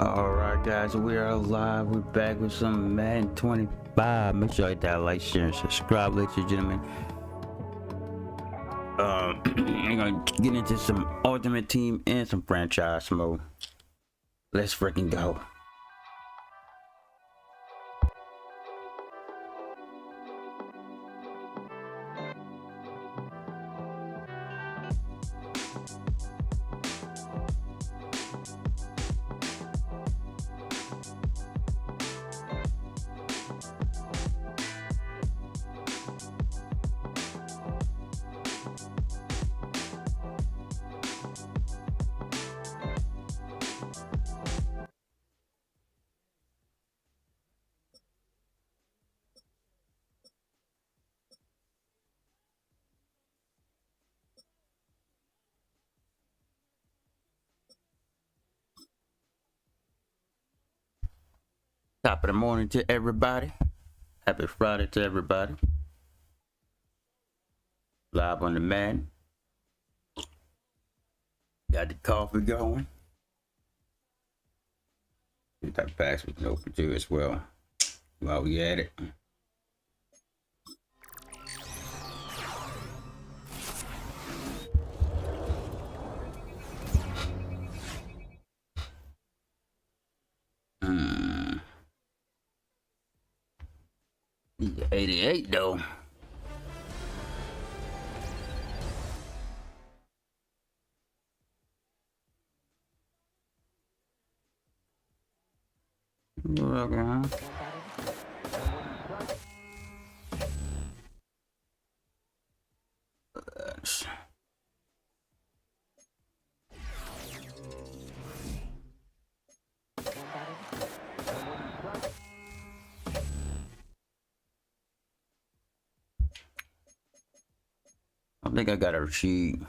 Alright guys, we are live. We're back with some Madden 25. Make sure you hit that like, share, and subscribe, ladies and gentlemen. We're gonna get into some ultimate team and some franchise mode. Let's freaking go. Top of the morning to everybody. Happy Friday to everybody. Live on the Madden. Got the coffee going. Get that packs we can open too as well while we at it. He's 88 though. Okay, huh? I think I got a sheet.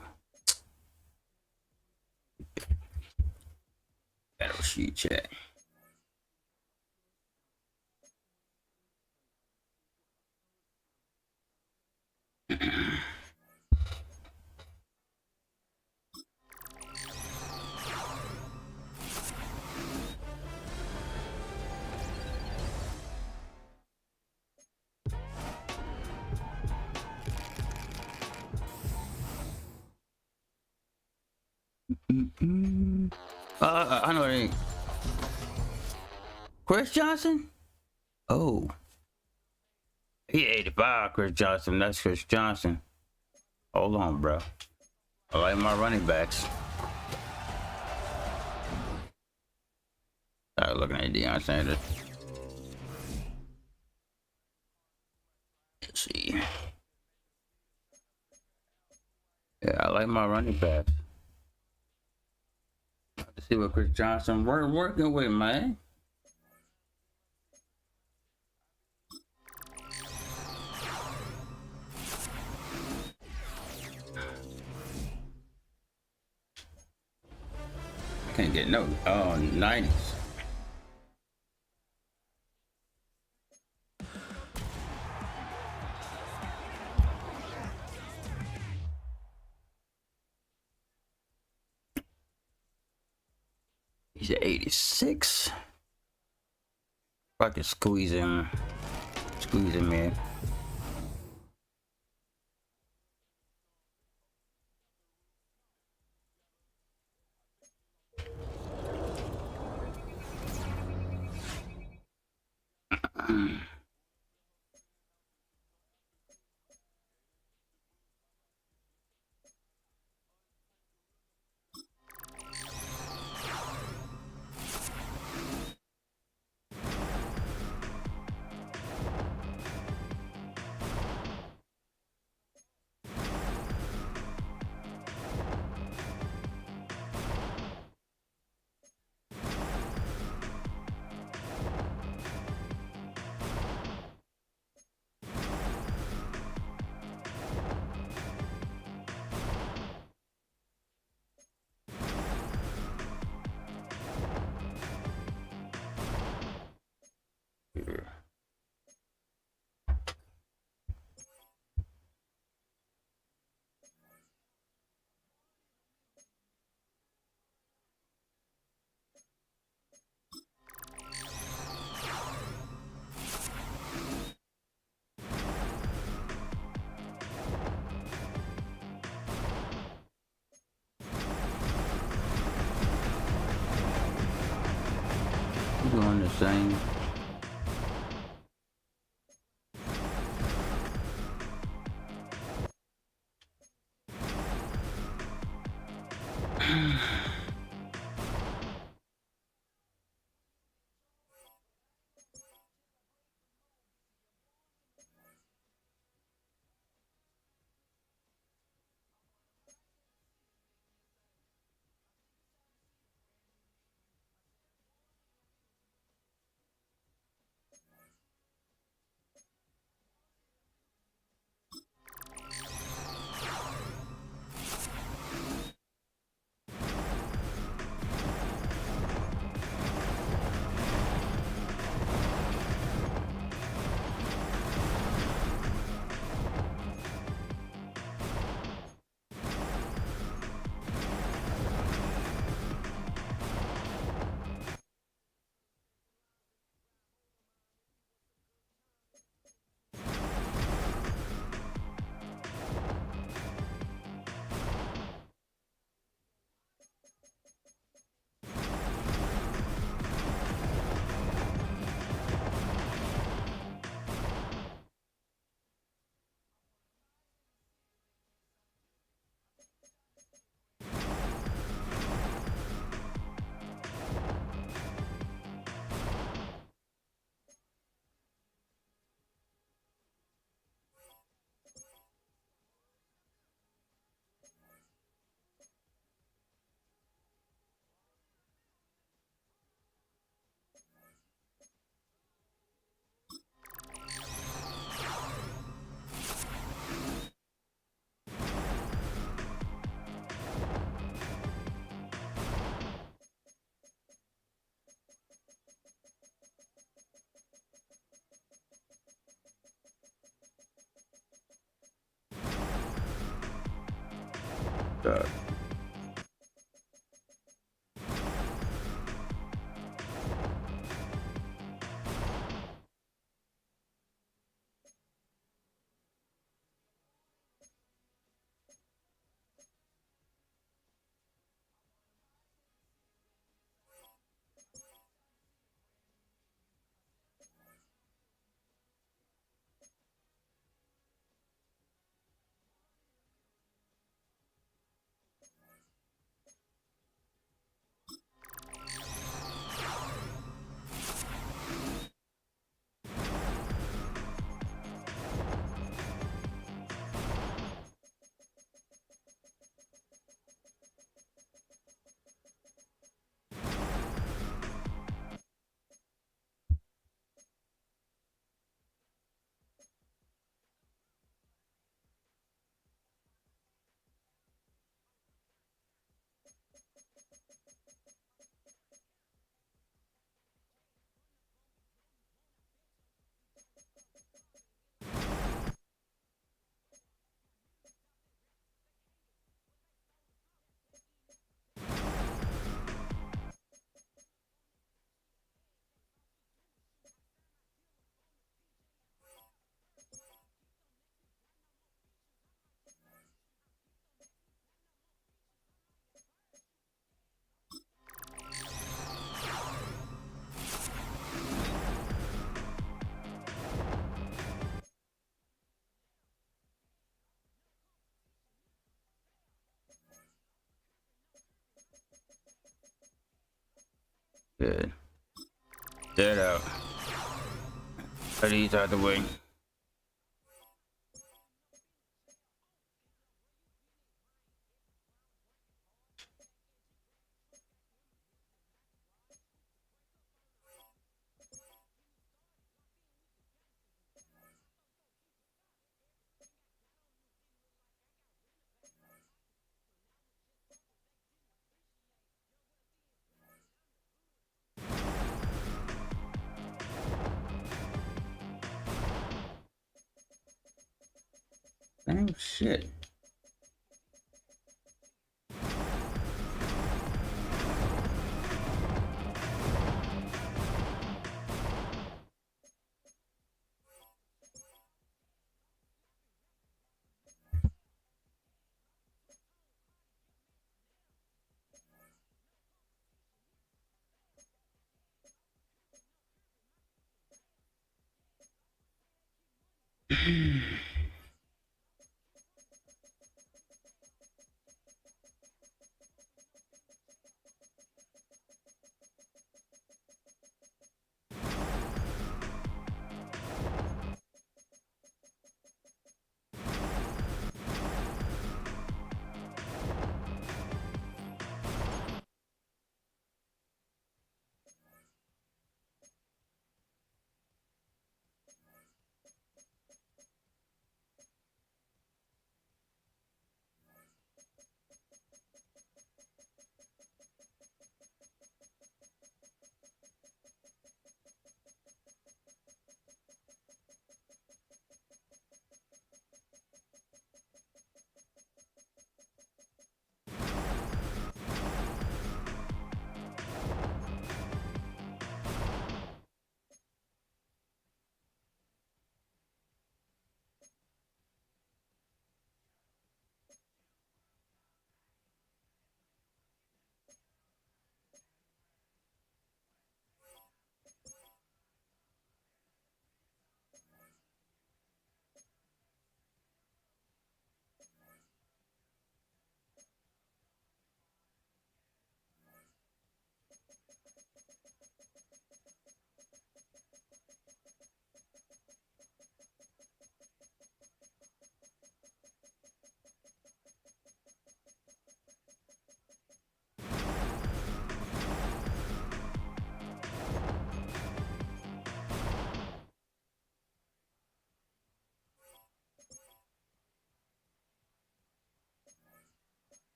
Got a sheet chat. I know it ain't. Chris Johnson? Oh. He 85, Chris Johnson. That's Chris Johnson. Hold on, bro. I like my running backs. Started looking at Deion Sanders. Let's see. Yeah, I like my running backs. Let's see what Chris Johnson working with, man. Can't get no 90s. He's at 86. I can squeeze him in. the same. God. Good. Get out. Get these out the way. Oh shit.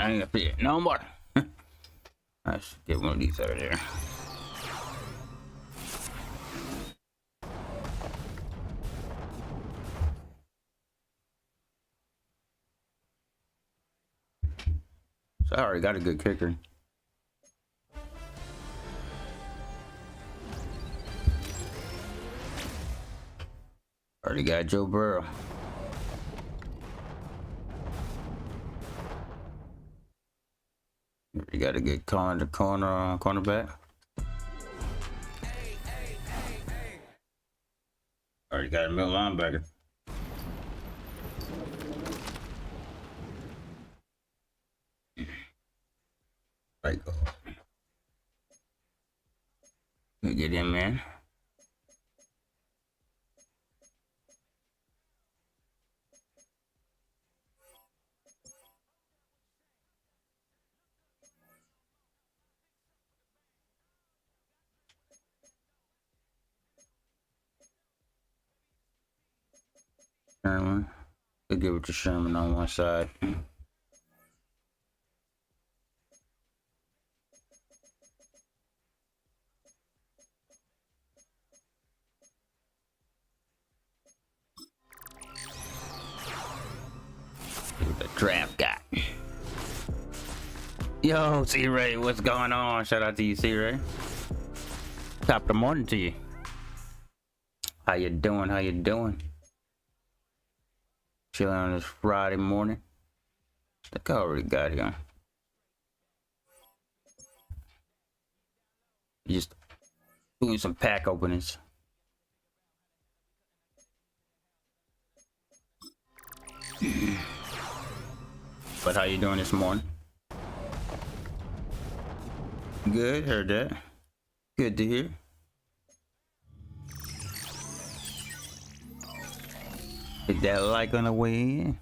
I ain't gonna see it no more. I should get one of these out of there. So I already got a good kicker. Already got Joe Burrow. You got a good cornerback. Already got a middle linebacker. Right go. Let me get in, man. Sherman. We'll give it to Sherman on one side. The draft guy. Yo, C-Ray, what's going on? Shout out to you, C-Ray. Top of the morning to you. How you doing? How you doing? Chilling on this Friday morning. I think I already got here. Just doing some pack openings. But how you doing this morning? Good, heard that. Good to hear. Hit that like on the way in.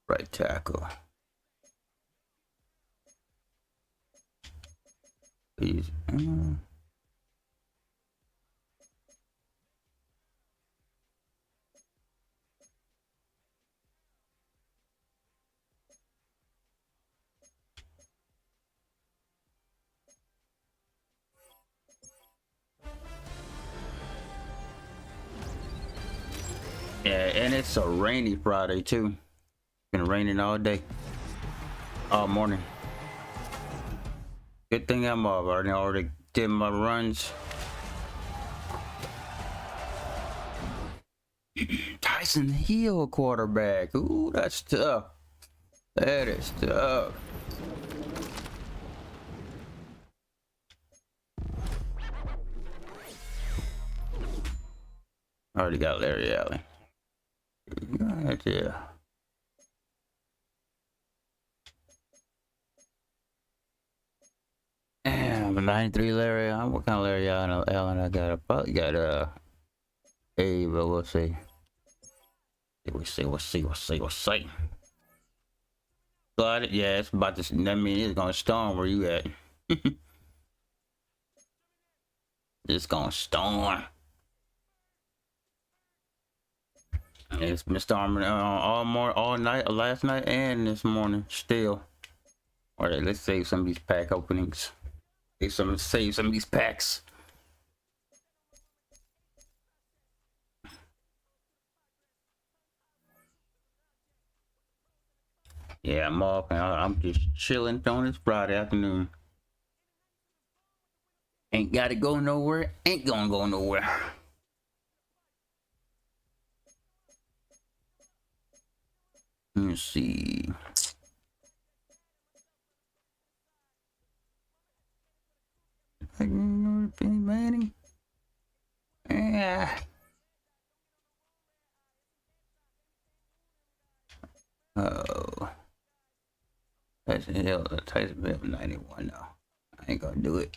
Right tackle. Please. Yeah, and it's a rainy Friday too. Been raining all day, all morning. Good thing I'm off. I already did my runs. Tyson Hill quarterback. Ooh, that's tough. That is tough. Already got Larry Allen. Right there. Damn, 93 Larry Allen. What kind of Larry Allen I got? I probably got A, but we'll see. We'll see. Got it. Yeah, it's about to. That means it's gonna storm where you at. It's gonna storm. It's been storming all night, last night, and this morning still. All right, let's save some of these pack openings. Save some of these packs. Yeah, I'm off and I'm just chilling on this Friday afternoon. Ain't gotta go nowhere, ain't gonna go nowhere. Let's see. Manning. Yeah. Oh. That's hell. Tyson Hill 91 now. I ain't gonna do it.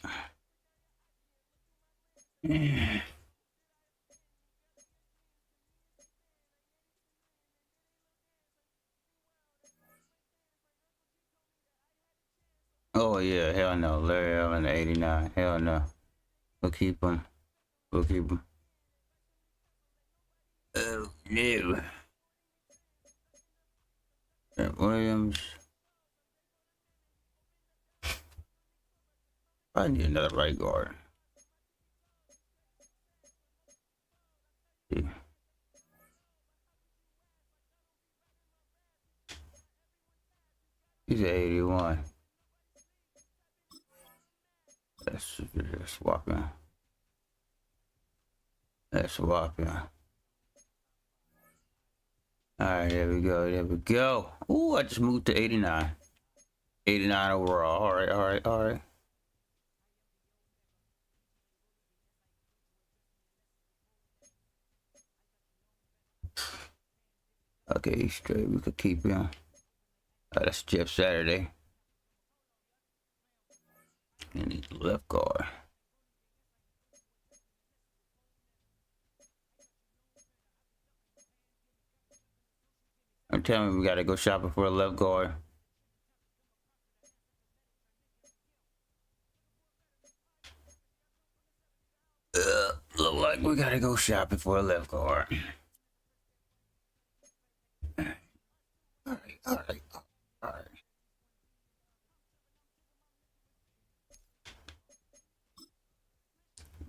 Oh yeah, hell no. Larry Allen 89. Hell no. We'll keep him. We'll keep him. Oh no. Williams. I need another right guard. Yeah. He's at 81. Let's swap him. Let's swap him. Alright, there we go. There we go. Ooh, I just moved to 89. 89 overall. Alright. Okay, he's straight. We could keep him. That's Jeff Saturday. And he's left guard. I'm telling you, we gotta go shopping for a left guard. Look like we gotta go shopping for a left guard. Alright.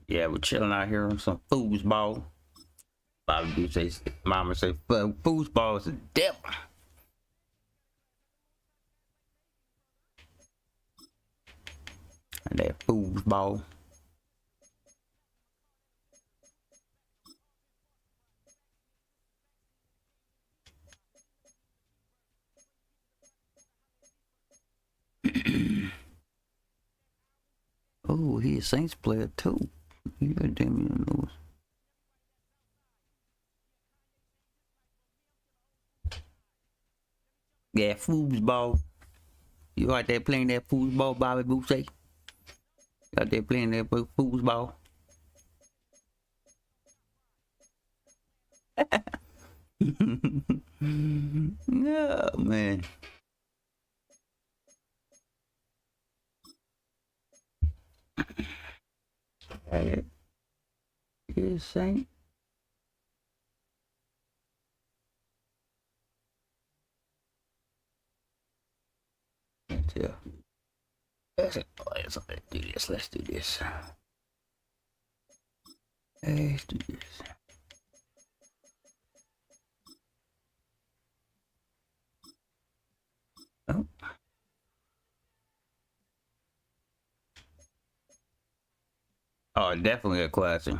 Yeah, we're chilling out here on some foosball. Bobby do say, Mama say, foosball is the devil. And that foosball. Oh, he a Saints player too. You got Damian Lewis. Yeah, foosball. You out there playing that foosball, Bobby Boucher? Out there playing that foosball. No, man. Hey, you Saint. Can't tell. Let's do this. Let's do this. Let's do this. Oh. Oh, definitely a classic.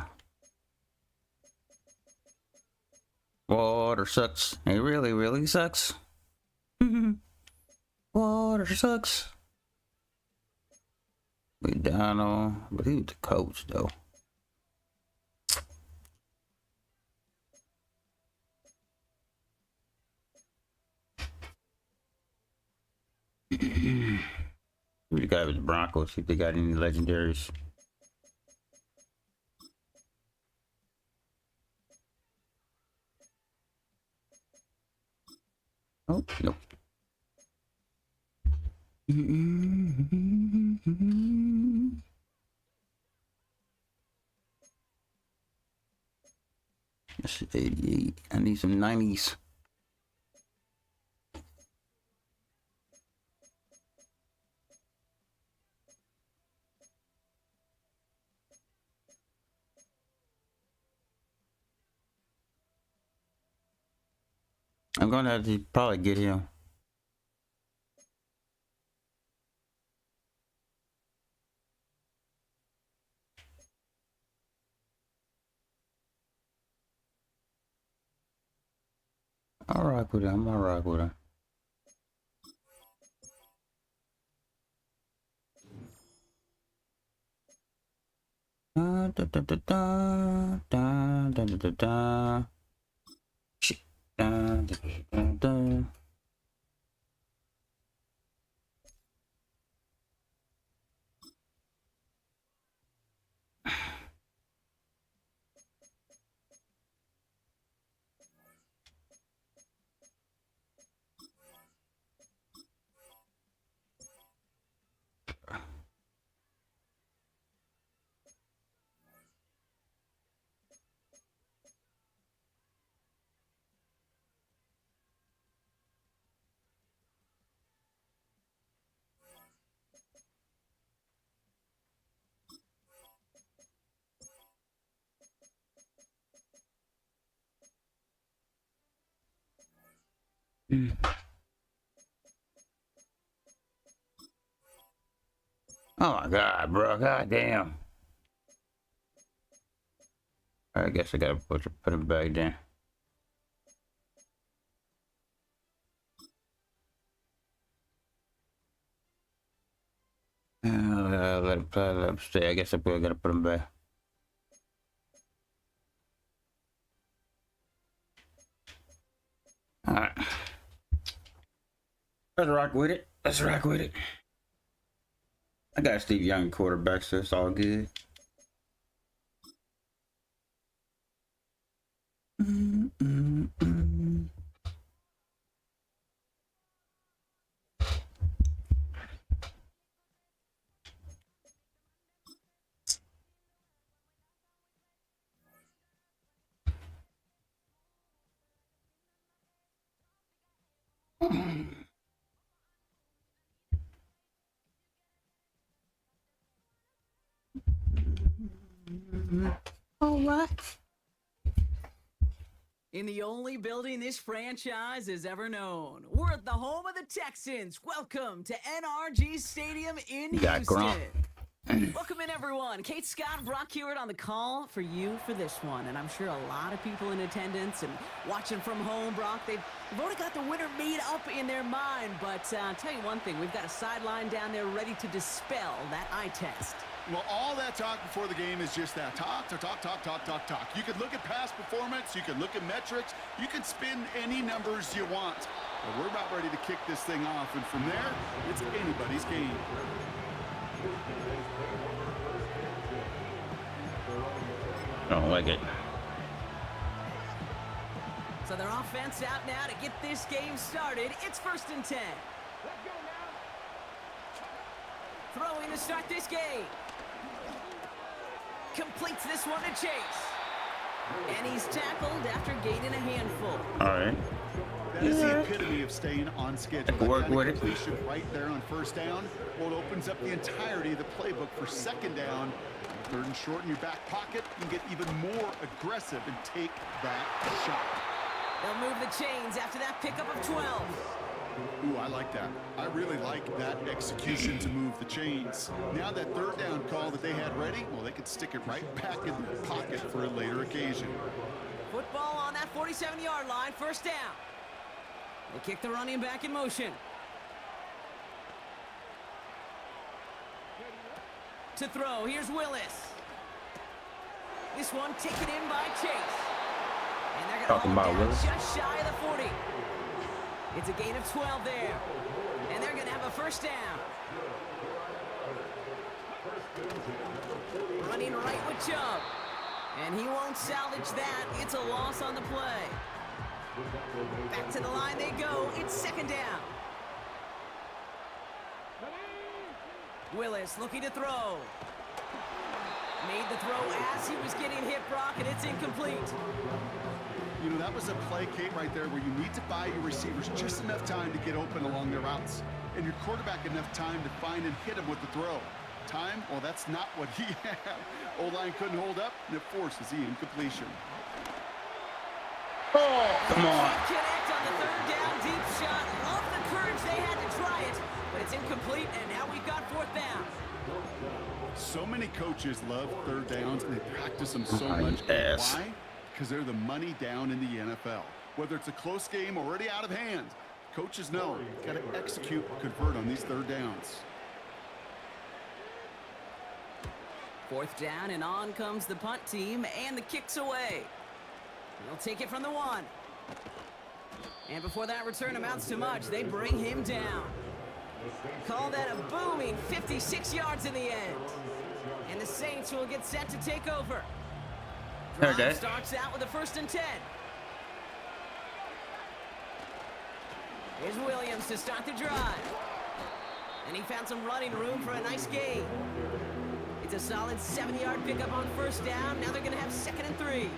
Water sucks. It really, really sucks. Water sucks. McDonald, but he was the coach though. We got with the Broncos. See if they got any legendaries. Oh, nope. That's 88. I need some 90s. I'm gonna have to probably get him. I'll rock with him. I'll rock with him. Da, da, da, da, da, da, da, da, da. Shit. Da, da, da, da. Oh my god, bro. God damn. I guess I gotta put him back down. Let him stay. I guess I probably gotta put him back. Alright. Let's rock with it. Let's rock with it. I got Steve Young quarterback, so it's all good. All right. In the only building this franchise has ever known, we're at the home of the Texans. Welcome to NRG Stadium in Houston. Welcome in, everyone. Kate Scott, Brock Hewitt on the call for you for this one. And I'm sure a lot of people in attendance and watching from home, Brock, they've already got the winner made up in their mind. But I'll tell you one thing, we've got a sideline down there ready to dispel that eye test. Well, all that talk before the game is just that. Talk. You could look at past performance. You could look at metrics. You could spin any numbers you want. But we're about ready to kick this thing off. And from there, it's anybody's game. I don't like it. So their offense out now to get this game started. It's 1st and 10. Throwing to start this game. Completes this one to Chase. And he's tackled after gaining a handful. All right. That is the epitome of staying on schedule. That Work kind of with it. completion right there on 1st down. Well, it opens up the entirety of the playbook for 2nd down. 3rd and short in your back pocket. You can get even more aggressive and take that shot. They'll move the chains after that pickup of 12. Ooh, I like that. I really like that execution to move the chains. Now that 3rd down call that they had ready, well, they could stick it right back in their pocket for a later occasion. Football on that 47-yard line, 1st down. They kick the running back in motion. To throw, here's Willis. This one taken in by Chase. And they're going to hold down Willis. just shy of the 40. It's a gain of 12 there. And they're going to have a 1st down. Running right with Chubb. And he won't salvage that. It's a loss on the play. Back to the line they go. It's 2nd down. Willis looking to throw. Made the throw as he was getting hit, Brock, and it's incomplete. You know, that was a play, Kate, right there where you need to buy your receivers just enough time to get open along their routes. And your quarterback enough time to find and hit him with the throw. Time? Well, that's not what he had. O-line couldn't hold up, and it forces the incompletion. Oh, come on. Connect on the 3rd down deep shot. Love the courage they had to try it, but it's incomplete, and now we've got 4th down. So many coaches love 3rd downs, and they practice them so much. Yes. Why? Because they're the money down in the NFL. Whether it's a close game already out of hand, coaches know got to execute, convert on these 3rd downs. 4th down, and on comes the punt team, and the kick's away. They'll take it from the 1. And before that return amounts to much, they bring him down. Call that a booming 56 yards in the end. And the Saints will get set to take over. Drive starts out with a 1st and 10. Here's Williams to start the drive. And he found some running room for a nice gain. It's a solid 7-yard pickup on 1st down. Now they're going to have 2nd and 3.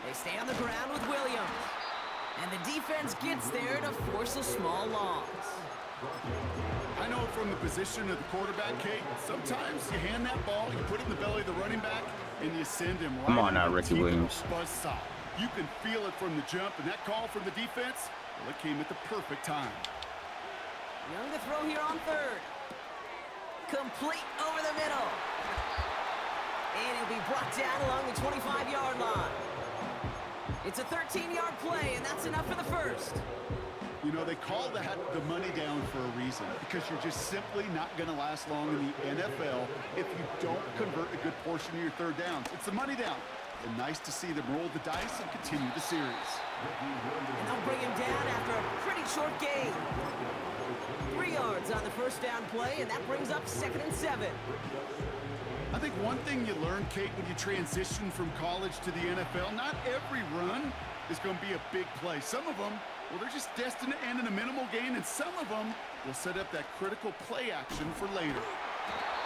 They stay on the ground with Williams. And the defense gets there to force a small loss. I know from the position of the quarterback, Kate, sometimes you hand that ball, you put it in the belly of the running back, and you send him right. Come on now, Ricky Williams. Buzzsaw. You can feel it from the jump, and that call from the defense, well, it came at the perfect time. Young to throw here on 3rd. Complete over the middle. And it'll be brought down along the 25-yard line. It's a 13-yard play, and that's enough for the 1st. You know, they call that the money down for a reason, because you're just simply not going to last long in the NFL if you don't convert a good portion of your 3rd downs. It's the money down. And nice to see them roll the dice and continue the series. And they'll bring him down after a pretty short gain. 3 yards on the 1st down play, and that brings up 2nd and 7. I think one thing you learn, Kate, when you transition from college to the NFL, not every run is going to be a big play. Some of them, well, they're just destined to end in a minimal gain, and some of them will set up that critical play action for later.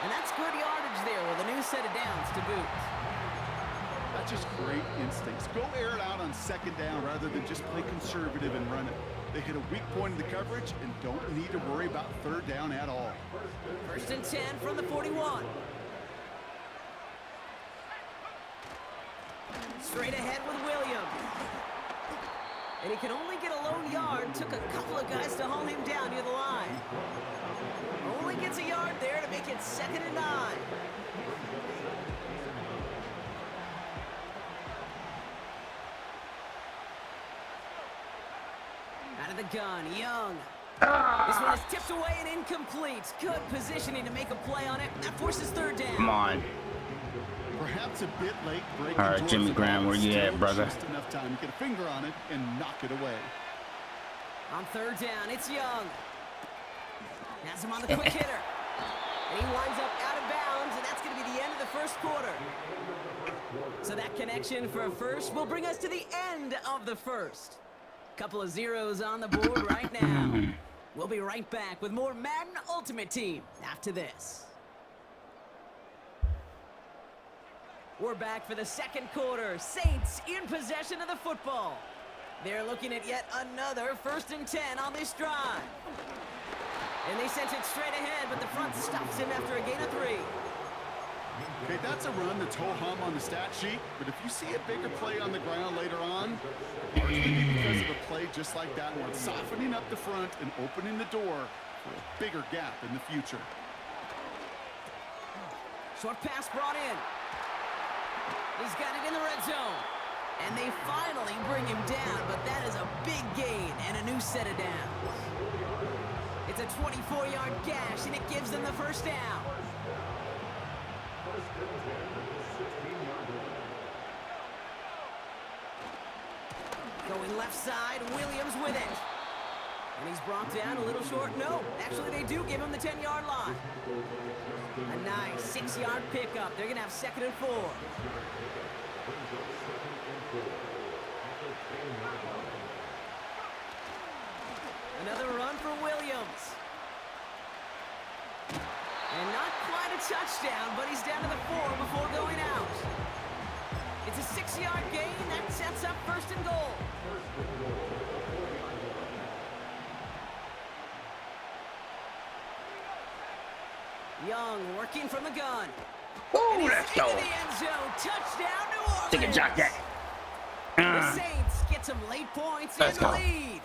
And that's good yardage there with a new set of downs to boot. That's just great instincts. Go air it out on 2nd down rather than just play conservative and run it. They hit a weak point in the coverage and don't need to worry about 3rd down at all. 1st and 10 from the 41. Straight ahead with Williams. And he could only get a lone yard. Took a couple of guys to haul him down near the line. Only gets a yard there to make it 2nd and 9. Out of the gun, Young. This one is tipped away and incomplete. Good positioning to make a play on it. That forces 3rd down. Come on. Perhaps a bit late breaking. All right, Jimmy Graham, where you at, brother? Just enough time to get a finger on it and knock it away. On 3rd down, it's Young. Has him on the quick hitter. And he winds up out of bounds, and that's going to be the end of the first quarter. So that connection for a first will bring us to the end of the first. Couple of zeros on the board right now. We'll be right back with more Madden Ultimate Team after this. We're back for the second quarter. Saints in possession of the football. They're looking at yet another 1st and 10 on this drive. And they sent it straight ahead, but the front stops him after a gain of 3. Okay, that's a run that's ho-hum on the stat sheet, but if you see a bigger play on the ground later on, largely because of a play just like that one, softening up the front and opening the door for a bigger gap in the future. Short pass brought in. He's got it in the red zone. And they finally bring him down, but that is a big gain and a new set of downs. It's a 24-yard gash, and it gives them the first down. Going left side, Williams with it. And he's brought down a little short. No, actually they do give him the 10-yard line. A nice 6-yard pickup. They're going to have 2nd and 4. Another run for Williams. And not quite a touchdown, but he's down to the 4 before going out. It's a 6-yard gain. That sets up 1st and goal. Young working from the gun. Oh, let's go. Into the end zone. Touchdown, New Orleans. Take a jacket. The Saints get some late points in the lead.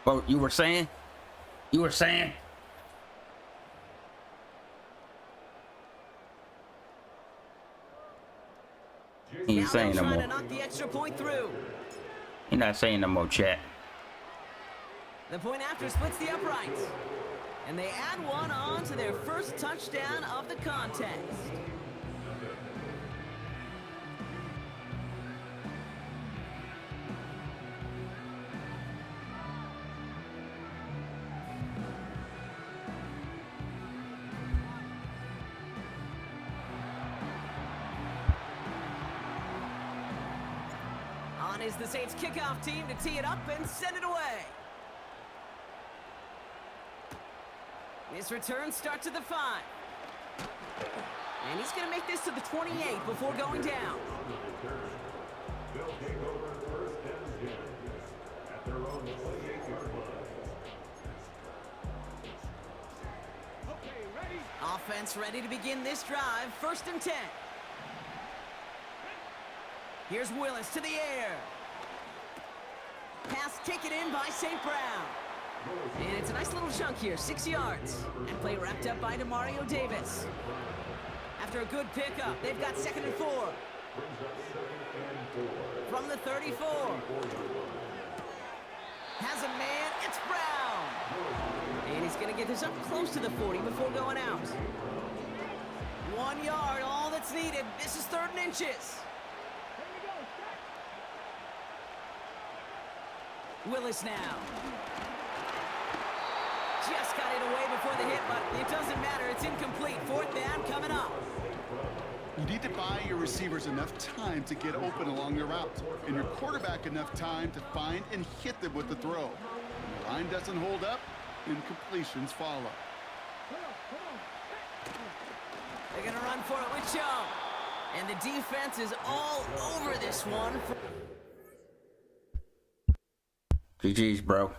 Well, you were saying? You were saying? He ain't saying no Trying more. to knock the extra point through. You're not saying no more, chat. The point after splits the uprights. And they add one on to their first touchdown of the contest. On is the Saints kickoff team to tee it up and send it away. His return starts at the 5. And he's going to make this to the 28 before going down. Offense ready to begin this drive. 1st and 10. Here's Willis to the air. Pass taken in by St. Brown. And it's a nice little chunk here, 6 yards. And play wrapped up by Demario Davis. After a good pickup, they've got 2nd and 4. From the 34. Has a man, it's Brown. And he's going to get this up close to the 40 before going out. 1 yard, all that's needed. This is 3rd and inches. Willis now. Just got it away before the hit, but it doesn't matter. It's incomplete. 4th down coming up. You need to buy your receivers enough time to get open along their route, and your quarterback enough time to find and hit them with the throw. The line doesn't hold up, incompletions follow. They're going to run for it with Geaux. And the defense is all over this one. GG's, bro.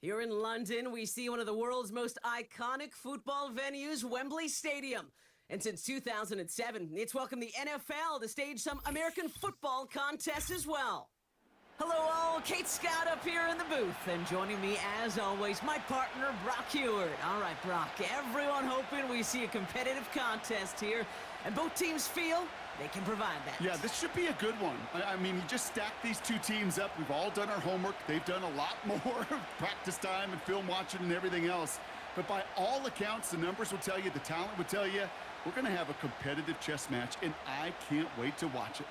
Here in London, we see one of the world's most iconic football venues, Wembley Stadium. And since 2007, it's welcomed the NFL to stage some American football contests as well. Hello all, Kate Scott up here in the booth, and joining me as always, my partner, Brock Heward. All right, Brock, everyone hoping we see a competitive contest here, and both teams feel they can provide that. Yeah, this should be a good one. I mean, you just stack these two teams up. We've all done our homework. They've done a lot more practice time and film watching and everything else. But by all accounts, the numbers will tell you, the talent will tell you, we're going to have a competitive chess match, and I can't wait to watch it.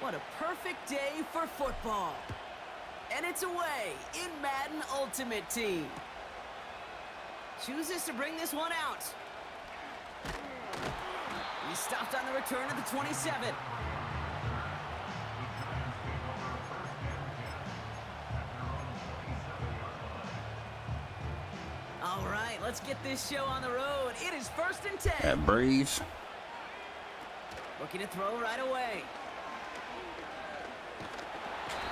What a perfect day for football. And it's away in Madden Ultimate Team. Chooses to bring this one out. He stopped on the return of the 27. All right, let's get this show on the road. It is 1st and 10. That breeze. Looking to throw right away.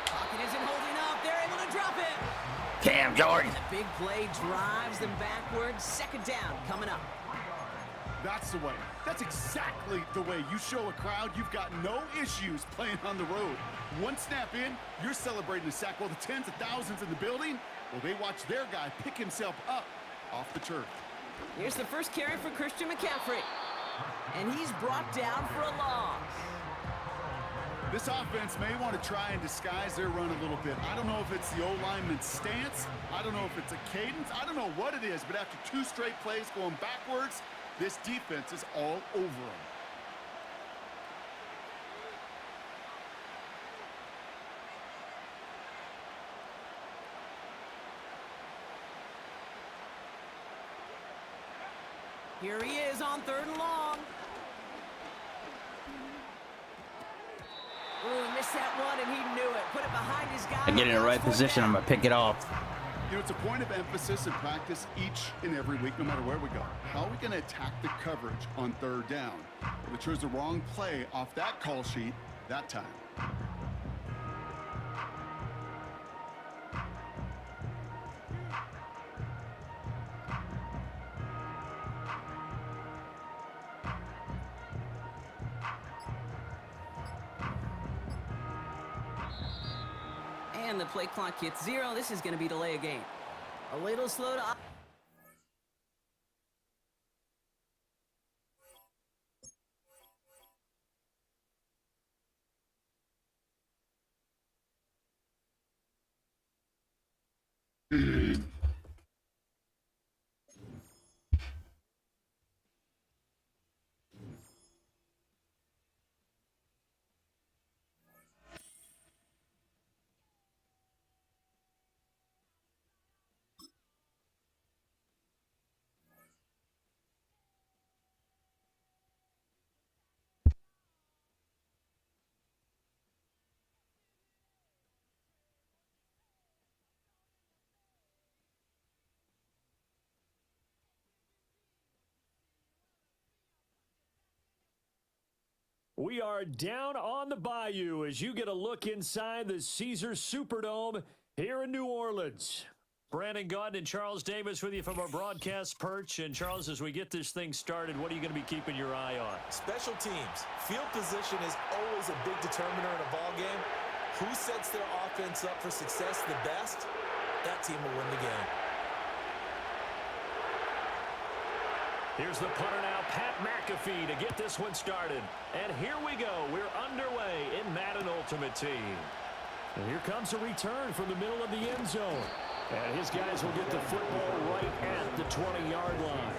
Pocket isn't holding up. They're able to drop it. Cam Jordan. The big play drives them backwards. 2nd down coming up. That's the way. That's exactly the way you show a crowd you've got no issues playing on the road. One snap in, you're celebrating a sack. Well, the tens of thousands in the building, well, they watch their guy pick himself up off the turf. Here's the first carry for Christian McCaffrey. And he's brought down for a loss. This offense may want to try and disguise their run a little bit. I don't know if it's the O-lineman's stance. I don't know if it's a cadence. I don't know what it is, but after 2 straight plays going backwards, this defense is all over them. Here he is on 3rd and long. Ooh, missed that one, and he knew it. Put it behind his guy. I get in the right position, I'm going to pick it off. You know, it's a point of emphasis in practice each and every week, no matter where we go. How are we going to attack the coverage on 3rd down? Well, they chose the wrong play off that call sheet that time. And the play clock hits 0. This is going to be delay a game. A little slow to... We are down on the bayou as you get a look inside the Caesars Superdome here in New Orleans. Brandon Gaunt and Charles Davis with you from our broadcast perch. And Charles, as we get this thing started, what are you going to be keeping your eye on? Special teams. Field position is always a big determiner in a ball game. Who sets their offense up for success the best, that team will win the game. Here's the punter now, Pat McAfee, to get this one started. And here we go. We're underway in Madden Ultimate Team. And here comes a return from the middle of the end zone. And his guys will get the football right at the 20-yard line.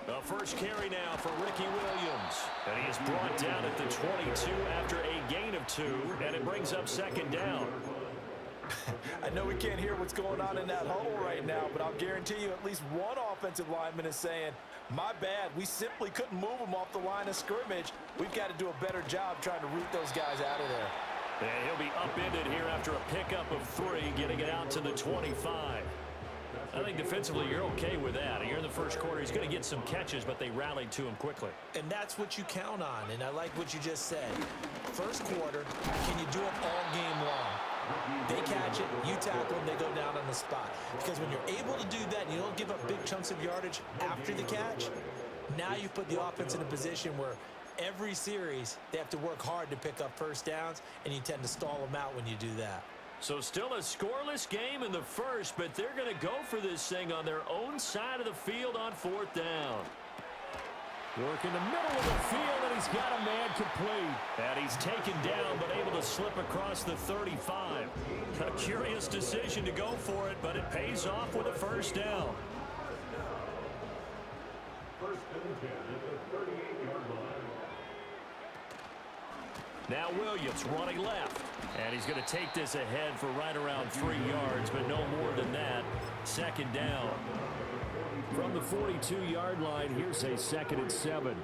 The first carry now for Ricky Williams. And he is brought down at the 22 after a gain of 2. And it brings up 2nd down. I know we can't hear what's going on in that huddle right now, but I'll guarantee you at least one offensive lineman is saying, my bad, we simply couldn't move them off the line of scrimmage. We've got to do a better job trying to root those guys out of there. And he'll be upended here after a pickup of 3, getting it out to the 25. I think defensively you're okay with that. Here in the first quarter, he's going to get some catches, but they rallied to him quickly. And that's what you count on, and I like what you just said. First quarter, can you do it all game long? They catch it, you tackle them, they go down on the spot. Because when you're able to do that and you don't give up big chunks of yardage after the catch, now you put the offense in a position where every series they have to work hard to pick up first downs, and you tend to stall them out when you do that. So still a scoreless game in the first, but they're going to go for this thing on their own side of the field on 4th down. Work in the middle of the field, and he's got a man complete. And he's taken down, but able to slip across the 35. A curious decision to go for it, but it pays off with a first down. Now Williams running left. And he's going to take this ahead for right around 3 yards, but no more than that. 2nd down. From the 42-yard line, here's a 2nd and 7.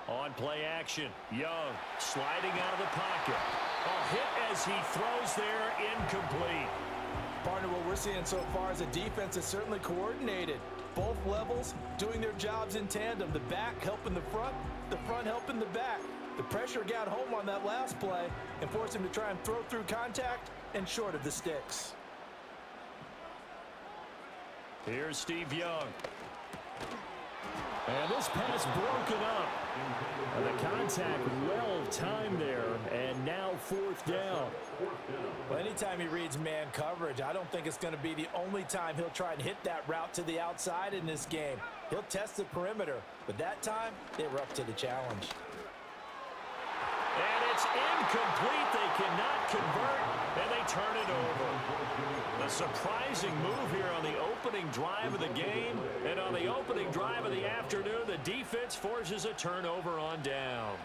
On play action, Young sliding out of the pocket. A hit as he throws there, incomplete. Partner, what we're seeing so far is a defense that's certainly coordinated. Both levels doing their jobs in tandem. The back helping the front helping the back. The pressure got home on that last play and forced him to try and throw through contact and short of the sticks. Here's Steve Young. And this pass broken up. And the contact well timed there, and now 4th down. Well, anytime he reads man coverage, I don't think it's going to be the only time he'll try and hit that route to the outside in this game. He'll test the perimeter, but that time they were up to the challenge. And it's incomplete. They cannot convert, and they turn it over. A surprising move here on the opening drive of the game, and on the opening drive of the afternoon, the defense forces a turnover on downs.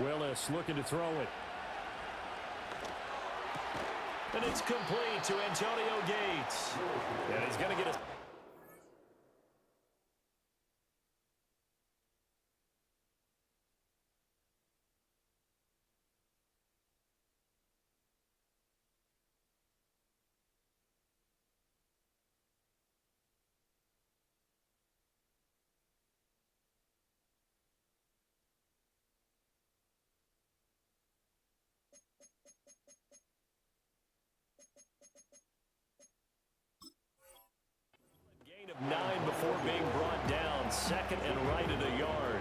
Willis looking to throw it. And it's complete to Antonio Gates. And he's going to get a... of 9 before being brought down. 2nd and right at a yard.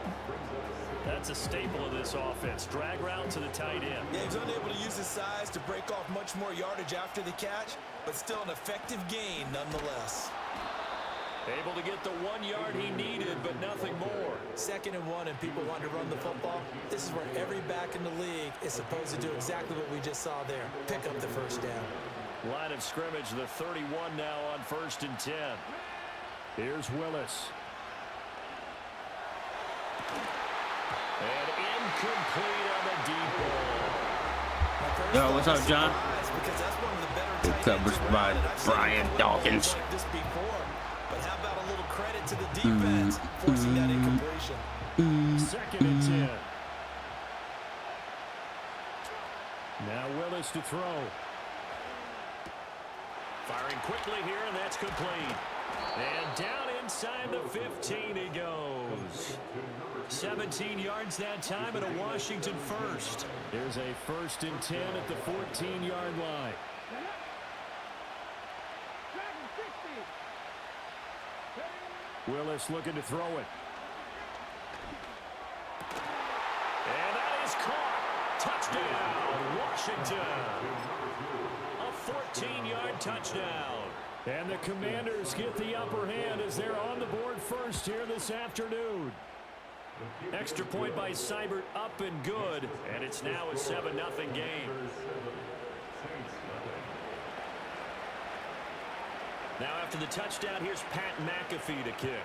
That's a staple of this offense. Drag route to the tight end. Yeah, he's unable to use his size to break off much more yardage after the catch, but still an effective gain nonetheless. Able to get the 1 yard he needed, but nothing more. 2nd and 1, and people want to run the football. This is where every back in the league is supposed to do exactly what we just saw there. Pick up the first down. Line of scrimmage, the 31 now on 1st and 10. Here's Willis. And incomplete on the deep ball. Yo, what's up, John? Good coverage by Brian Dawkins. But how about a little credit to the defense forcing that incompletion? 2nd and 10. Now Willis to throw. Firing quickly here, and that's complete. And down inside the 15 he goes. 17 yards that time and a Washington first. There's a 1st and 10 at the 14-yard line. Willis looking to throw it. And that is caught. Touchdown, Washington. A 14-yard touchdown. And the Commanders get the upper hand as they're on the board first here this afternoon. Extra point by Seibert up and good. And it's now a 7-0 game. Now after the touchdown, here's Pat McAfee to kick.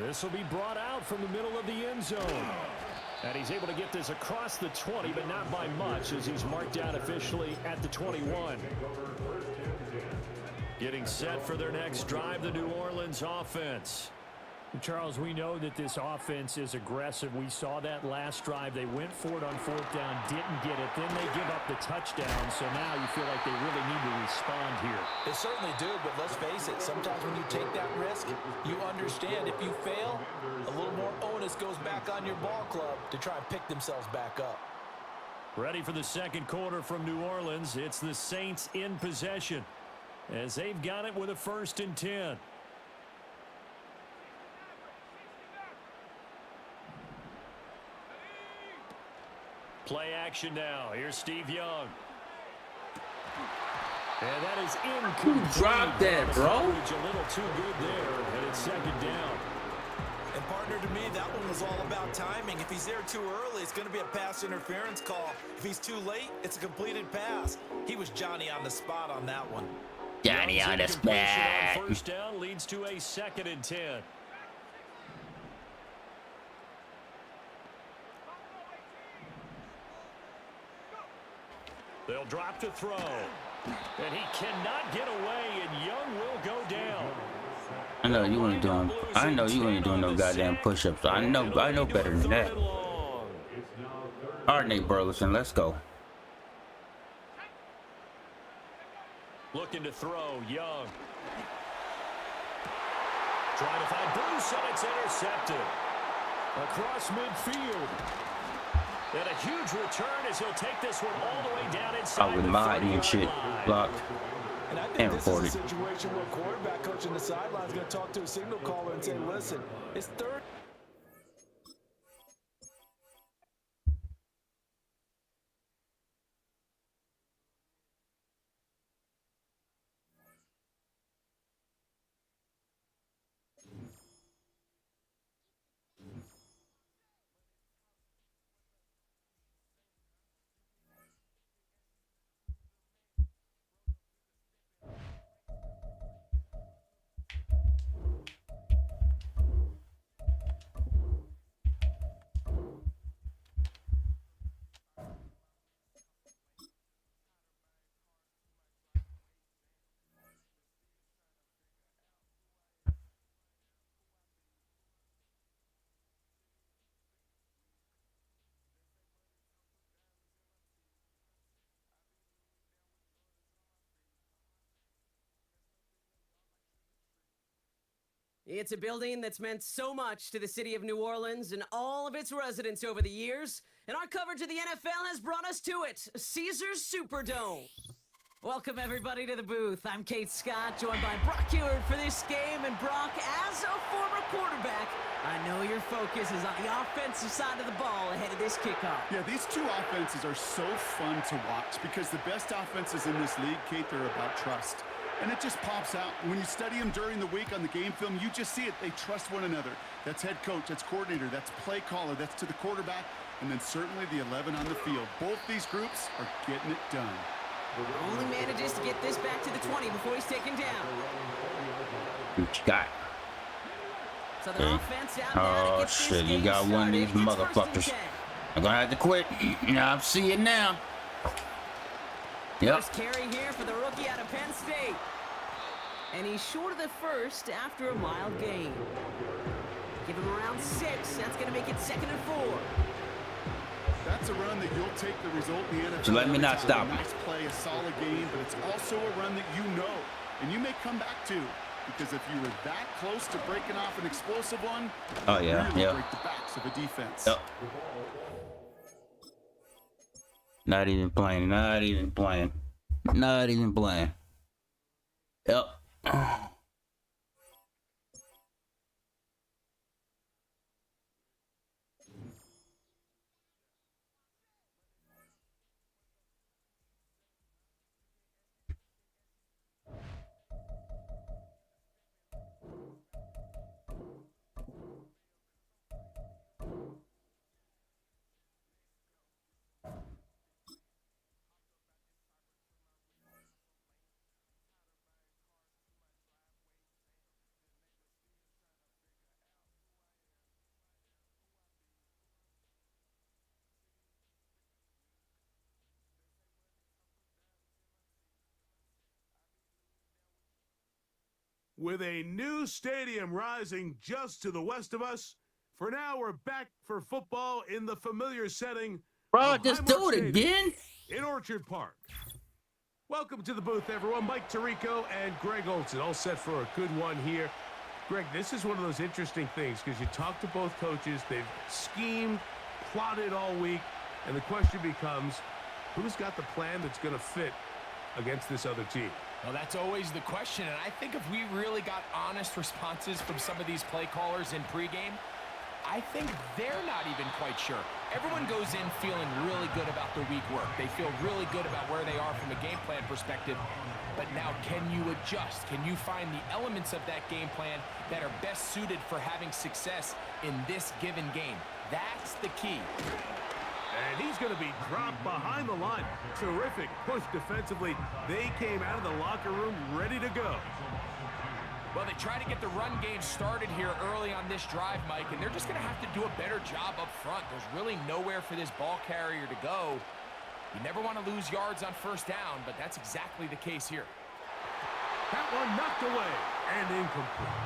This will be brought out from the middle of the end zone. And he's able to get this across the 20, but not by much, as he's marked down officially at the 21. Getting set for their next drive, the New Orleans offense. Charles, we know that this offense is aggressive. We saw that last drive. They went for it on 4th down, didn't get it. Then they give up the touchdown, so now you feel like they really need to respond here. They certainly do, but let's face it, sometimes when you take that risk, you understand if you fail, a little more onus goes back on your ball club to try and pick themselves back up. Ready for the second quarter from New Orleans. It's the Saints in possession, as they've got it with a 1st and 10. Play action now. Here's Steve Young. And that is incomplete. Who dropped that, bro? A little too good there, and it's 2nd down. And partner, to me, that one was all about timing. If he's there too early, it's going to be a pass interference call. If he's too late, it's a completed pass. He was Johnny on the spot on that one. Johnny on the spot. 1st down leads to a 2nd and 10. They'll drop to throw. And he cannot get away, and Young will go down. I know you ain't doing. I know you ain't doing no goddamn push-ups. I know better than that. All right, Nate Burleson, let's go. Looking to throw, Young. Trying to find Bruce, and it's intercepted. Across midfield. And a huge return as he'll take this one all the way down inside. I would mind and shit blocked And I think and this reported. is a situation where quarterback coach in the sideline is going to talk to a signal caller and say, listen, it's 3rd. It's a building that's meant so much to the city of New Orleans and all of its residents over the years, and our coverage of the NFL has brought us to it, Caesars Superdome. Welcome, everybody, to the booth. I'm Kate Scott, joined by Brock Ewert for this game. And Brock, as a former quarterback, I know your focus is on the offensive side of the ball ahead of this kickoff. Yeah, these two offenses are so fun to watch because the best offenses in this league, Kate, they're about trust. And it just pops out. When you study them during the week on the game film, you just see it. They trust one another. That's head coach, that's coordinator, that's play caller, that's to the quarterback, and then certainly the 11 on the field. Both these groups are getting it done. Only manages to get this back to the 20 before he's taken down. What you got? So the offense out now to Oh get this shit, you game got one of these started. It's 1st and motherfuckers. 10. I'm gonna have to quit. I see it now. Yep. First carry here for the rookie out of Penn State. And he's short of the first after a mild gain. Give him around 6. That's going to make it 2nd and 4. That's a run that you'll take the result in the NFL. So let me not It's stop. a nice play, a solid game, but it's also a run that you know, and you may come back to. Because if you were that close to breaking off an explosive one, Oh yeah, really yeah. break the backs of a defense. Yep. Not even playing. Not even playing. Not even playing. Yep. With a new stadium rising just to the west of us, for now we're back for football in the familiar setting Bro, of just Highmark do it Stadium again. in Orchard Park. Welcome to the booth, everyone. Mike Tirico and Greg Olson, all set for a good one here. Greg, this is one of those interesting things because you talk to both coaches. They've schemed, plotted all week, and the question becomes, who's got the plan that's going to fit against this other team? Well, that's always the question, and I think if we really got honest responses from some of these play callers in pregame, I think they're not even quite sure. Everyone goes in feeling really good about their week work. They feel really good about where they are from a game plan perspective. But now, can you adjust? Can you find the elements of that game plan that are best suited for having success in this given game? That's the key. And he's going to be dropped behind the line. Terrific push defensively. They came out of the locker room ready to go. Well, they try to get the run game started here early on this drive, Mike, and they're just going to have to do a better job up front. There's really nowhere for this ball carrier to go. You never want to lose yards on first down, but that's exactly the case here. That one knocked away and incomplete.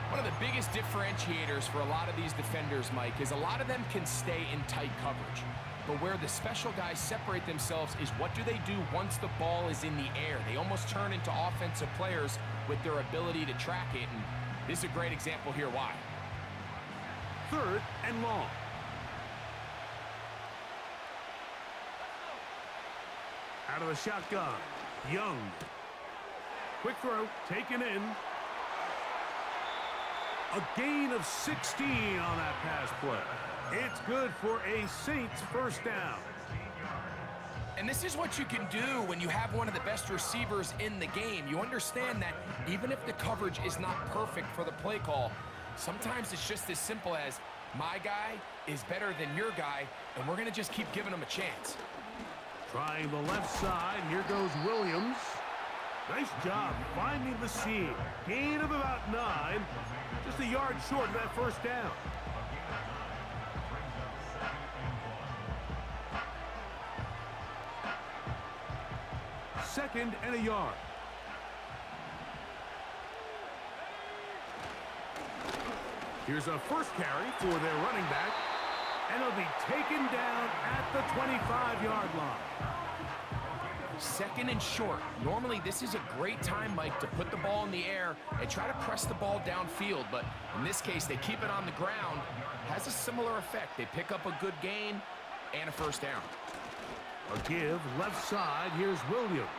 One of the biggest differentiators for a lot of these defenders, Mike, is a lot of them can stay in tight coverage. But where the special guys separate themselves is what do they do once the ball is in the air? They almost turn into offensive players with their ability to track it, and this is a great example here why. 3rd and long. Out of the shotgun, Young. Quick throw, taken in. A gain of 16 on that pass play. It's good for a Saints first down. And this is what you can do when you have one of the best receivers in the game. You understand that even if the coverage is not perfect for the play call, sometimes it's just as simple as my guy is better than your guy, and we're going to just keep giving him a chance. Trying the left side. Here goes Williams. Nice job finding the seam. Gain of about 9. Just a yard short of that first down. Second and a yard. Here's a first carry for their running back. And it'll be taken down at the 25-yard line. Second and short. Normally, this is a great time, Mike, to put the ball in the air and try to press the ball downfield. But in this case, they keep it on the ground. Has a similar effect. They pick up a good gain and a first down. A give left side. Here's Williams.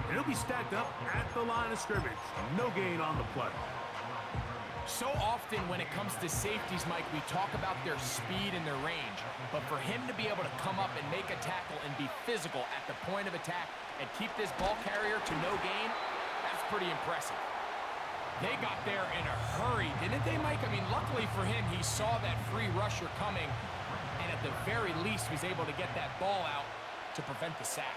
And he'll be stacked up at the line of scrimmage. No gain on the play. So often when it comes to safeties, Mike, we talk about their speed and their range. But for him to be able to come up and make a tackle and be physical at the point of attack and keep this ball carrier to no gain, that's pretty impressive. They got there in a hurry, didn't they, Mike? I mean, luckily for him, he saw that free rusher coming and at the very least was able to get that ball out to prevent the sack.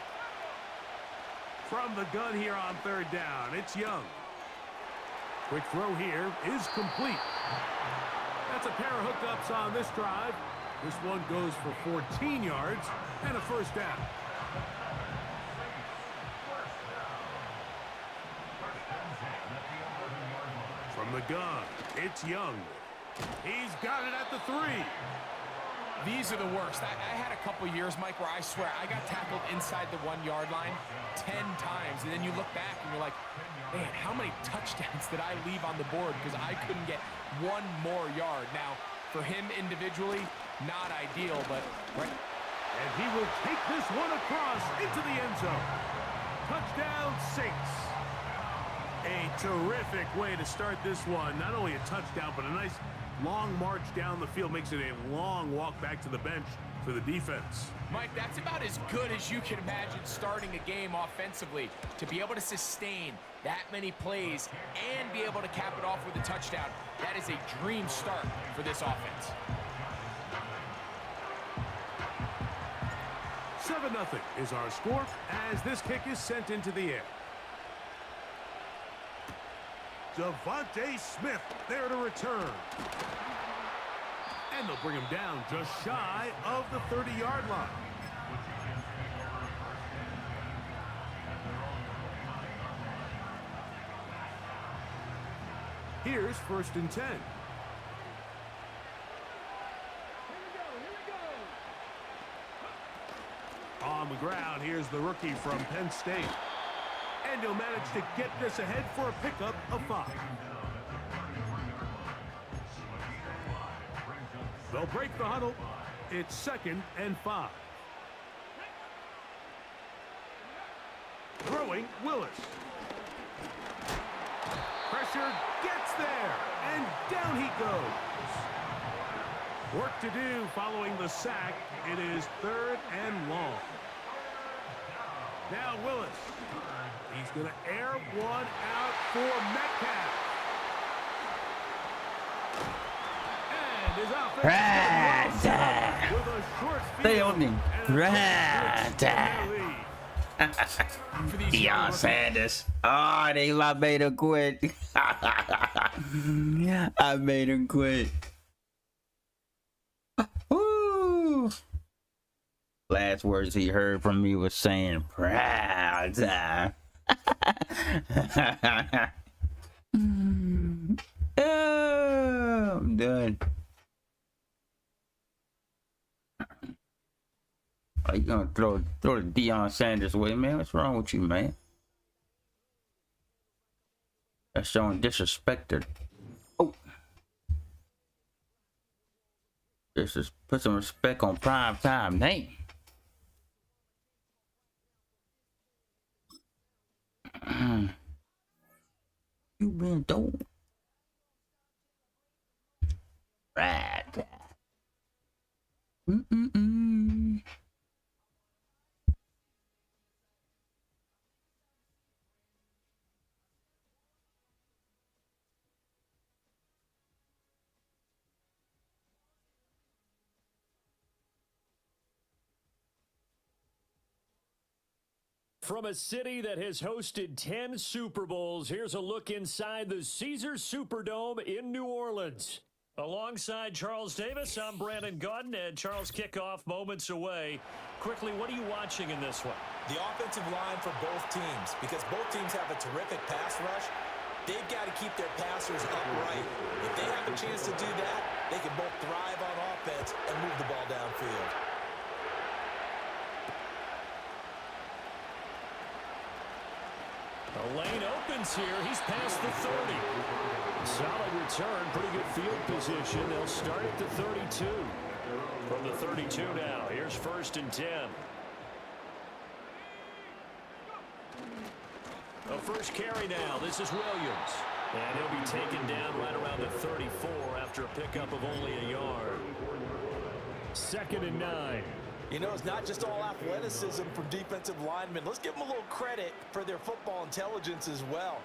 From the gun here on 3rd down, it's Young. Quick throw here is complete. That's a pair of hookups on this drive. This one goes for 14 yards and a first down. From the gun, it's Young. He's got it at the 3. These are the worst. I had a couple years, Mike, where I swear I got tackled inside the 1-yard line 10 times. And then you look back and you're like, man, how many touchdowns did I leave on the board because I couldn't get one more yard? Now, for him individually, not ideal, but right. And he will take this one across into the end zone. Touchdown, Saints. A terrific way to start this one. Not only a touchdown, but a nice long march down the field. Makes it a long walk back to the bench for the defense. Mike, that's about as good as you can imagine starting a game offensively. To be able to sustain that many plays and be able to cap it off with a touchdown, that is a dream start for this offense. 7-0 is our score as this kick is sent into the air. Devontae Smith there to return. And they'll bring him down just shy of the 30-yard line. Here's 1st and 10. On the ground, here's the rookie from Penn State. And he'll manage to get this ahead for a pickup of 5. They'll break the huddle. It's 2nd and 5. Throwing, Willis. Pressure gets there, and down he goes. Work to do following the sack. It is 3rd and long. Now Willis. He's going to air one out for Metcalf. And his offense with a short field and a Deion Sanders. Oh, I made him quit. I made him quit. Woo. Last words he heard from me was saying, "Proud time." Oh, I'm done. Are you gonna throw the Deion Sanders away, man? What's wrong with you, man? That's showing disrespect. Oh, put some respect on prime time name. You been doing right. From a city that has hosted 10 Super Bowls, here's a look inside the Caesars Superdome in New Orleans. Alongside Charles Davis, I'm Brandon Gaudin, and Charles, kickoff moments away. Quickly, what are you watching in this one? The offensive line for both teams, because both teams have a terrific pass rush. They've got to keep their passers upright. If they have a chance to do that, they can both thrive on offense and move the ball downfield. The lane opens here. He's past the 30. Solid return. Pretty good field position. They'll start at the 32. From the 32 now. Here's 1st and 10. The first carry now. This is Williams. And he'll be taken down right around the 34 after a pickup of only a yard. 2nd and 9. You know, it's not just all athleticism from defensive linemen. Let's give them a little credit for their football intelligence as well.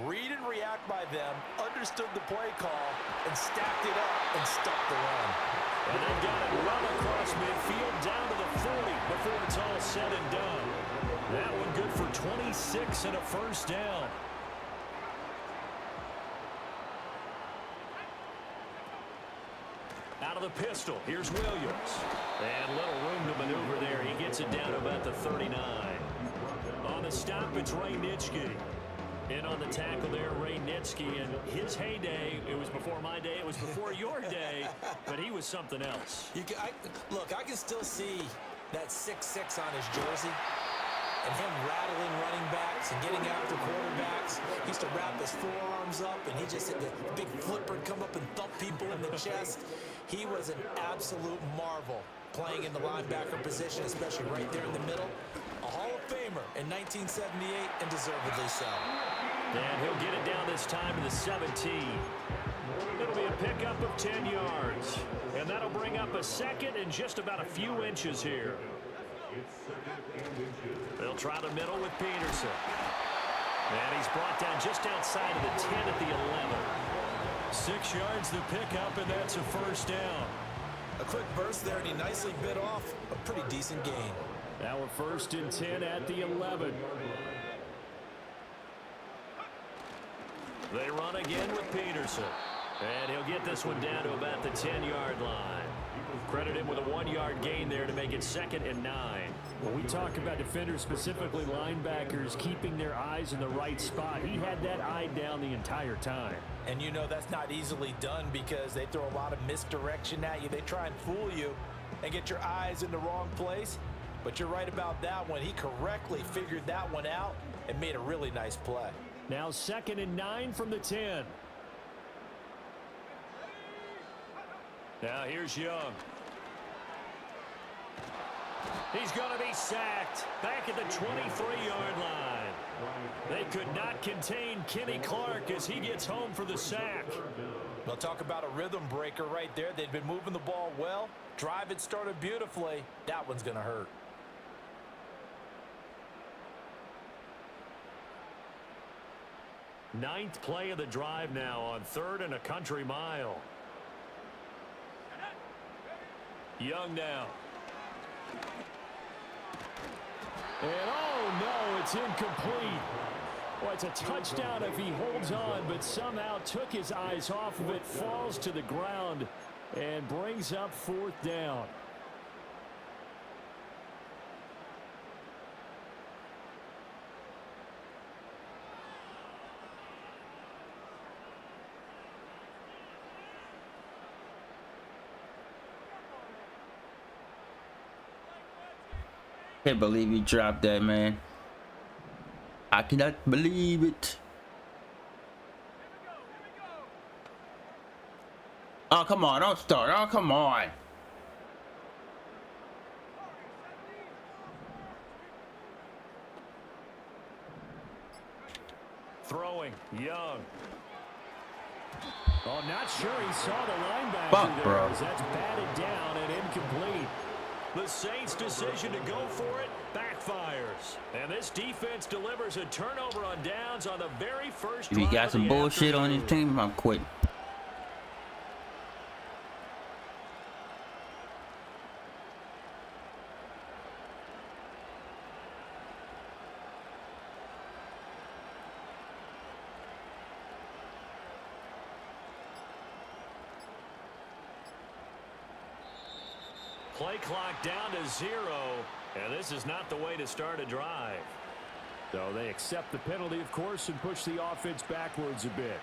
Read and react by them, understood the play call, and stacked it up and stuck the run. And they've got it run across midfield down to the 40 before it's all said and done. That one good for 26 and a first down. Out of the pistol, here's Williams. And little room to maneuver there. He gets it down to about the 39. On the stop, it's Ray Nitschke. And on the tackle there, Ray Nitschke. And his heyday, it was before my day, it was before your day, but he was something else. Look, I can still see that 6'6" on his jersey. And him rattling running backs and getting after quarterbacks. He used to wrap his forearms up, and he just hit the big flipper and come up and thump people in the chest. He was an absolute marvel playing in the linebacker position, especially right there in the middle. A Hall of Famer in 1978, and deservedly so. And he'll get it down this time to the 17. It'll be a pickup of 10 yards. And that'll bring up a second and just about a few inches here. They'll try the middle with Peterson. And he's brought down just outside of the 10 at the 11. 6 yards the pickup, and that's a first down. A quick burst there, and he nicely bit off a pretty decent gain. Now we're 1st and 10 at the 11. They run again with Peterson. And he'll get this one down to about the 10-yard line. Credit him with a 1-yard gain there to make it 2nd and 9. When we talk about defenders, specifically linebackers, keeping their eyes in the right spot, he had that eye down the entire time. And you know that's not easily done because they throw a lot of misdirection at you. They try and fool you and get your eyes in the wrong place. But you're right about that one. He correctly figured that one out and made a really nice play. Now 2nd and 9 from the 10. Now here's Young. He's going to be sacked back at the 23-yard line. They could not contain Kenny Clark as he gets home for the sack. Well, talk about a rhythm breaker right there. They'd been moving the ball well. Drive had started beautifully. That one's going to hurt. Ninth play of the drive now on 3rd and a country mile. Young now. And oh no, it's incomplete. Well, it's a touchdown if he holds on, but somehow took his eyes off of it, falls to the ground, and brings up 4th down. Can't believe he dropped that, man. I cannot believe it. Oh, come on. Don't start. Oh, come on. Throwing. Young. Oh, not sure he saw the linebacker Fuck, there, bro. as that's batted down and incomplete. The Saints' decision to go for it backfires. And this defense delivers a turnover on downs on the very first If you drive got of some the bullshit on your afternoon. team, I'm quitting. Play clock down to 0, and this is not the way to start a drive. So they accept the penalty, of course, and push the offense backwards a bit.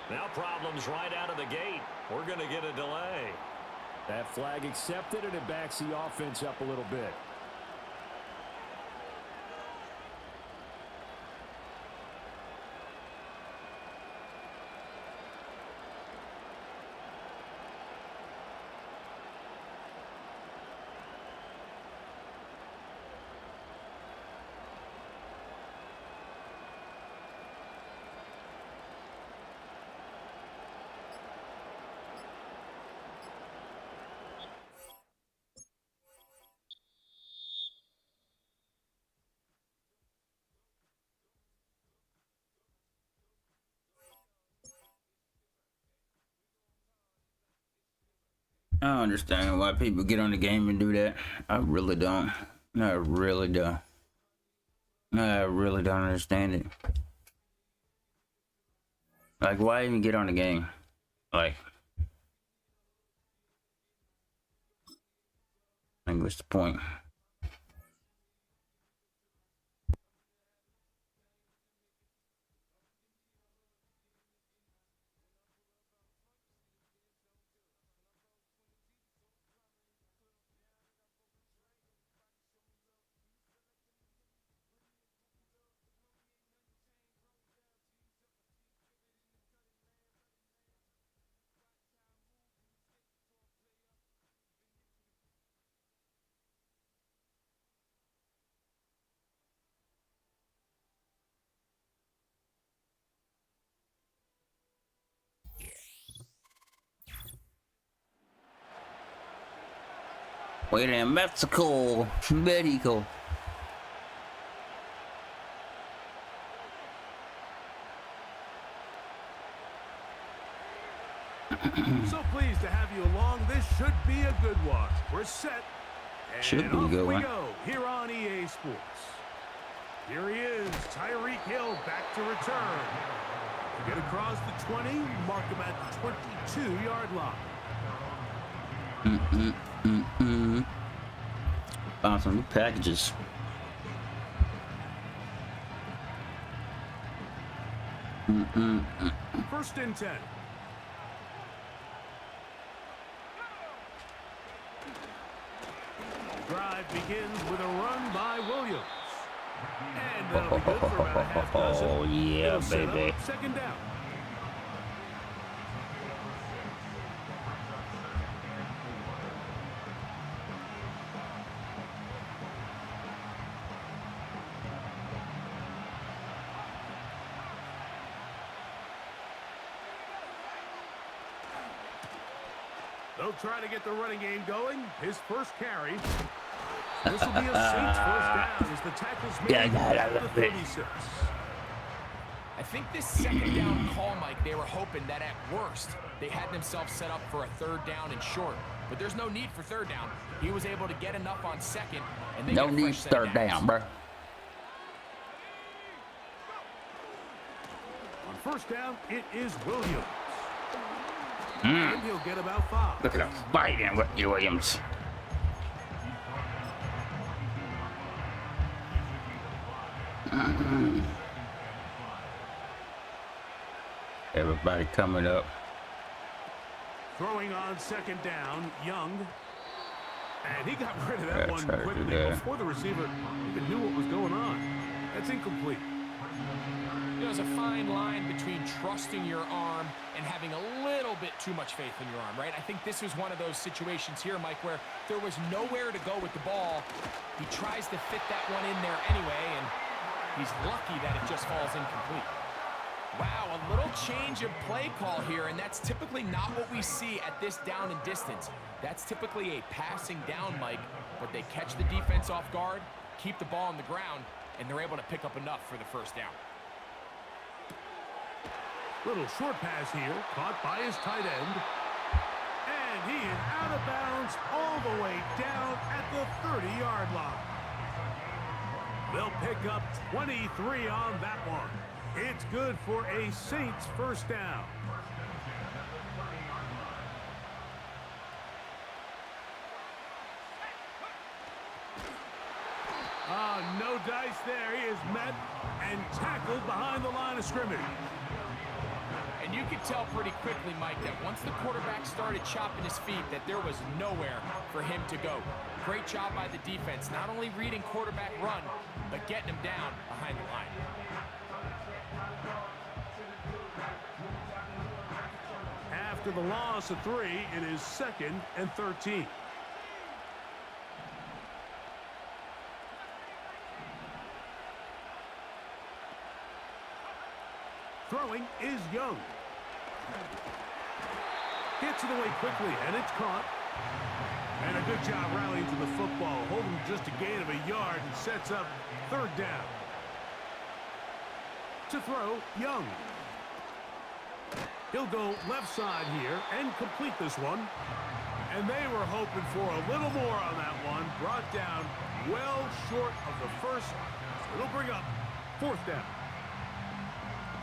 Now problems right out of the gate. We're going to get a delay. That flag accepted, and it backs the offense up a little bit. I don't understand why people get on the game and do that. I really don't. I really don't. I really don't understand it. Like, why even get on the game? Like what's the point? Wait in Mexico, Mexico. So pleased to have you along. This should be a good one. We're set. And Should be a off good we one. go here on EA Sports. Here he is, Tyreek Hill, back to return. Get across the 20, mark him at the 22-yard line. Found some new packages. First and 10. Drive begins with a run by Williams. And that'll be good for about a half dozen. Oh, yeah, It'll set baby. up second down. They'll try to get the running game going. His first carry. This will be a Saints first down as the tackle's made at the 36. I think this second down call, Mike, they were hoping that at worst they had themselves set up for a third down and short. But there's no need for third down. He was able to get enough on second, and they No get a need fresh set of third downs. down, bro. On first down, it is Williams. And he'll get about 5. Look at him fighting with Williams. Everybody coming up. Throwing on second down, Young. And he got rid of that Yeah, one try to do quickly that. before the receiver even knew what was going on. That's incomplete. There's a fine line between trusting your arm and having a little bit too much faith in your arm, right? I think this was one of those situations here, Mike, where there was nowhere to go with the ball. He tries to fit that one in there anyway, and he's lucky that it just falls incomplete. Wow, a little change of play call here, and that's typically not what we see at this down and distance. That's typically a passing down, Mike, but they catch the defense off guard, keep the ball on the ground, and they're able to pick up enough for the first down. Little short pass here, caught by his tight end. And he is out of bounds all the way down at the 30-yard line. They'll pick up 23 on that one. It's good for a Saints first down. No dice there. He is met and tackled behind the line of scrimmage. And you could tell pretty quickly, Mike, that once the quarterback started chopping his feet, that there was nowhere for him to go. Great job by the defense, not only reading quarterback run, but getting him down behind the line. After the loss of 3, it is 2nd and 13. Throwing is Young. Gets it away quickly, and it's caught. And a good job rallying to the football, holding just a gain of a yard and sets up third down. To throw, Young. He'll go left side here and complete this one. And they were hoping for a little more on that one. Brought down well short of the first. It'll bring up fourth down.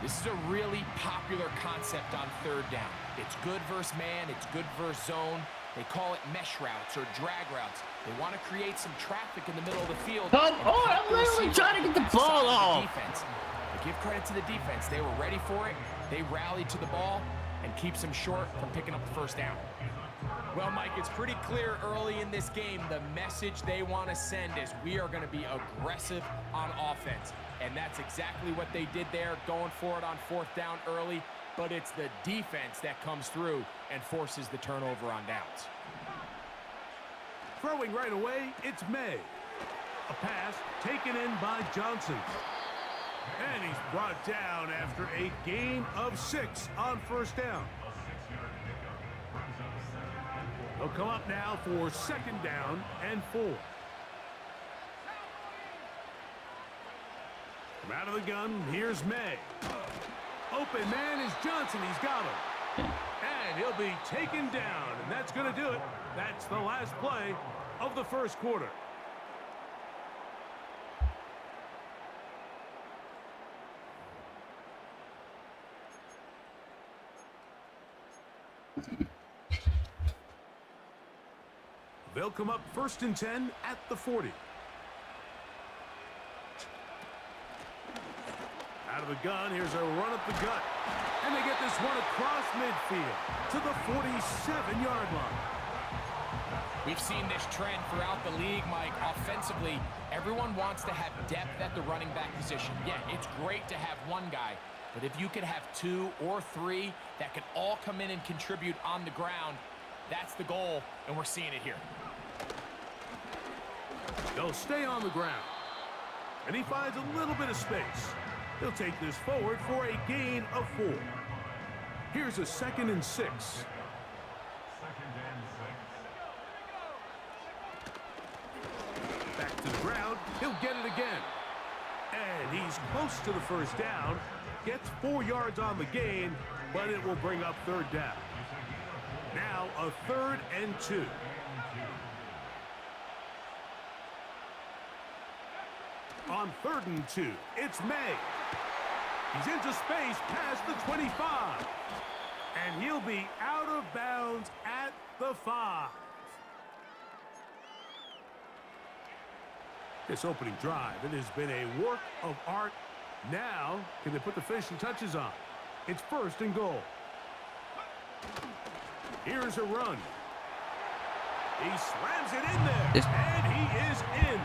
This is a really popular concept on third down. It's good versus man, it's good versus zone. They call it mesh routes or drag routes. They want to create some traffic in the middle of the field. Come on, I'm literally trying to get the ball off. Defense. But give credit to the defense. They were ready for it. They rallied to the ball and keeps them short from picking up the first down. Well, Mike, it's pretty clear early in this game the message they want to send is we are going to be aggressive on offense. And that's exactly what they did there, going for it on fourth down early. But it's the defense that comes through and forces the turnover on downs. Throwing right away, it's May. A pass taken in by Johnson. And he's brought down after a gain of 6 on first down. They'll come up now for second down and 4. From out of the gun, here's May. Open man is Johnson. He's got him. And he'll be taken down, and that's going to do it. That's the last play of the first quarter. They'll come up 1st and 10 at the 40. Out of the gun, here's a run up the gut. And they get this one across midfield to the 47-yard line. We've seen this trend throughout the league, Mike. Offensively, everyone wants to have depth at the running back position. Yeah, it's great to have one guy, but if you could have 2 or 3 that can all come in and contribute on the ground, that's the goal, and we're seeing it here. They'll stay on the ground. And he finds a little bit of space. He'll take this forward for a gain of 4. Here's a 2nd and 6. Back to the ground. He'll get it again. And he's close to the first down. Gets 4 yards on the gain, but it will bring up 3rd down. Now a 3rd and 2. On 3rd and 2, it's May. He's into space past the 25. And he'll be out of bounds at the 5. This opening drive, it has been a work of art. Now, can they put the finishing touches on? It's 1st and goal. Here's a run. He slams it in there, and he is in.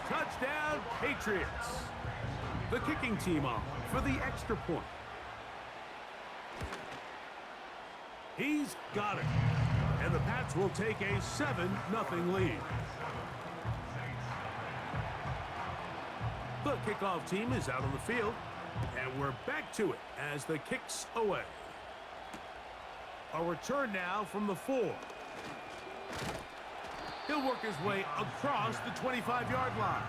Touchdown, Patriots. The kicking team on for the extra point. He's got it. And the Pats will take a 7-0 lead. The kickoff team is out on the field. And we're back to it as the kick's away. A return now from the 4. He'll work his way across the 25-yard line.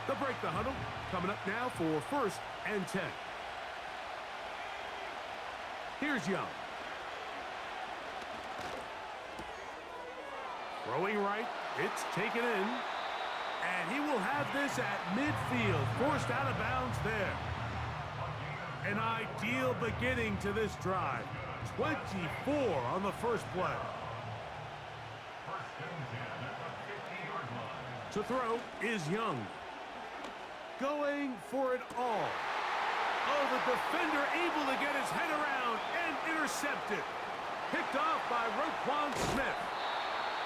They'll break the huddle. Coming up now for 1st and 10. Here's Young. Throwing right. It's taken in. And he will have this at midfield. Forced out of bounds there. An ideal beginning to this drive. 24 on the first play. To throw is Young. Going for it all. Oh, the defender able to get his head around and intercepted. Picked off by Roquan Smith.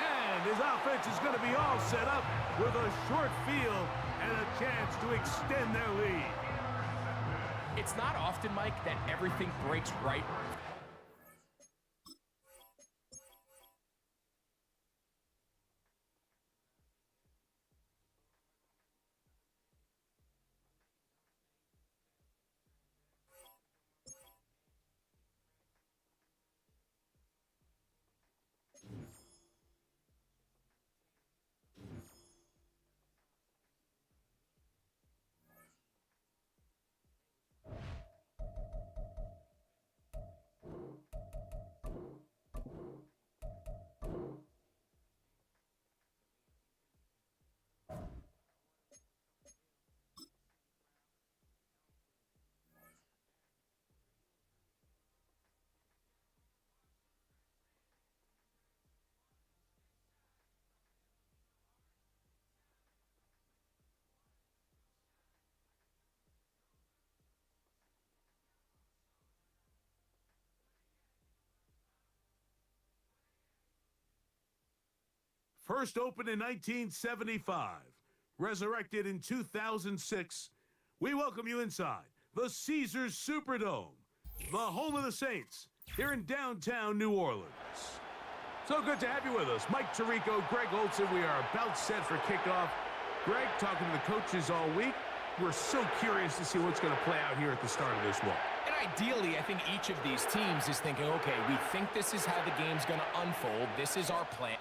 And his offense is going to be all set up with a short field and a chance to extend their lead. It's not often, Mike, that everything breaks right. First opened in 1975, resurrected in 2006, we welcome you inside the Caesars Superdome, the home of the Saints, here in downtown New Orleans. So good to have you with us. Mike Tirico, Greg Olson, we are about set for kickoff. Greg, talking to the coaches all week. We're so curious to see what's going to play out here at the start of this one. And ideally, I think each of these teams is thinking, okay, we think this is how the game's going to unfold. This is our plan.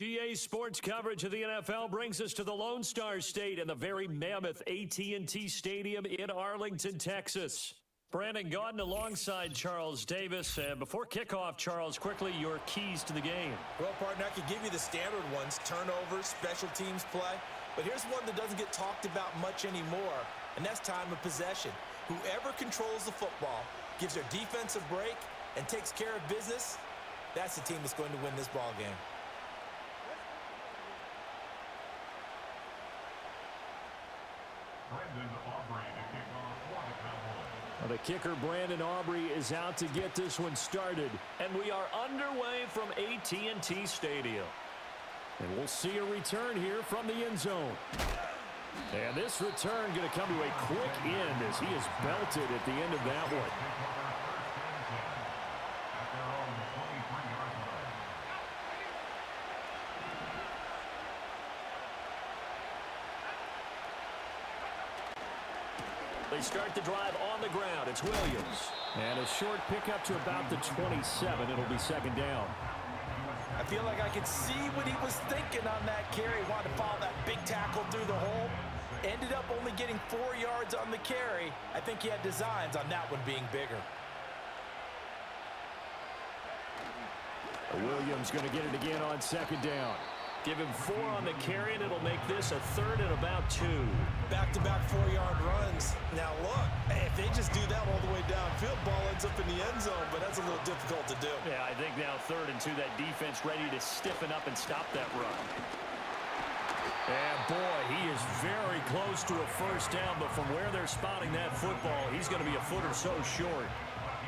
GA Sports coverage of the NFL brings us to the Lone Star State and the very mammoth AT&T Stadium in Arlington, Texas. Brandon Gaudin alongside Charles Davis. Before kickoff, Charles, quickly, your keys to the game. Well, partner, I could give you the standard ones, turnovers, special teams play. But here's one that doesn't get talked about much anymore, and that's time of possession. Whoever controls the football, gives their defense a break, and takes care of business, that's the team that's going to win this ball game. The kicker, Brandon Aubrey, is out to get this one started. And we are underway from AT&T Stadium. And we'll see a return here from the end zone. And this return going to come to a quick end as he is belted at the end of that one. They start the drive on the ground. It's Williams. And a short pickup to about the 27. It'll be second down. I feel like I could see what he was thinking on that carry. Wanted to follow that big tackle through the hole. Ended up only getting 4 yards on the carry. I think he had designs on that one being bigger. Williams going to get it again on second down. Give him 4 on the carry, and it'll make this a third and about 2. Back-to-back 4-yard runs. Now look, if they just do that all the way downfield, ball ends up in the end zone, but that's a little difficult to do. Yeah, I think now 3rd and 2, that defense ready to stiffen up and stop that run. And boy, he is very close to a first down, but from where they're spotting that football, he's going to be a foot or so short.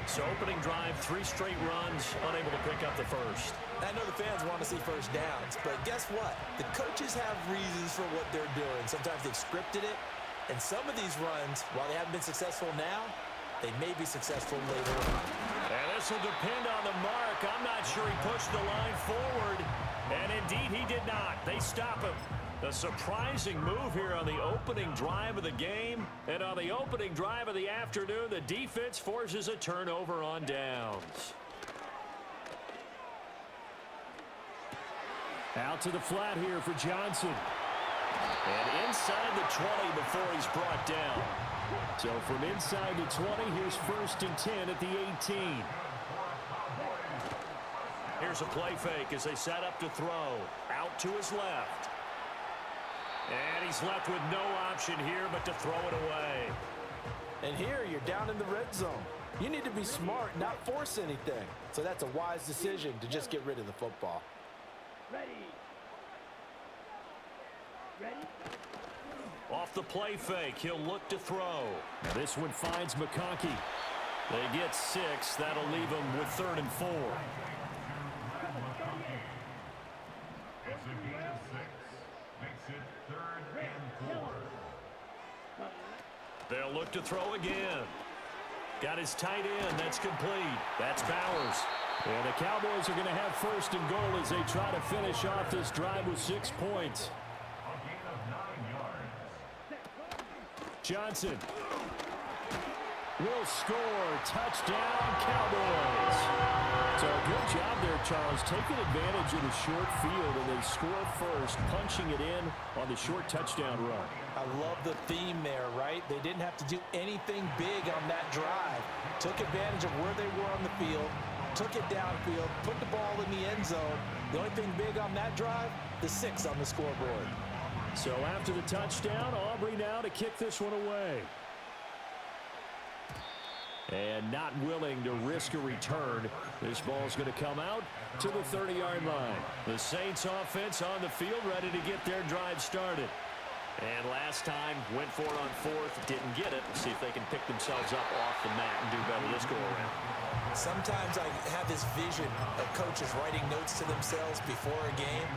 So opening drive, 3 straight runs, unable to pick up the first. I know the fans want to see first downs, but guess what? The coaches have reasons for what they're doing. Sometimes they've scripted it, and some of these runs, while they haven't been successful now, they may be successful later on. And this will depend on the mark. I'm not sure he pushed the line forward, and indeed he did not. They stop him. A surprising move here on the opening drive of the game. And on the opening drive of the afternoon, the defense forces a turnover on downs. Out to the flat here for Johnson. And inside the 20 before he's brought down. So from inside the 20, here's 1st and 10 at the 18. Here's a play fake as they set up to throw. Out to his left. And he's left with no option here but to throw it away. And here you're down in the red zone. You need to be smart, not force anything. So that's a wise decision to just get rid of the football. Off the play fake, he'll look to throw. Now this one finds McConkey. They get 6. That'll leave them with 3rd and 4. They'll look to throw again. Got his tight end. That's complete. That's Bowers. And the Cowboys are going to have 1st and goal as they try to finish off this drive with 6 points. Johnson will score. Touchdown, Cowboys. So good job there, Charles, taking advantage of the short field, and they score first, punching it in on the short touchdown run. I love the theme there, right? They didn't have to do anything big on that drive. Took advantage of where they were on the field, took it downfield, put the ball in the end zone. The only thing big on that drive, the 6 on the scoreboard. So after the touchdown, Aubrey now to kick this one away. And not willing to risk a return. This ball's going to come out to the 30-yard line. The Saints offense on the field ready to get their drive started. And last time, went for it on 4th, didn't get it. See if they can pick themselves up off the mat and do better this go-around. Sometimes I have this vision of coaches writing notes to themselves before a game,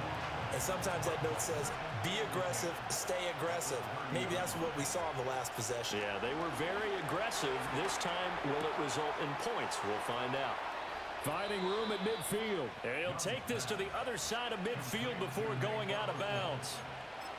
and sometimes that note says, be aggressive, stay aggressive. Maybe that's what we saw in the last possession. Yeah, they were very aggressive. This time, will it result in points? We'll find out. Finding room at midfield. And he'll take this to the other side of midfield before going out of bounds.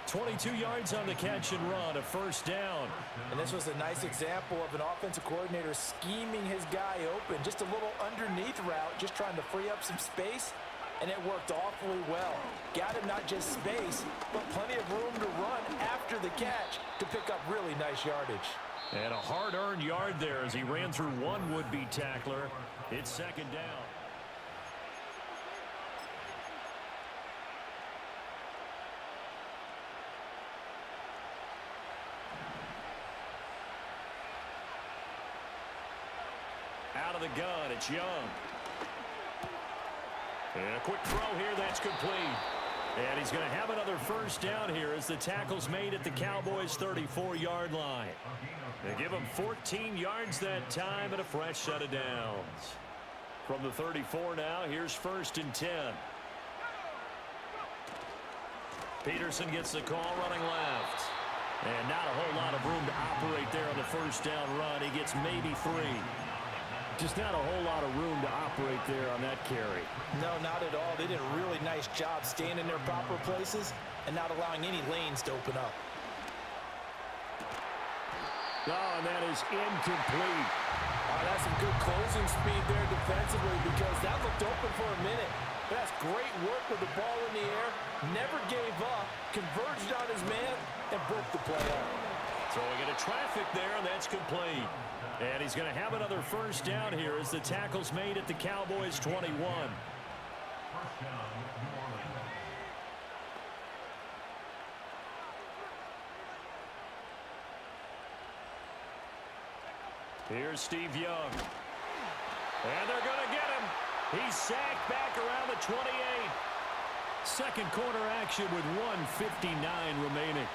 22 yards on the catch and run, a 1st down. And this was a nice example of an offensive coordinator scheming his guy open. Just a little underneath route, just trying to free up some space. and it worked awfully well. Got him not just space, but plenty of room to run after the catch to pick up really nice yardage. And a hard-earned yard there as he ran through one would-be tackler. It's second down. Out of the gun, it's Young. And a quick throw here, that's complete. And he's going to have another first down here as the tackle's made at the Cowboys' 34-yard line. They give him 14 yards that time and a fresh set of downs. From the 34 now, here's 1st and 10. Peterson gets the call running left. And not a whole lot of room to operate there on the first down run. He gets maybe 3. Just not a whole lot of room to operate there on that carry. No, not at all. They did a really nice job staying in their proper places and not allowing any lanes to open up. Oh, and that is incomplete. That's some good closing speed there defensively because that looked open for a minute. That's great work with the ball in the air. Never gave up, converged on his man, and broke the play up. So we get a traffic there, and that's complete. And he's going to have another first down here as the tackle's made at the Cowboys' 21. Here's Steve Young. And they're going to get him. He's sacked back around the 28. Second quarter action with 1:59 remaining.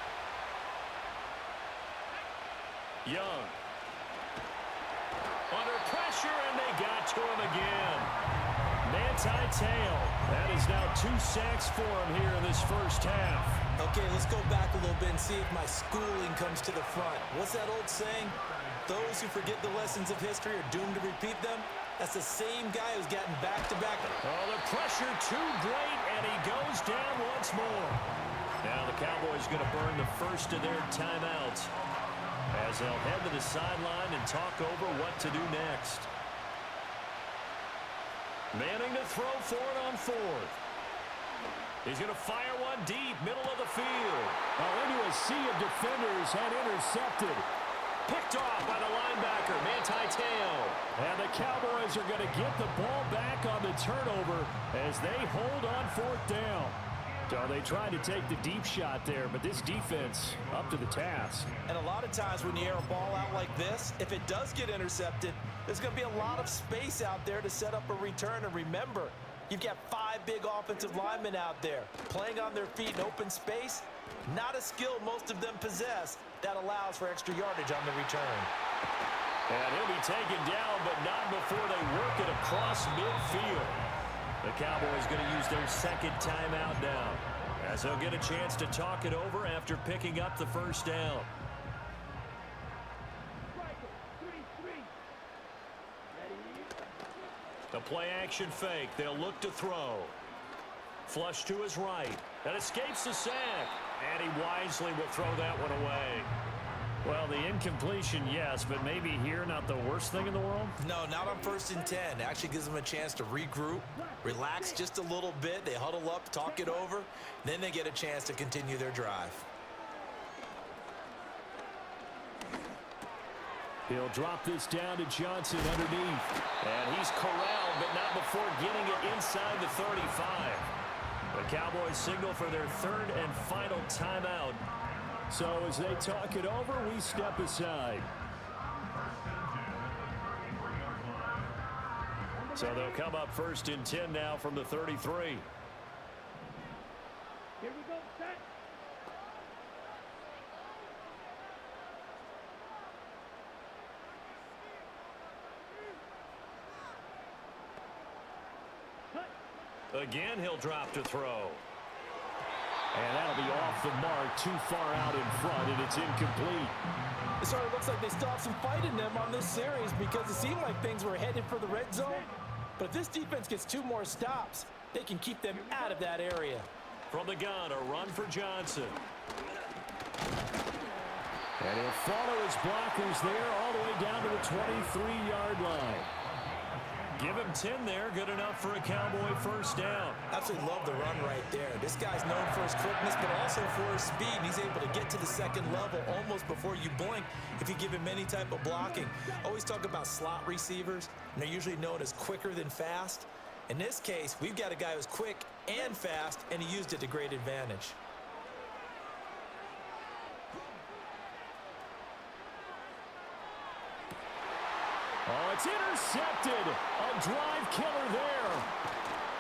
Young. Under pressure, and they got to him again. Manti-Te'o. That is now 2 sacks for him here in this first half. Okay, let's go back a little bit and see if my schooling comes to the front. What's that old saying? Those who forget the lessons of history are doomed to repeat them. That's the same guy who's gotten back-to-back. Oh, the pressure too great, and he goes down once more. Now the Cowboys going to burn the first of their timeouts as they'll head to the sideline and talk over what to do next. Manning to throw for it on 4th. He's going to fire one deep, middle of the field. Into a sea of defenders, had intercepted. Picked off by the linebacker, Manti-Te'o. And the Cowboys are going to get the ball back on the turnover as they hold on 4th down. So they tried to take the deep shot there, but this defense up to the task. And a lot of times when you air a ball out like this, if it does get intercepted, there's going to be a lot of space out there to set up a return. And remember, you've got 5 big offensive linemen out there playing on their feet in open space. Not a skill most of them possess that allows for extra yardage on the return. And he'll be taken down, but not before they work it across midfield. The Cowboys going to use their second timeout now, as they'll get a chance to talk it over after picking up the first down. The play action fake. They'll look to throw. Flush to his right. That escapes the sack. And he wisely will throw that one away. Well, the incompletion, yes, but maybe here not the worst thing in the world? No, not on 1st and 10. Actually gives them a chance to regroup, relax just a little bit. They huddle up, talk it over. Then they get a chance to continue their drive. He'll drop this down to Johnson underneath. And he's corralled, but not before getting it inside the 35. The Cowboys signal for their 3rd and final timeout. So as they talk it over, we step aside. So they'll come up 1st and 10 now from the 33. Here we go, set. Again, he'll drop to throw. And that'll be off the mark, too far out in front, and it's incomplete. It sort of looks like they still have some fight in them on this series because it seemed like things were headed for the red zone. But if this defense gets 2 more stops, they can keep them out of that area. From the gun, a run for Johnson. And he'll follow his blockers there all the way down to the 23-yard line. Give him 10 there. Good enough for a Cowboy first down. Absolutely love the run right there. This guy's known for his quickness, but also for his speed. He's able to get to the second level almost before you blink if you give him any type of blocking. Always talk about slot receivers, and they're usually known as quicker than fast. In this case, we've got a guy who's quick and fast, and he used it to great advantage. Oh, it's intercepted. A drive killer there.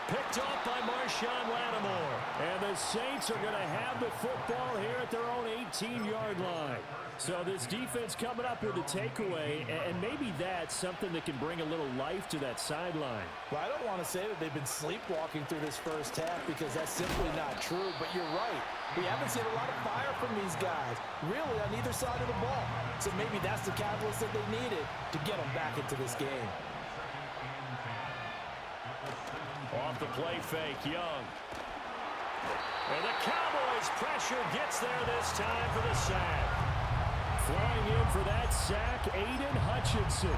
Picked off by Marshawn Lattimore. And the Saints are going to have the football here at their own 18-yard line. So this defense coming up with a takeaway, and maybe that's something that can bring a little life to that sideline. Well, I don't want to say that they've been sleepwalking through this first half because that's simply not true, but you're right. We haven't seen a lot of fire from these guys, really, on either side of the ball. So maybe that's the catalyst that they needed to get them back into this game. Off the play fake, Young. And the Cowboys' pressure gets there this time for the sack. Flying in for that sack, Aiden Hutchinson.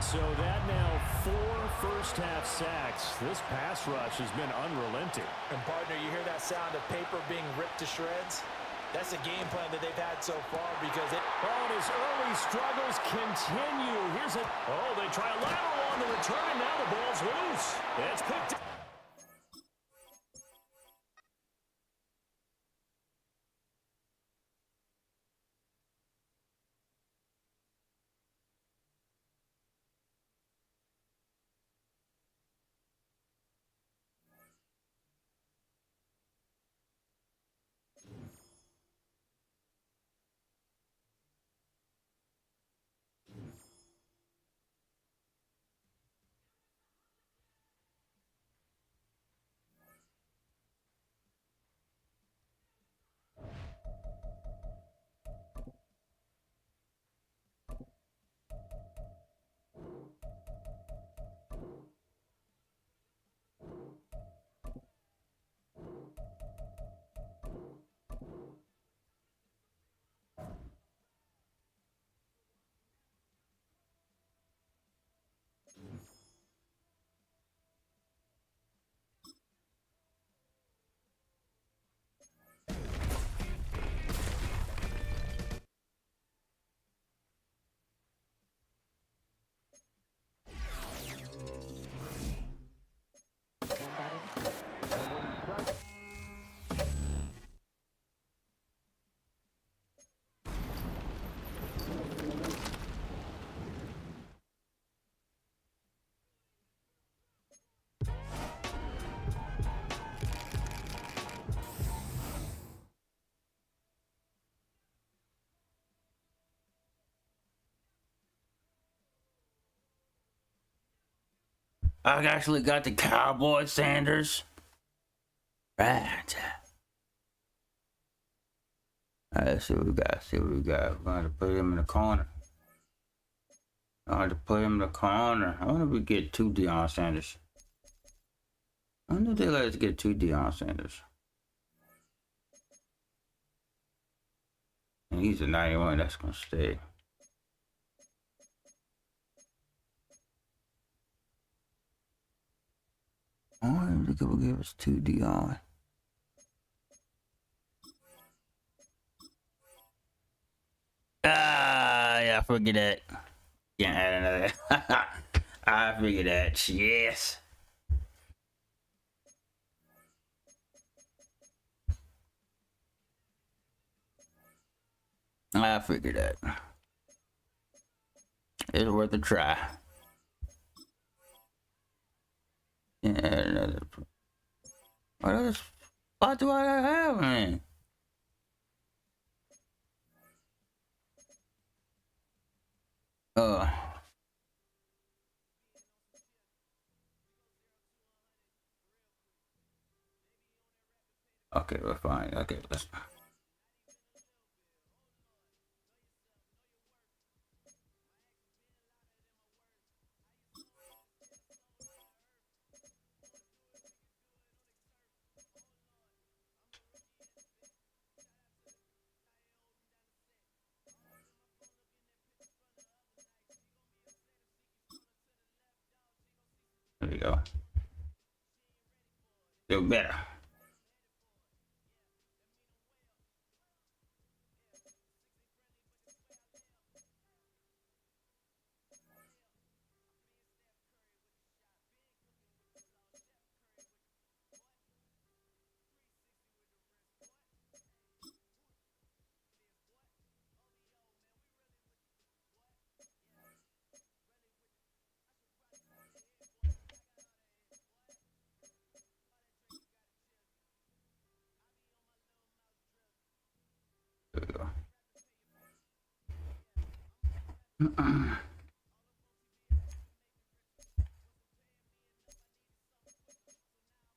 So that now 4 first-half sacks. This pass rush has been unrelenting. And, partner, you hear that sound of paper being ripped to shreds? That's a game plan that they've had so far because it... Oh, and his early struggles continue. Here's a... Oh, they try a lateral on the return, and now the ball's loose. It's picked up. I actually got the Cowboy Sanders. Right. All right, let's see what we got. We're going to put him in the corner. I want to put him in the corner. I wonder if we get 2 Deion Sanders. I wonder if they let us get 2 Deion Sanders. And he's a 91. That's going to stay. I wonder if they will give us 2 Deion. Yeah, I forget that. Can't add another. I figured that. Yes. I figured that. It's worth a try. Can't add another. What other spot do I have, man? Okay, we're fine. Okay, let's. go. Feel better. There we go.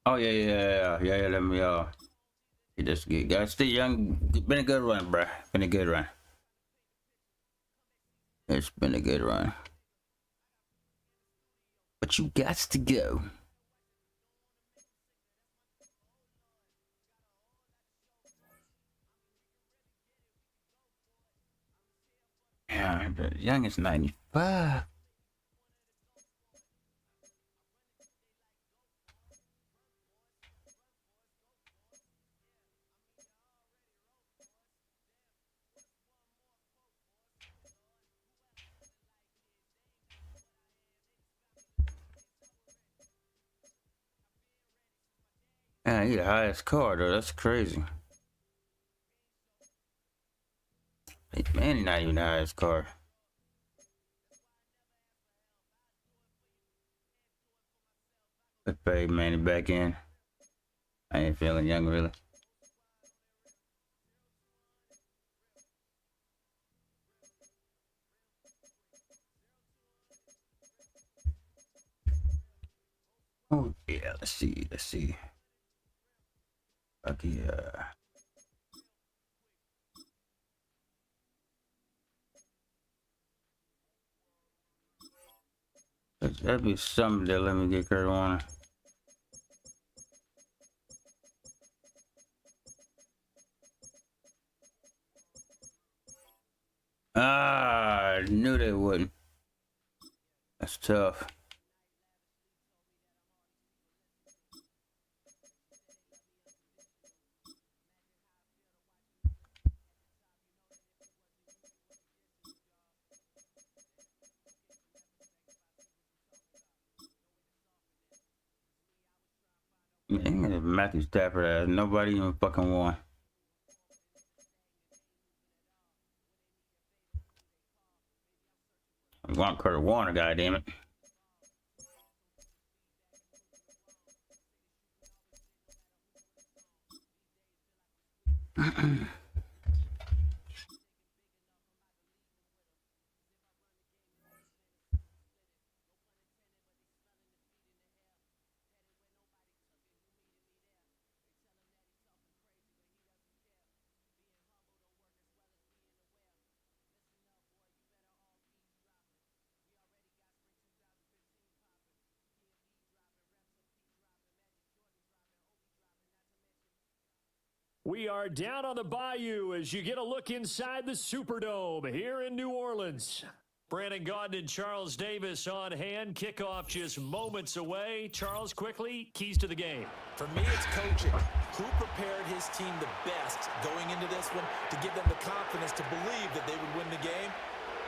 Oh yeah. Let me get this good. Guys, still young. Been a good run, bruh. Been a good run. It's been a good run. But you got to go. Yeah, the young is 95. Man, he the highest car though. That's crazy. Man, he not even the highest car. Let's pay Manny back in. I ain't feeling young really. Oh yeah, let's see. Okay, that'd be something that let me get Kurt Warner. I knew they wouldn't. That's tough. Man, Matthew Stafford has nobody even fucking won. I want Kurt Warner, goddammit. We are down on the bayou as you get a look inside the Superdome here in New Orleans. Brandon Gaudin and Charles Davis on hand. Kickoff just moments away. Charles, quickly, keys to the game. For me, it's coaching. Who prepared his team the best going into this one to give them the confidence to believe that they would win the game?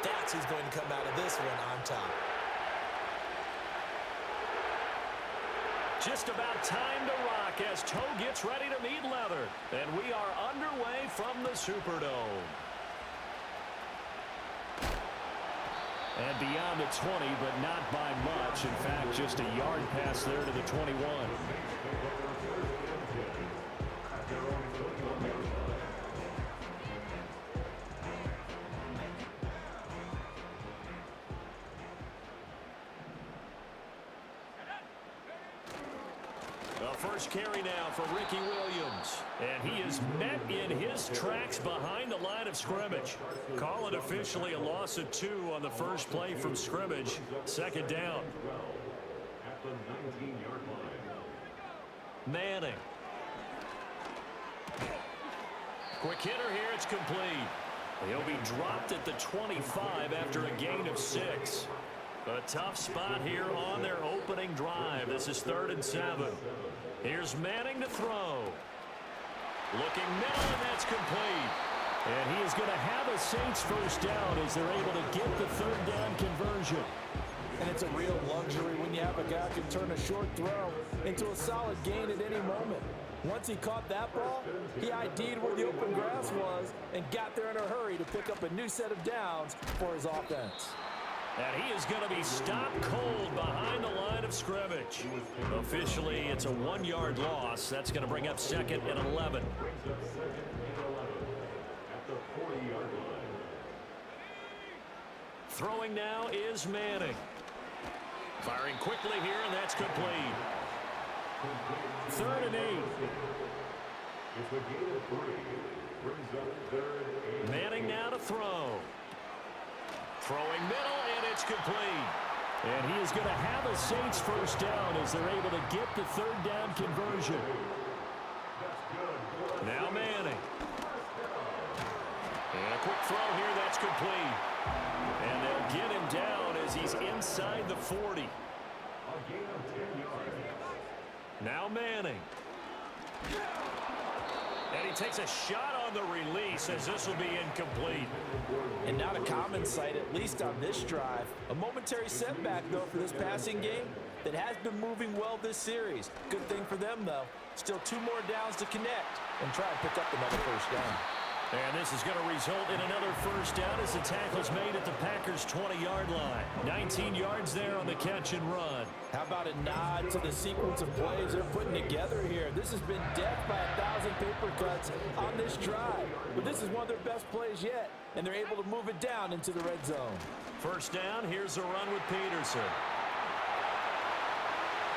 That's who's going to come out of this one on top. Just about time to rock as Toe gets ready to meet leather. And we are underway from the Superdome. And beyond the 20, but not by much. In fact, just a yard pass there to the 21. First carry now for Ricky Williams. And he is met in his tracks behind the line of scrimmage. Call it officially a loss of 2 on the first play from scrimmage. Second down. Manning. Quick hitter here. It's complete. He'll be dropped at the 25 after a gain of 6. A tough spot here on their opening drive. This is 3rd and 7. Here's Manning to throw. Looking middle, and that's complete. And he is going to have a Saints first down as they're able to get the 3rd down conversion. And it's a real luxury when you have a guy who can turn a short throw into a solid gain at any moment. Once he caught that ball, he ID'd where the open grass was and got there in a hurry to pick up a new set of downs for his offense. And he is going to be stopped cold behind the line of scrimmage. Officially, it's a 1-yard loss. That's going to bring up 2nd and 11. Throwing now is Manning. Firing quickly here, and that's complete. 3rd and 8. Manning now to throw. Throwing middle, and it's complete. And he is going to have a Saints first down as they're able to get the 3rd down conversion. Now Manning. And a quick throw here, that's complete. And they'll get him down as he's inside the 40. Now Manning. And he takes a shot on the release as this will be incomplete. And not a common sight, at least on this drive. A momentary setback, though, for this passing game that has been moving well this series. Good thing for them, though. Still 2 more downs to connect and try and pick up another first down. And this is going to result in another first down as the tackle's made at the Packers' 20-yard line. 19 yards there on the catch and run. How about a nod to the sequence of plays they're putting together here? This has been death by 1,000 paper cuts on this drive. But this is one of their best plays yet, and they're able to move it down into the red zone. First down, here's a run with Peterson.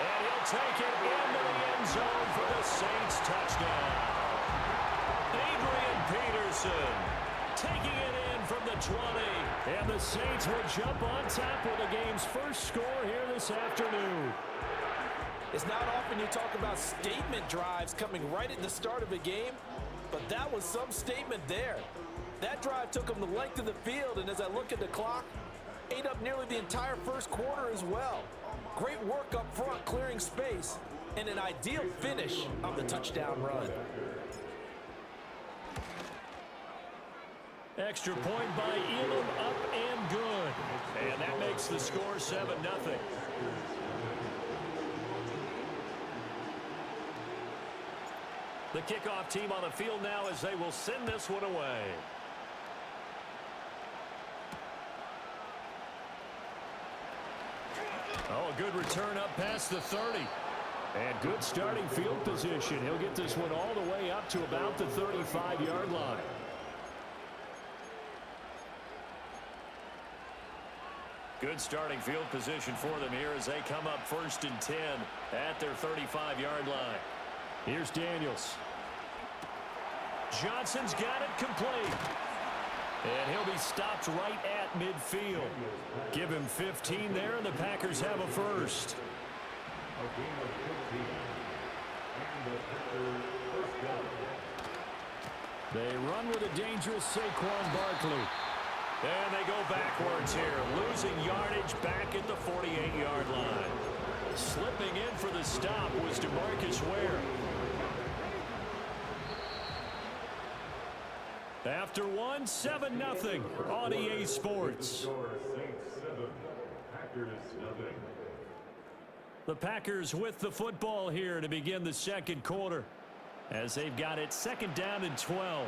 And he'll take it into the end zone for the Saints touchdown. Peterson taking it in from the 20. And the Saints will jump on top with the game's first score here this afternoon. It's not often you talk about statement drives coming right at the start of a game, but that was some statement there. That drive took them the length of the field, and as I look at the clock, ate up nearly the entire first quarter as well. Great work up front clearing space, and an ideal finish on the touchdown run. Extra point by Elam, up and good. And that makes the score 7-0. The kickoff team on the field now as they will send this one away. Oh, a good return up past the 30. And good starting field position. He'll get this one all the way up to about the 35-yard line. Good starting field position for them here as they come up 1st and 10 at their 35-yard line. Here's Daniels. Johnson's got it complete. And he'll be stopped right at midfield. Give him 15 there, and the Packers have a first. They run with a dangerous Saquon Barkley. And they go backwards here, losing yardage back at the 48-yard line. Slipping in for the stop was DeMarcus Ware. After 7-0 on EA Sports. The Packers with the football here to begin the second quarter as they've got it 2nd down and 12.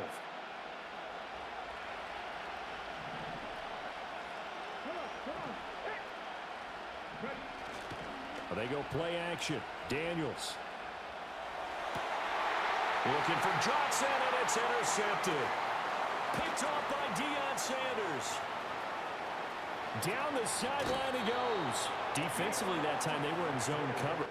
They go play action. Daniels. Looking for Johnson, and it's intercepted. Picked off by Deion Sanders. Down the sideline he goes. Defensively that time they were in zone cover.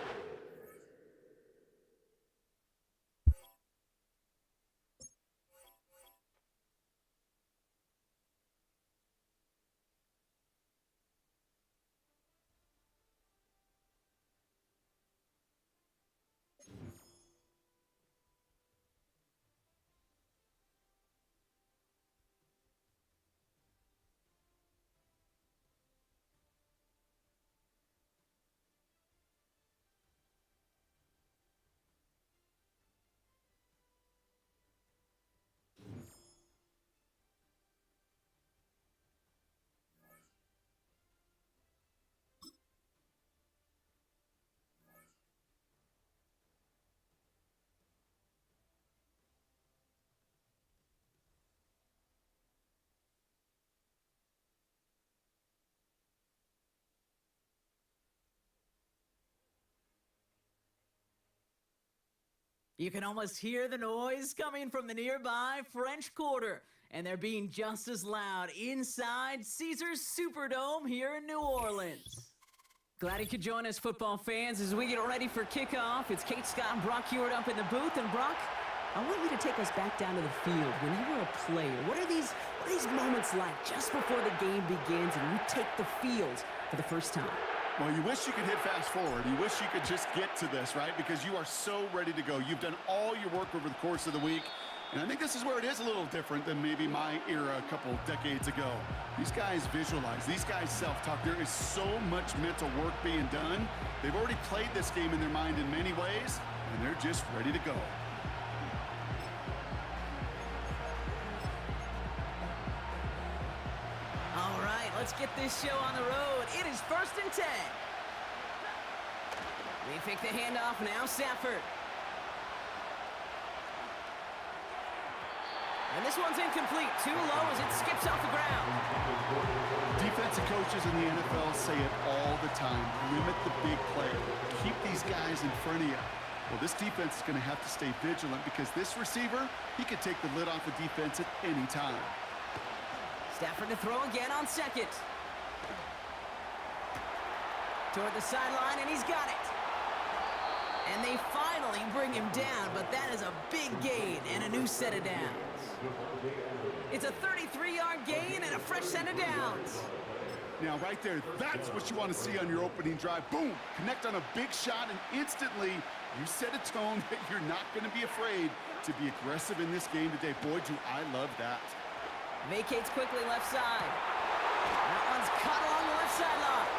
You can almost hear the noise coming from the nearby French Quarter, and they're being just as loud inside Caesars Superdome here in New Orleans. Glad you could join us, football fans, as we get ready for kickoff. It's Kate Scott and Brock Hewitt up in the booth. And Brock, I want you to take us back down to the field. When you were a player, what are these moments like just before the game begins and you take the field for the first time? Well, you wish you could hit fast forward. You wish you could just get to this, right? Because you are so ready to go. You've done all your work over the course of the week. And I think this is where it is a little different than maybe my era a couple decades ago. These guys visualize. These guys self-talk. There is so much mental work being done. They've already played this game in their mind in many ways, and they're just ready to go. All right, let's get this show on the road. It is 1st and 10. They pick the handoff now, Stafford. And this one's incomplete. Too low as it skips off the ground. Defensive coaches in the NFL say it all the time. Limit the big play. Keep these guys in front of you. Well, this defense is going to have to stay vigilant because this receiver, he could take the lid off the defense at any time. Stafford to throw again on second. Toward the sideline, and he's got it. And they finally bring him down, but that is a big gain and a new set of downs. It's a 33-yard gain and a fresh set of downs. Now, right there, that's what you want to see on your opening drive. Boom! Connect on a big shot, and instantly you set a tone that you're not going to be afraid to be aggressive in this game today. Boy, do I love that. Vacates quickly left side. That one's cut along the left sideline.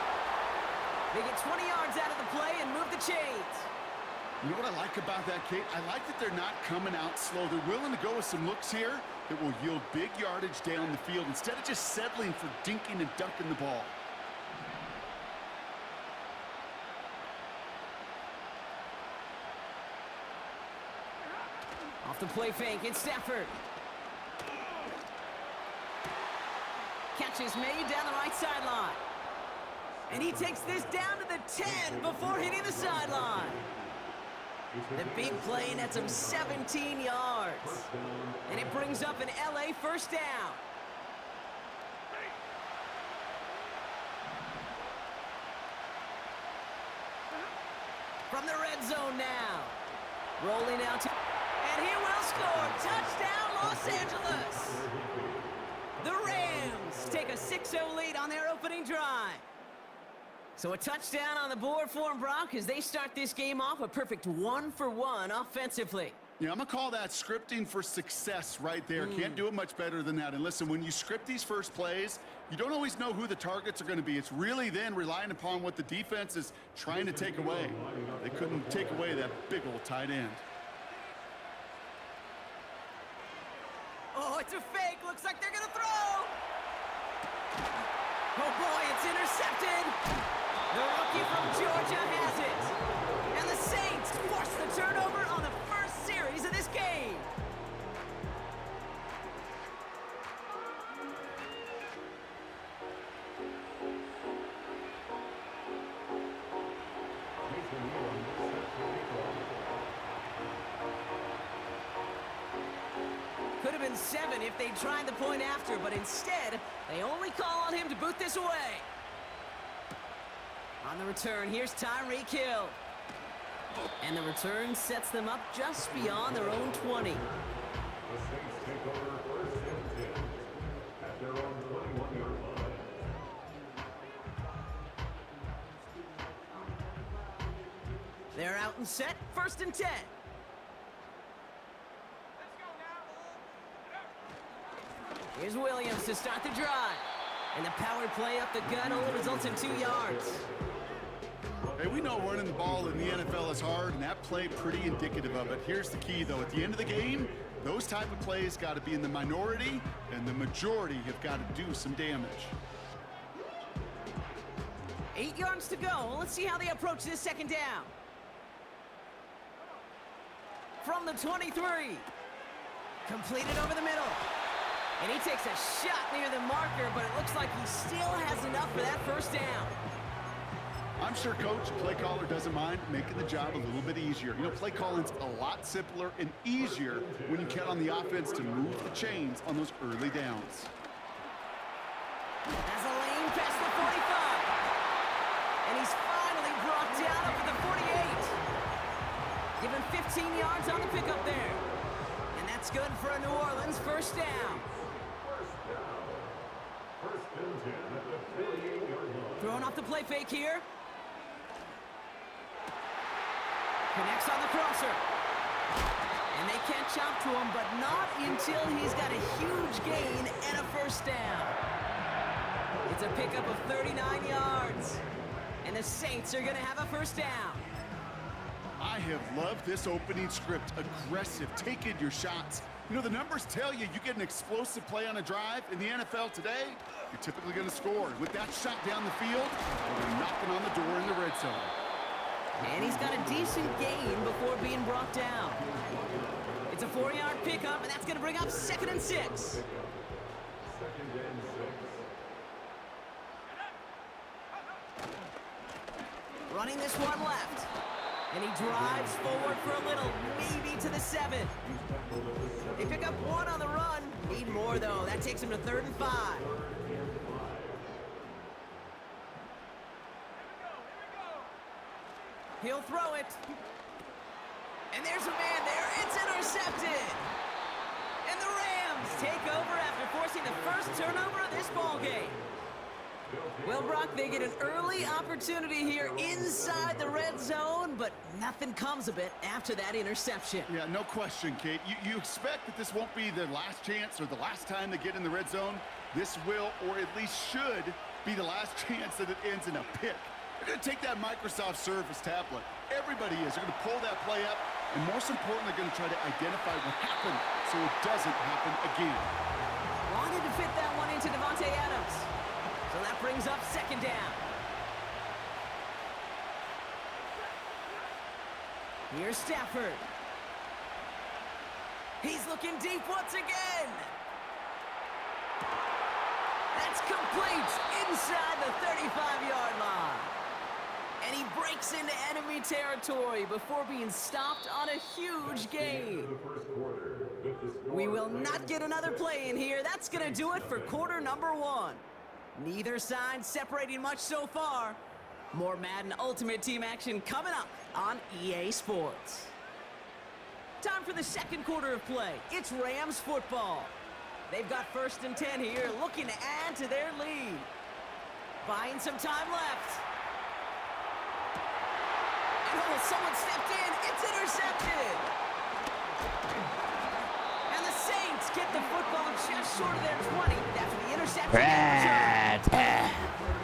They get 20 yards out of the play and move the chains. You know what I like about that, Kate? I like that they're not coming out slow. They're willing to go with some looks here that will yield big yardage down the field instead of just settling for dinking and dunking the ball. Off the play fake, it's Stafford. Catch is made down the right sideline. And he takes this down to the 10 before hitting the sideline. The big play nets him 17 yards. And it brings up an LA first down. From the red zone now. Rolling out to... And he will score. Touchdown, Los Angeles. The Rams take a 6-0 lead on their opening drive. So a touchdown on the board for them, Brock, as they start this game off a perfect 1-for-1 offensively. Yeah, I'm going to call that scripting for success right there. Can't do it much better than that. And listen, when you script these first plays, you don't always know who the targets are going to be. It's really then relying upon what the defense is trying to take away. They couldn't take away that big old tight end. Oh, it's a fake. Looks like they're going to throw. Oh, boy, it's intercepted. The rookie from Georgia has it. And the Saints force the turnover on the first series of this game. Could have been 7 if they tried the point after, but instead, they only call on him to boot this away. On the return, here's Tyreek Hill. And the return sets them up just beyond their own 20. The Saints take over 1st and 10 at their own 21-yard line. They're out and set, 1st and 10. Here's Williams to start the drive. And the power play up the gut only results in 2 yards. Hey, we know running the ball in the NFL is hard, and that play pretty indicative of it. Here's the key, though. At the end of the game, those type of plays got to be in the minority, and the majority have got to do some damage. 8 yards to go. Let's see how they approach this second down. From the 23. Completed over the middle. And he takes a shot near the marker, but it looks like he still has enough for that first down. I'm sure coach, play caller doesn't mind making the job a little bit easier. You know, play calling's a lot simpler and easier when you count on the offense to move the chains on those early downs. Has a lane past the 45. And he's finally brought down over the 48. Give him 15 yards on the pickup there. And that's good for a New Orleans first down. Throwing off the play fake here. Connects on the crosser. And they can't chop to him, but not until he's got a huge gain and a first down. It's a pickup of 39 yards. And the Saints are going to have a first down. I have loved this opening script. Aggressive, taking your shots. You know, the numbers tell you get an explosive play on a drive. In the NFL today, you're typically going to score. With that shot down the field, they're knocking on the door in the red zone. And he's got a decent gain before being brought down. It's a 4-yard pickup, and that's going to bring up 2nd and 6. Running this one left. And he drives forward for a little, maybe to the 7. They pick up 1 on the run. Need more, though. That takes him to 3rd and 5. He'll throw it. And there's a man there. It's intercepted. And the Rams take over after forcing the first turnover of this ballgame. Well, Brock, they get an early opportunity here inside the red zone, but nothing comes of it after that interception. Yeah, no question, Kate. You expect that this won't be their last chance or the last time they get in the red zone. This will, or at least should, be the last chance that it ends in a pick. They're going to take that Microsoft Surface tablet. Everybody is. They're going to pull that play up, and most importantly, they're going to try to identify what happened so it doesn't happen again. Wanted to fit that one into Devontae Adams. So that brings up 2nd down. Here's Stafford. He's looking deep once again. That's complete inside the 35-yard line. And he breaks into enemy territory before being stopped on a huge gain. We will not get another play in here. That's going to do it for quarter number 1. Neither side separating much so far. More Madden Ultimate Team action coming up on EA Sports. Time for the 2nd quarter of play. It's Rams football. They've got 1st and 10 here, looking to add to their lead. Buying some time left. And oh, someone stepped in. It's intercepted. And the Saints get the football just short of their 20 after the interception.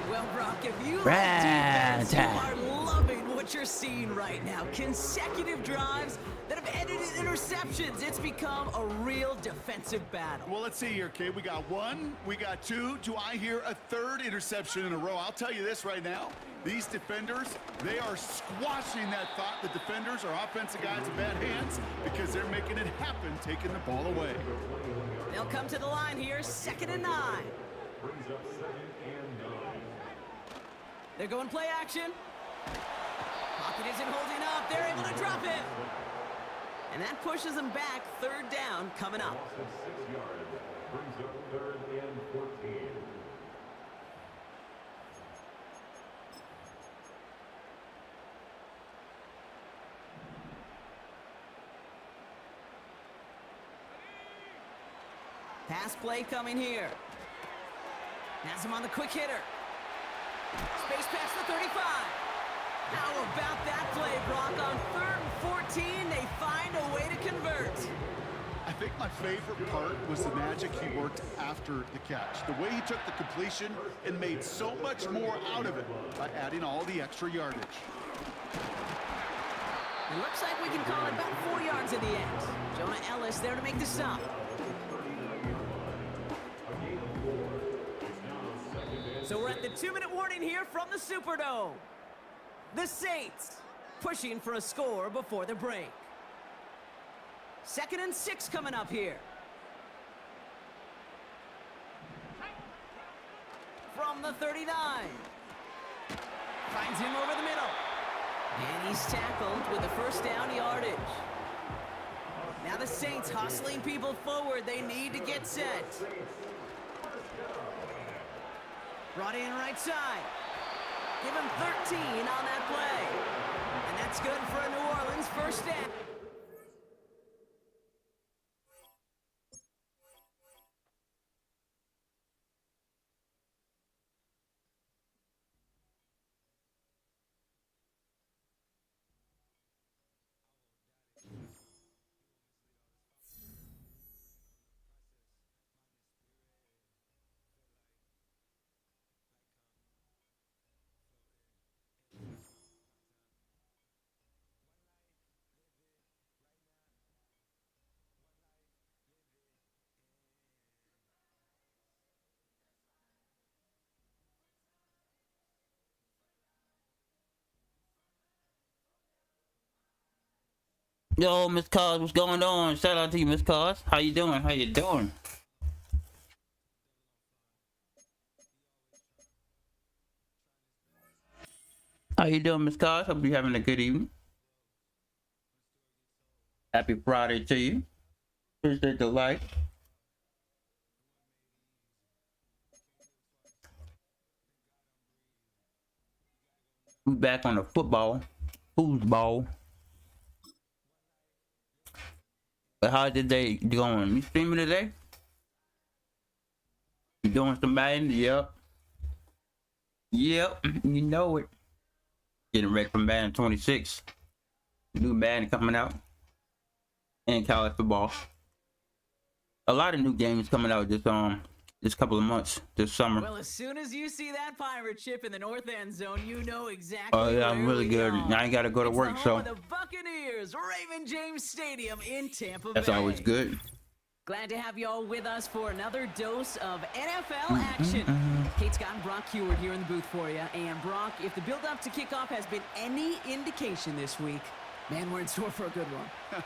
Well, Brock, if you like defense, you are loving what you're seeing right now. Consecutive drives that have ended in interceptions. It's become a real defensive battle. Well, let's see here, Kate. We got 1, we got 2. Do I hear a 3rd interception in a row? I'll tell you this right now. These defenders, they are squashing that thought. The defenders are offensive guys in bad hands because they're making it happen, taking the ball away. They'll come to the line here, 2nd and 9. They're going play action. Pocket isn't holding up. They're able to drop it. And that pushes them back. 3rd down coming up. Brings up 3rd and 14. Pass play coming here. Has him on the quick hitter. Space past the 35. How about that play, Brock? On 3rd and 14, they find a way to convert. I think my favorite part was the magic he worked after the catch. The way he took the completion and made so much more out of it by adding all the extra yardage. It looks like we can call it about 4 yards in the end. Jonah Ellis there to make the stop. So we're at the 2-minute warning here from the Superdome. The Saints pushing for a score before the break. 2nd and 6 coming up here. From the 39. Finds him over the And he's tackled with the first down yardage. Now the Saints hustling people forward. They need to get set. Brought in right side. Give him 13 on that play. And that's good for a New Orleans first down. Yo, Miss Cos, what's going on? Shout out to you, Miss Cos. How you doing? How you doing? How you doing, Miss Cos? Hope you're having a good evening. Happy Friday to you. Appreciate the like. We back on the football. Foosball. But how's the day going? You streaming today? You doing some Madden? Yep. Yep, you know it. Getting ready for Madden 26. New Madden coming out. And college football. A lot of new games coming out this couple of months, this summer. Well, as soon as you see that pirate ship in the north end zone, you know exactly. Oh yeah, I'm really good. Are. I ain't got to go to work, the so home of the Buccaneers, Raymond James Stadium in Tampa that's Bay. always good. Glad to have you all with us for another dose of NFL action. Kate Scott and Brock Heward here in the booth for you. And Brock, if the build-up to kickoff has been any indication this week, man, we're in store for a good one.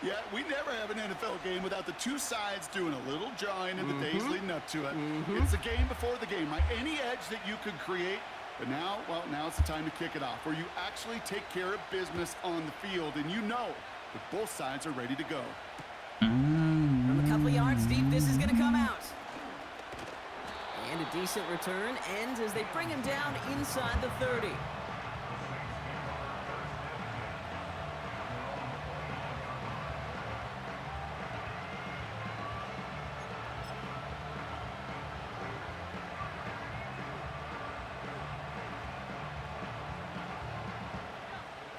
Yeah, we never have an NFL game without the two sides doing a little jawing in the days leading up to it. It's the game before the game, right? Any edge that you could create. But now, well, now it's the time to kick it off, where you actually take care of business on the field, and you know that both sides are ready to go. From a couple of yards deep, this is going to come out. And a decent return ends as they bring him down inside the 30.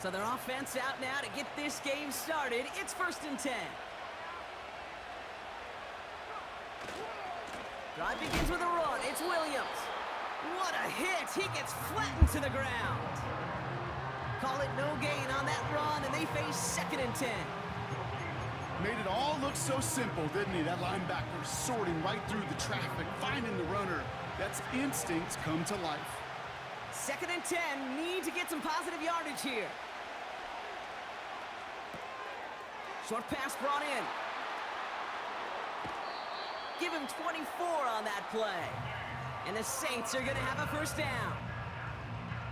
So their offense out now to get this game started. It's 1st and 10. Drive begins with a run. It's Williams. What a hit. He gets flattened to the ground. Call it no gain on that run, and they face 2nd and 10. Made it all look so simple, didn't he? That linebacker sorting right through the traffic, finding the runner. That's instincts come to life. 2nd and 10. Need to get some positive yardage here. Short pass brought in. Give him 24 on that play. And the Saints are going to have a first down.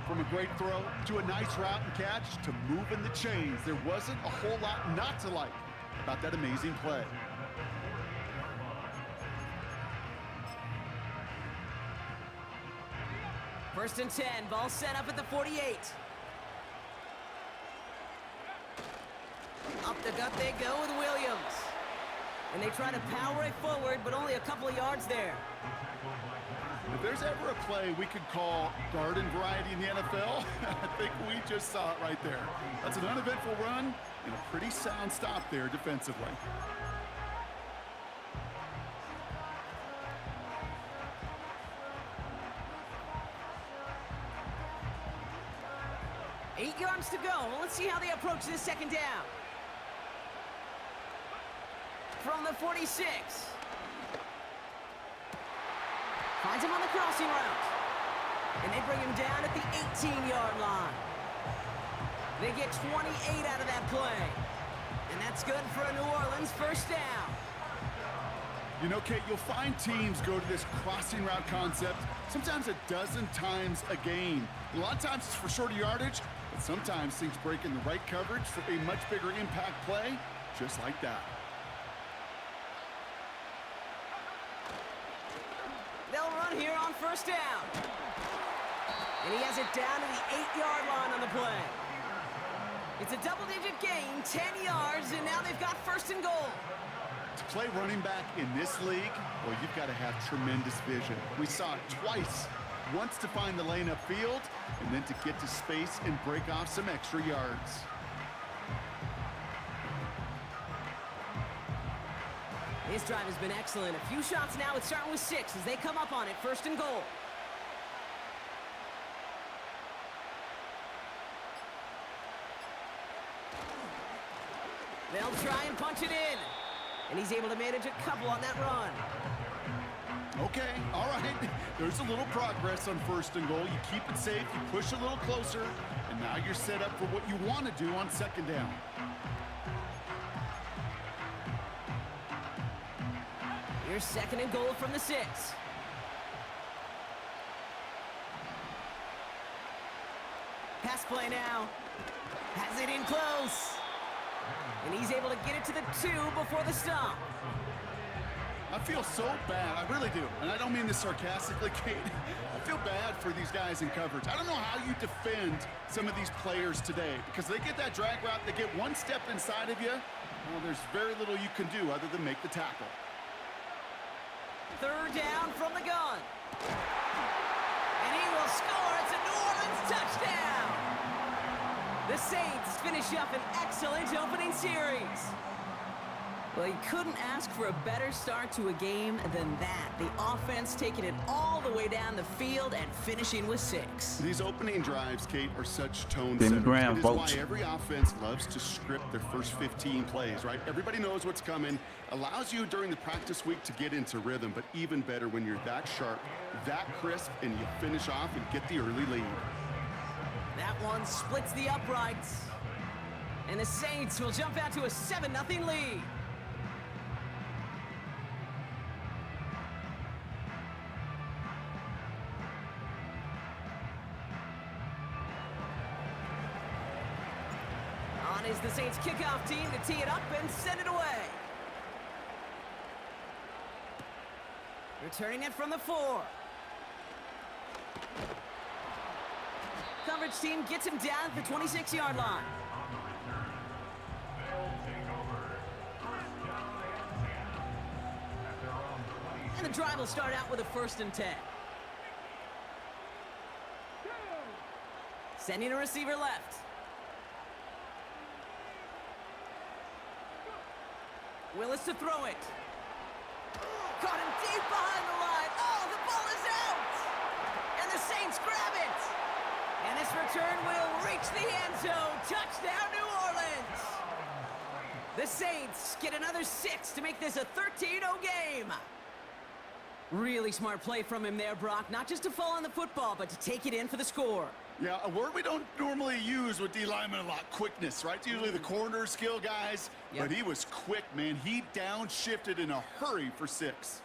From a great throw to a nice route and catch to moving the chains, there wasn't a whole lot not to like about that amazing play. First and 10, ball set up at the 48. Up the gut they go with Williams. And they try to power it forward, but only a couple of yards there. If there's ever a play we could call garden variety in the NFL, I think we just saw it right there. That's an uneventful run and a pretty sound stop there defensively. Eight yards to go. Let's see how they approach this second down. From the 46. Finds him on the crossing route. And they bring him down at the 18-yard line. They get 28 out of that play. And that's good for a New Orleans first down. You know, Kate, you'll find teams go to this crossing route concept sometimes a dozen times a game. A lot of times it's for shorter yardage, but Sometimes things break in the right coverage for a much bigger impact play, just like that. They'll run here on first down. And he has it down to the 8-yard line on the play. It's a double-digit gain, 10 yards, and now they've got first and goal. To play running back in this league, well, you've got to have tremendous vision. We saw it twice. Once to find the lane upfield, and then to get to space and break off some extra yards. His drive has been excellent. A few shots now. It's starting with 6 as they come up on it. First and goal. They'll try and punch it in. And he's able to manage a couple on that run. Okay, all right. There's a little progress on first and goal. You keep it safe, you push a little closer, and now you're set up for what you want to do on second down. Here's second and goal from the 6. Pass play now. Has it in close. And he's able to get it to the 2 before the stop. I feel so bad. I really do. And I don't mean this sarcastically, Kate. I feel bad for these guys in coverage. I don't know how you defend some of these players today because they get that drag route, they get one step inside of you. Well, there's very little you can do other than make the tackle. Third down from the gun. And he will score. It's a New Orleans touchdown. The Saints finish up an excellent opening series. Well, you couldn't ask for a better start to a game than that. The offense taking it all the way down the field and finishing with 6. These opening drives, Kate, are such tone Been setters. ground, It is folks. why every offense loves to script their first 15 plays, right? Everybody knows what's coming. Allows you during the practice week to get into rhythm, but even better when you're that sharp, that crisp, and you finish off and get the early lead. That one splits the uprights. And the Saints will jump out to a 7-0 lead. On is the Saints kickoff team to tee it up and send it away. Returning it from the 4. Coverage team gets him down at the 26-yard line. And the drive will start out with a 1st and 10. Sending a receiver left. Willis to throw it. Caught him deep behind the line. Oh, the ball is out! And the Saints grab it! And this return will reach the end zone. Touchdown, New Orleans! The Saints get another 6 to make this a 13-0 game. Really smart play from him there, Brock. Not just to fall on the football, but to take it in for the score. Yeah, a word we don't normally use with D linemen a lot, quickness, right? It's usually the corner skill guys, but he was quick, man. He downshifted in a hurry for 6.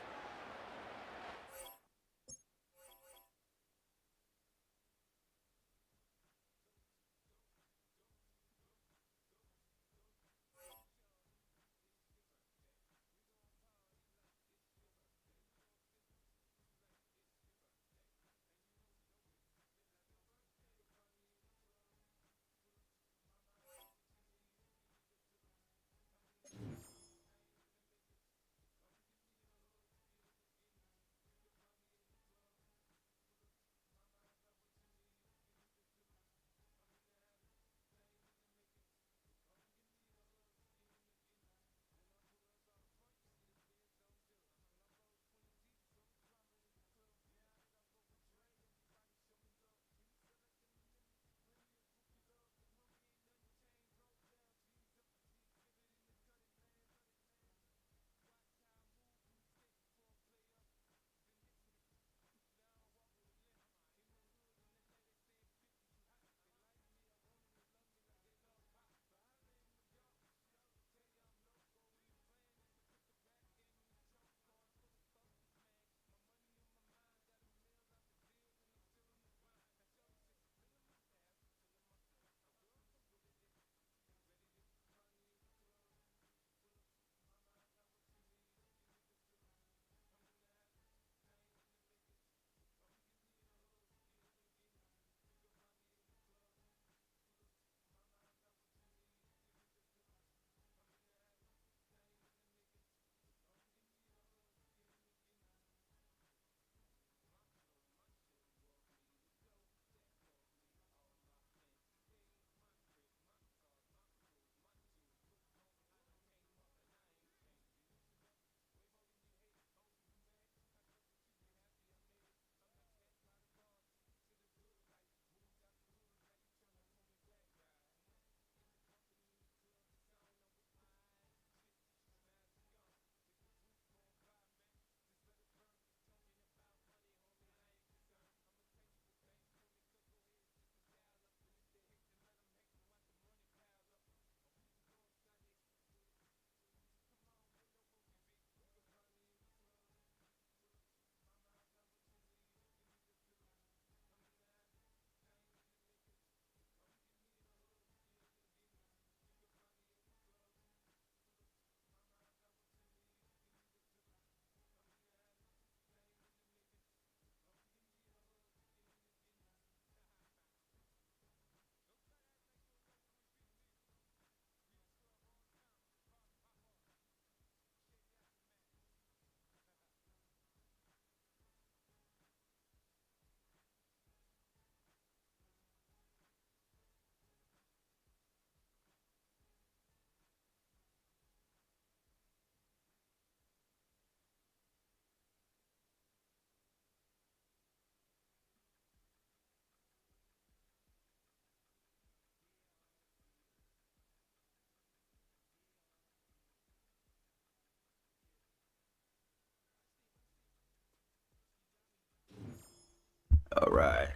right.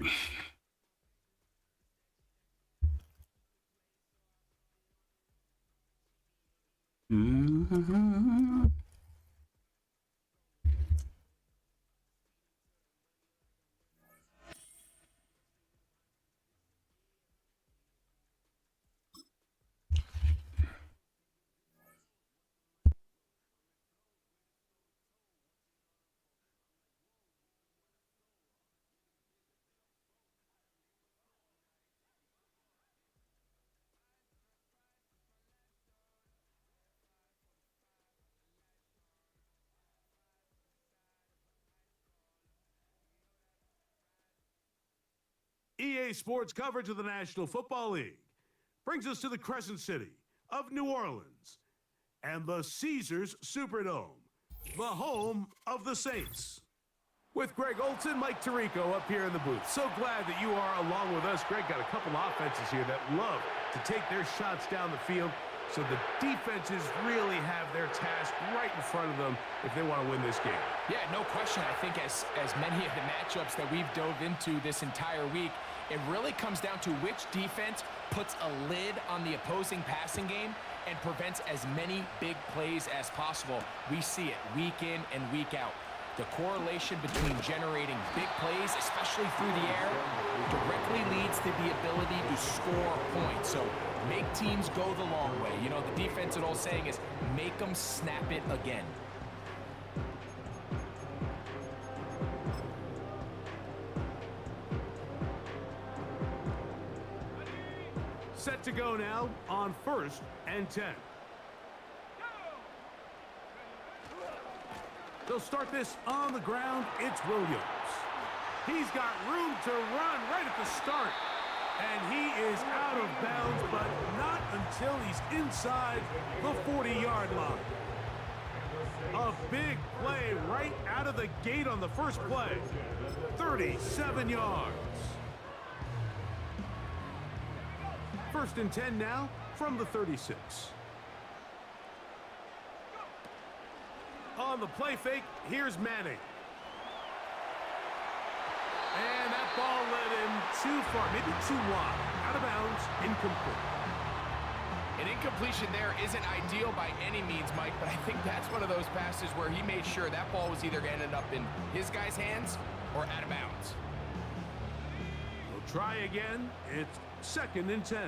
Mm-hmm. EA Sports coverage of the National Football League brings us to the Crescent City of New Orleans and the Caesars Superdome, the home of the Saints. With Greg Olson, Mike Tirico up here in the booth. So glad that you are along with us. Greg got a couple offenses here that love to take their shots down the field, so the defenses really have their task right in front of them if they want to win this game. Yeah, no question. I think as many of the matchups that we've dove into this entire week, it really comes down to which defense puts a lid on the opposing passing game and prevents as many big plays as possible. We see it week in and week out. The correlation between generating big plays, especially through the air, directly leads to the ability to score points. So make teams go the long way. You know, the defense, an old saying is, make them snap it again. Set to go now on 1st and 10. They'll start this on the ground. It's Williams. He's got room to run right at the start. And he is out of bounds, but not until he's inside the 40-yard line. A big play right out of the gate on the first play. 37 yards. 1st and 10 now from the 36. On the play fake, here's Manning. And that ball led him too far, maybe too wide. Out of bounds, incomplete. An incompletion there isn't ideal by any means, Mike, but I think that's one of those passes where he made sure that ball was either going to end up in his guy's hands or out of bounds. We'll try again. It's 2nd and 10.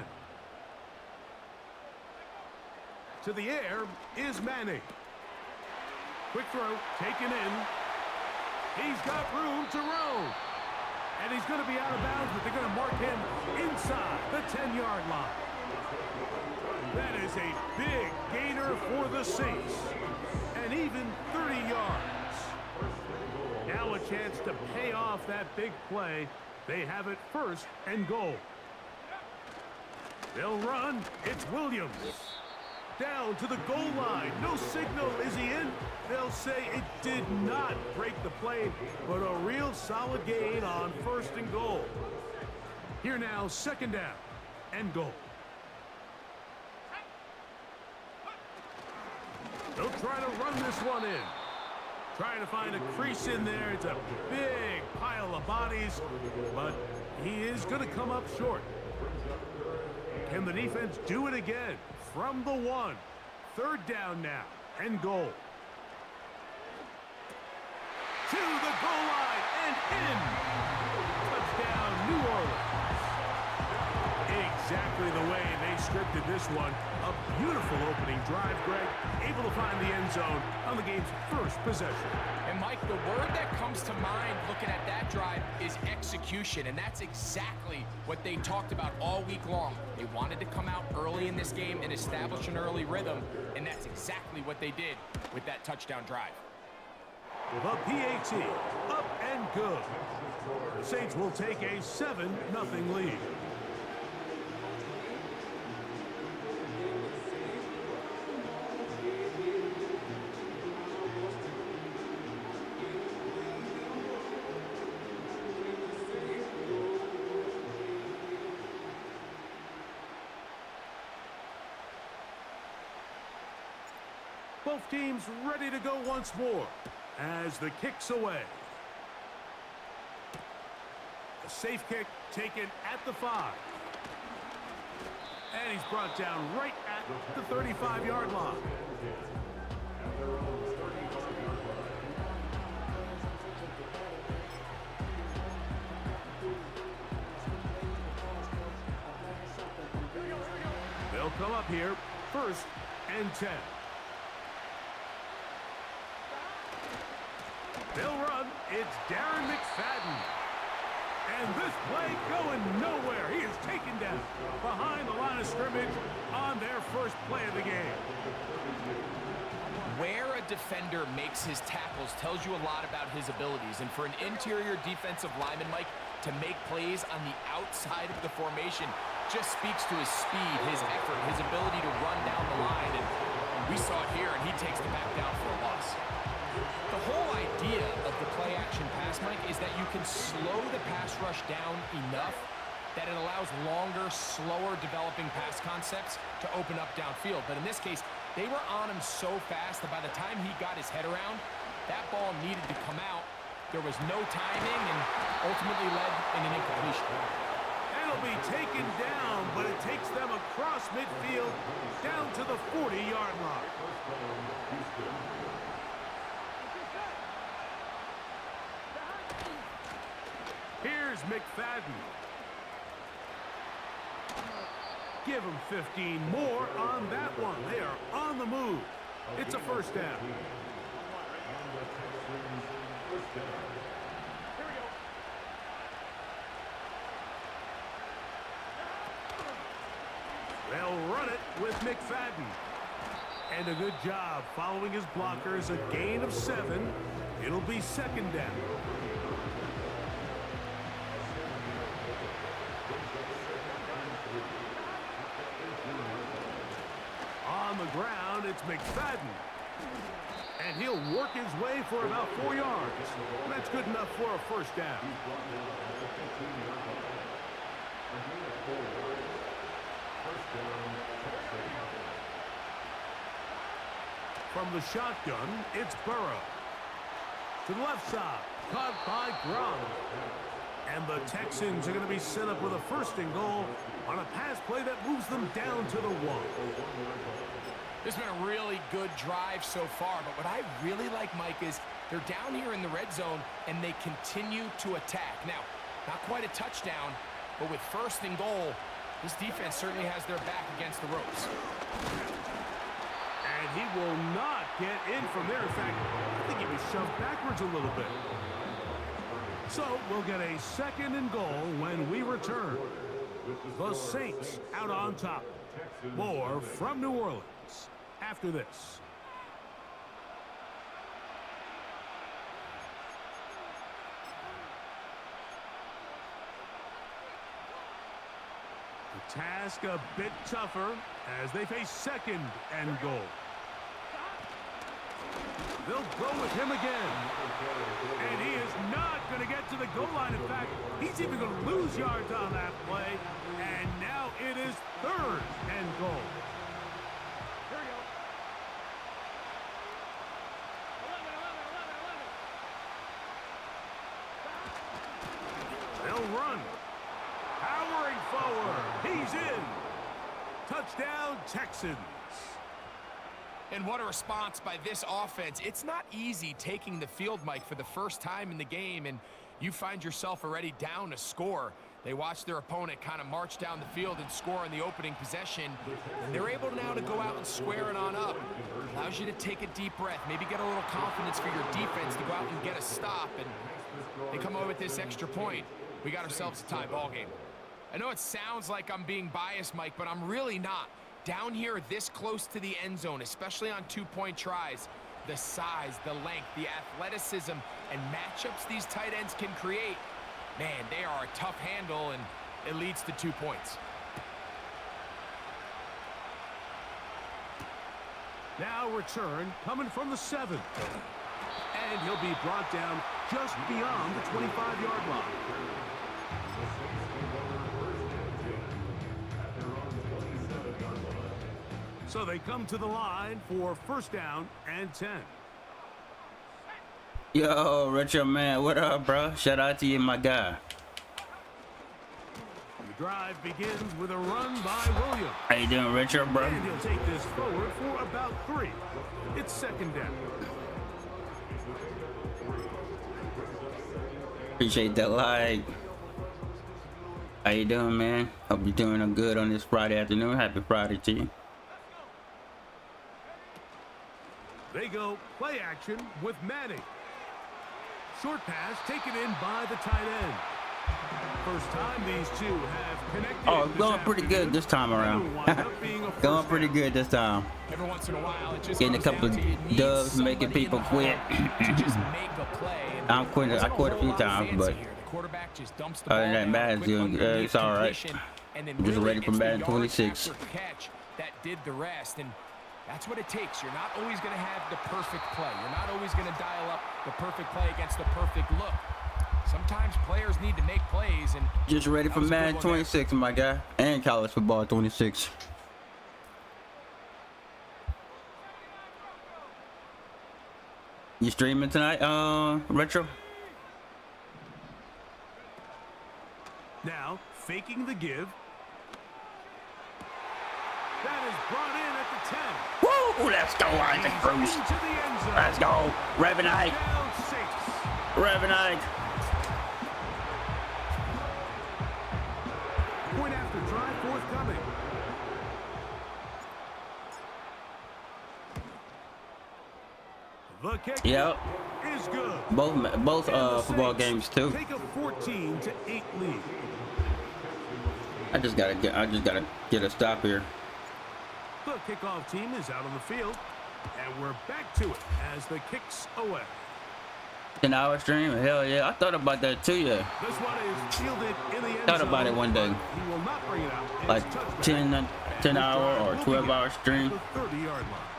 To the air is Manning. Quick throw, taken in. He's got room to roam. And he's going to be out of bounds, but they're going to mark him inside the 10-yard line. That is a big gainer for the Saints. And even 30 yards. Now a chance to pay off that big play. They have it 1st and goal. They'll run. It's Williams. Down to the goal line. No signal. Is he in? They'll say it did not break the play, but a real solid gain on 1st and goal. Here now, 2nd down and goal. They'll try to run this one in. Trying to find a crease in there. It's a big pile of bodies, but he is going to come up short. Can the defense do it again? From the 1. 3rd down now and goal. To the goal line and in. Touchdown, New Orleans. Exactly the way they scripted this one. A beautiful opening drive, Greg. Able to find the end zone on the game's 1st possession. And Mike, the word that comes to mind looking at that drive is execution, and that's exactly what they talked about all week long. They wanted to come out early in this game and establish an early rhythm, and that's exactly what they did with that touchdown drive. The PAT, up and good. The Saints will take a 7-0 lead. Both teams ready to go once more as the kick's away. The safe kick taken at the 5. And he's brought down right at the 35-yard line. They'll come up here, 1st and 10. They'll run. It's Darren McFadden. And this play going nowhere. He is taken down behind the line of scrimmage on their first play of the game. Where a defender makes his tackles tells you a lot about his abilities. And for an interior defensive lineman, Mike, to make plays on the outside of the formation just speaks to his speed, his effort, his ability to run down the line. And we saw it here, and he takes the back down for a loss. The whole idea of the play-action pass, Mike, is that you can slow the pass rush down enough that it allows longer, slower developing pass concepts to open up downfield. But in this case, they were on him so fast that by the time he got his head around, that ball needed to come out. There was no timing and ultimately led in an incompletion. It'll be taken down, but it takes them across midfield down to the 40-yard line. Here's McFadden. Give him 15 more on that one. They are on the move. It's a 1st down. They'll run it with McFadden. And a good job following his blockers. A gain of 7. It'll be 2nd down. On the ground, it's McFadden. And he'll work his way for about 4 yards. That's good enough for a 1st down. From the shotgun, it's Burrow. To the left side, caught by Gronk. And the Texans are going to be set up with a 1st and goal on a pass play that moves them down to the 1. This has been a really good drive so far, but what I really like, Mike, is they're down here in the red zone, and they continue to attack. Now, not quite a touchdown, but with 1st and goal, this defense certainly has their back against the ropes. And he will not get in from there. In fact, I think he was shoved backwards a little bit. So we'll get a 2nd and goal when we return. The Saints out on top. More from New Orleans after this. The task a bit tougher as they face 2nd and goal. They'll go with him again. And he is not going to get to the goal line. In fact, he's even going to lose yards on that play. And now it is 3rd and goal. They'll run. Powering forward. He's in. Touchdown, Texans. And what a response by this offense. It's not easy taking the field, Mike, for the first time in the game, and you find yourself already down a score. They watch their opponent kind of march down the field and score in the opening possession, and they're able now to go out and square it on up. Allows you to take a deep breath, maybe get a little confidence for your defense to go out and get a stop, and they come away with this extra point. We got ourselves a tie ball game. I know it sounds like I'm being biased, Mike, but I'm really not. Down here this close to the end zone, especially on 2-point tries, the size, the length, the athleticism, and matchups these tight ends can create, man, they are a tough handle, and it leads to 2 points. Now return coming from the 7th. And he'll be brought down just beyond the 25-yard line. So they come to the line for 1st down and 10. Yo, Richard, man, what up, bro? Shout out to you, my guy. drive begins with a run by Williams. How you doing, Richard, bro? And he'll take this forward for about 3. It's second down. Appreciate that like. How you doing, man? Hope you're doing good on this Friday afternoon. Happy Friday to you. They go play action with Manning. Short pass taken in by the tight end. First time these two have connected. Oh, going pretty good this time around. Going pretty good this time. Every once in a while, it just Getting a couple of dubs, making people quit. I'm quitting. I quit a few times, but other than that, Madden's doing. It's all right. Just ready for Madden 26. That did the rest, and that's what it takes. You're not always going to have the perfect play. You're not always going to dial up the perfect play against the perfect look. Sometimes players need to make plays, and just ready for Madden 26, my guy, and college football 26. You streaming tonight, Retro? Now faking the give. That is brought in at the 10. Woo! Let's go, Isaac Bruce. Let's go, Reverend Ike. Reverend Ike. Point after drive forthcoming. The kick is good. Both football games too. Take a 14-8 lead. I just gotta get a stop here. The kickoff team is out on the field, and we're back to it as the kicks away. 10-hour stream? Hell yeah! I thought about that too. Yeah. This one is fielded in the end Thought about it one day. He will not bring it out. Like 10-hour or 12-hour stream.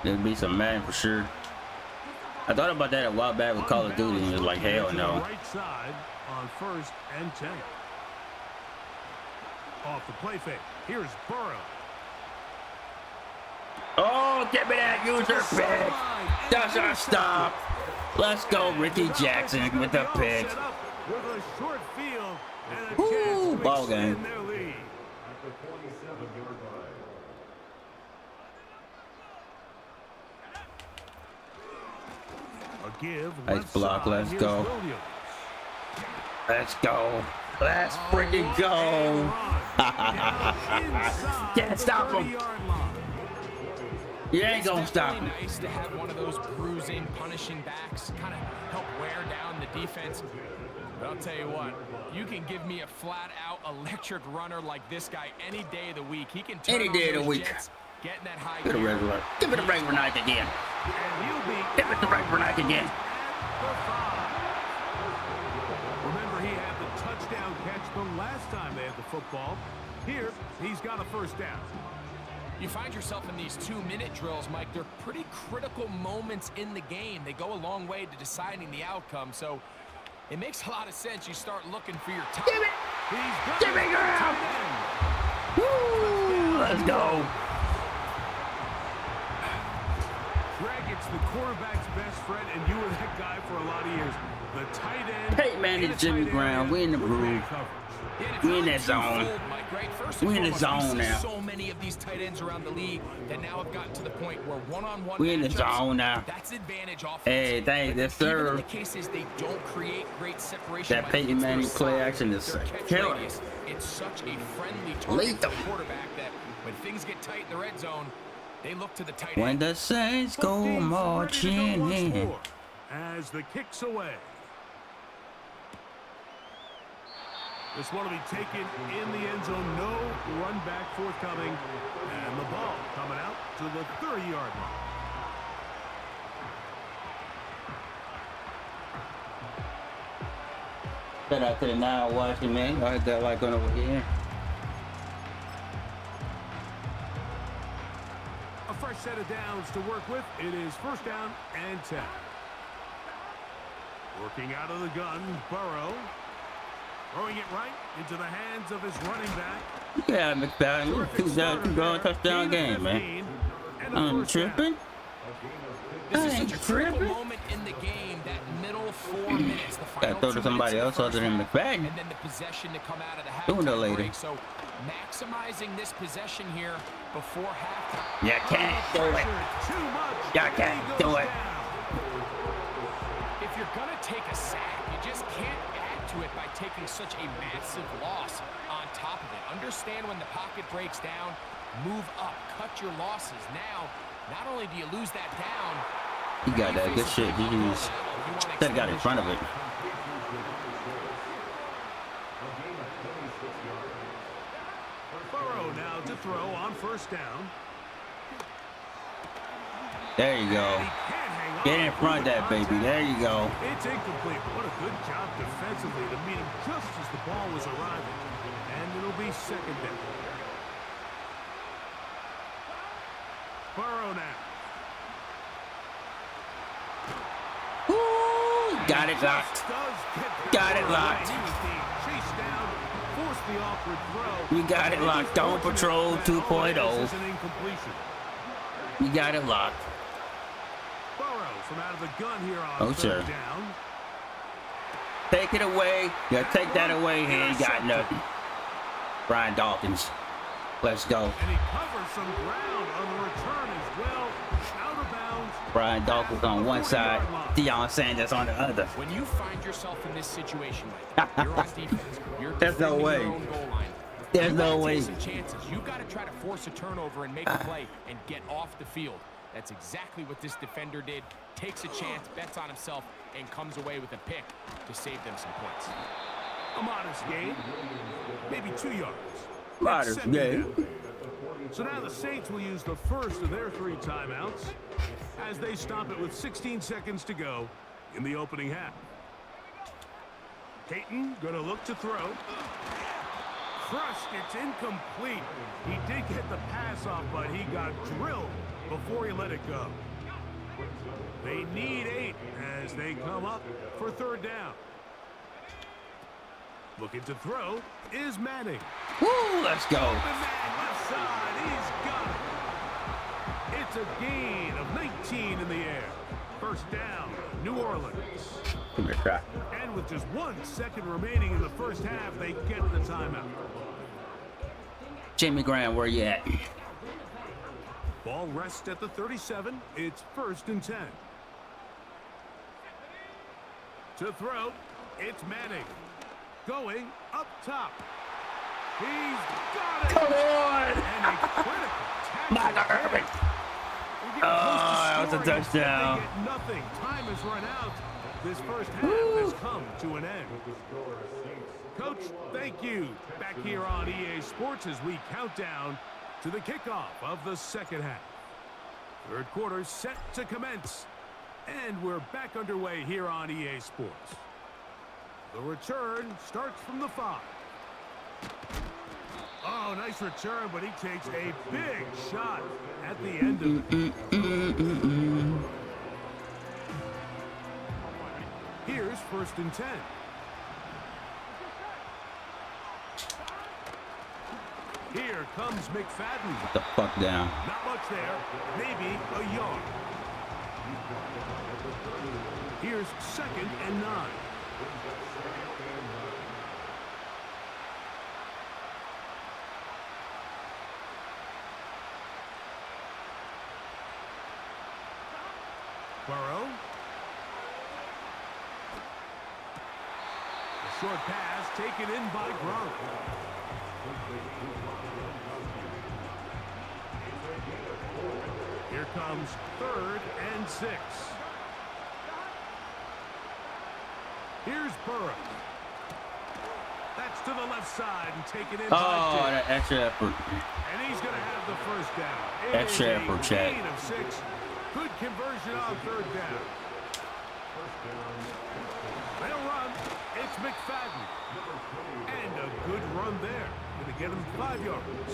There'd be some Madden for sure. I thought about that a while back with Call of Duty, and it was like, hell no. Right side on 1st and 10. Off the play fake. Here's Burrow. Oh, give me that user pick. That's our stop. Let's go, Ricky Jackson with the pick. With a short field and a Woo, chance ball to game. extend their lead. At the 27-yard line. A give. Nice left block, side. let's Here's go. Williams. Let's go. Let's freaking go. Can't stop him. You ain't gonna stop him. Nice to have one of those bruising, punishing backs, kind of help wear down the defense. But I'll tell you what, you can give me a flat-out electric runner like this guy any day of the week. He can turn Any on day of the those week. jets, get in that high Give it a gear. regular. Give it a regular night again. Give it the regular night again. Remember, he had the touchdown catch the last time they had the football. Here, he's got a first down. You find yourself in these 2-minute drills, Mike. They're pretty critical moments in the game. They go a long way to deciding the outcome, so it makes a lot of sense. You start looking for your time. Give it. Give me girl. Woo! Let's go. Greg, it's the quarterback's best friend, and you were that guy for a lot of years. The tight end. Hey, man, it's Jimmy Brown. We in the groove. We in that zone. We in the zone now. So many of these tight ends around the league that now have gotten to the point where one-on-one We in the zone now. That's advantage offense. Hey, thanks, yes, Even in sir. the cases they don't create great separation. That Mike, Peyton it's their Manning play size, action is their catch killer. radius. It's such a friendly target Lethal. for the quarterback that when things get tight in the red zone, they look to the tight When end. the Saints go Ready to go marching once in. more as the kicks away. This one will be taken in the end zone. No run back forthcoming. And the ball coming out to the 30-yard line. Shout out to the now watching, man. I had that like going over here. A fresh set of downs to work with. It is first down and 10. Working out of the gun, Burrow. Throwing it right into the hands of his running back. Yeah, McFadden. Two touchdown game, man. I'm tripping. This is I ain't such a critical tripping. moment in the game, that middle 4 minutes. The Gotta final throw 2 to somebody minutes else of the other than first half, McFadden. and then the possession to come out of the Sooner or halftime later. break. So maximizing this possession here before halftime. You can't do it. You can't do it. If you're going to take a sack, you just can't add to it by taking such a massive loss on top of it. Understand when the pocket breaks down, move up, cut your losses. Now, not only do you lose that down, He got that good shit. He got in front of it. Burrow now to throw on first down. There you go. Get in front of that baby. There you go. It's incomplete. What a good job defensively to meet him just as the ball was arriving. And it'll be second down. Burrow now. Ooh, got it locked. Got it locked. Chased down, forced the awkward throw. We got it locked. Dome Patrol 2.0. This is an incompletion. We got it locked. Burrow from out of the gun here on Oh, third sure. down. Take it away. Yeah, take that away. He ain't got nothing. Brian Dawkins. Let's go. And he covers some ground on the return as well. Out of bounds. Brian Dawkins on one side, Deion Sanders on the other. when you find yourself in this situation, Mike, you're on defense. You're There's no defending way. your own goal line. There's You no gotta way. take some chances. You got to try to force a turnover and make a play and get off the field. That's exactly what this defender did. Takes a chance, bets on himself, and comes away with a pick to save them some points. A modest gain. Maybe 2 yards. Modest Second gain. down. So now the Saints will use the first of their 3 timeouts as they stop it with 16 seconds to go in the opening half. Peyton going to look to throw. Crushed. It's incomplete. He did get the pass off, but he got drilled before he let it go. They need 8 as they come up for third down. Looking to throw is Manning. Woo, let's go. Open man left side. He's got it. It's a gain of 19 in the air. First down, New Orleans. Give me a crack. And with just 1 second remaining in the first half, they get the timeout. Jimmy Graham, where you at? Ball rests at the 37. It's first and 10. To throw, it's Manning. Going up top. He's got it. Come on. And a critical tackle. Michael Irvin. We're getting close to that was a scoring. Instead, touchdown. They get nothing. Time has run out. This first half has come to an end. Coach, thank you. Back here on EA Sports as we count down to the kickoff of the second half. Third quarter set to commence. And we're back underway here on EA Sports. The return starts from the 5. Oh, nice return, but he takes a big shot at the end of it. Here's first and 10. Here comes McFadden. Get the fuck down. Not much there. Maybe a yard. Here's second and 9. Burrow. A short pass taken in by Gronk. Here comes third and 6. Here's Burrow. That's to the left side and taken in by Oh, Dick. that extra effort. And he's going to have the first down. It Extra is a effort, Chad. gain of 6. Good conversion on third down. They'll run. It's McFadden. And a good run there. Going to get him 5 yards.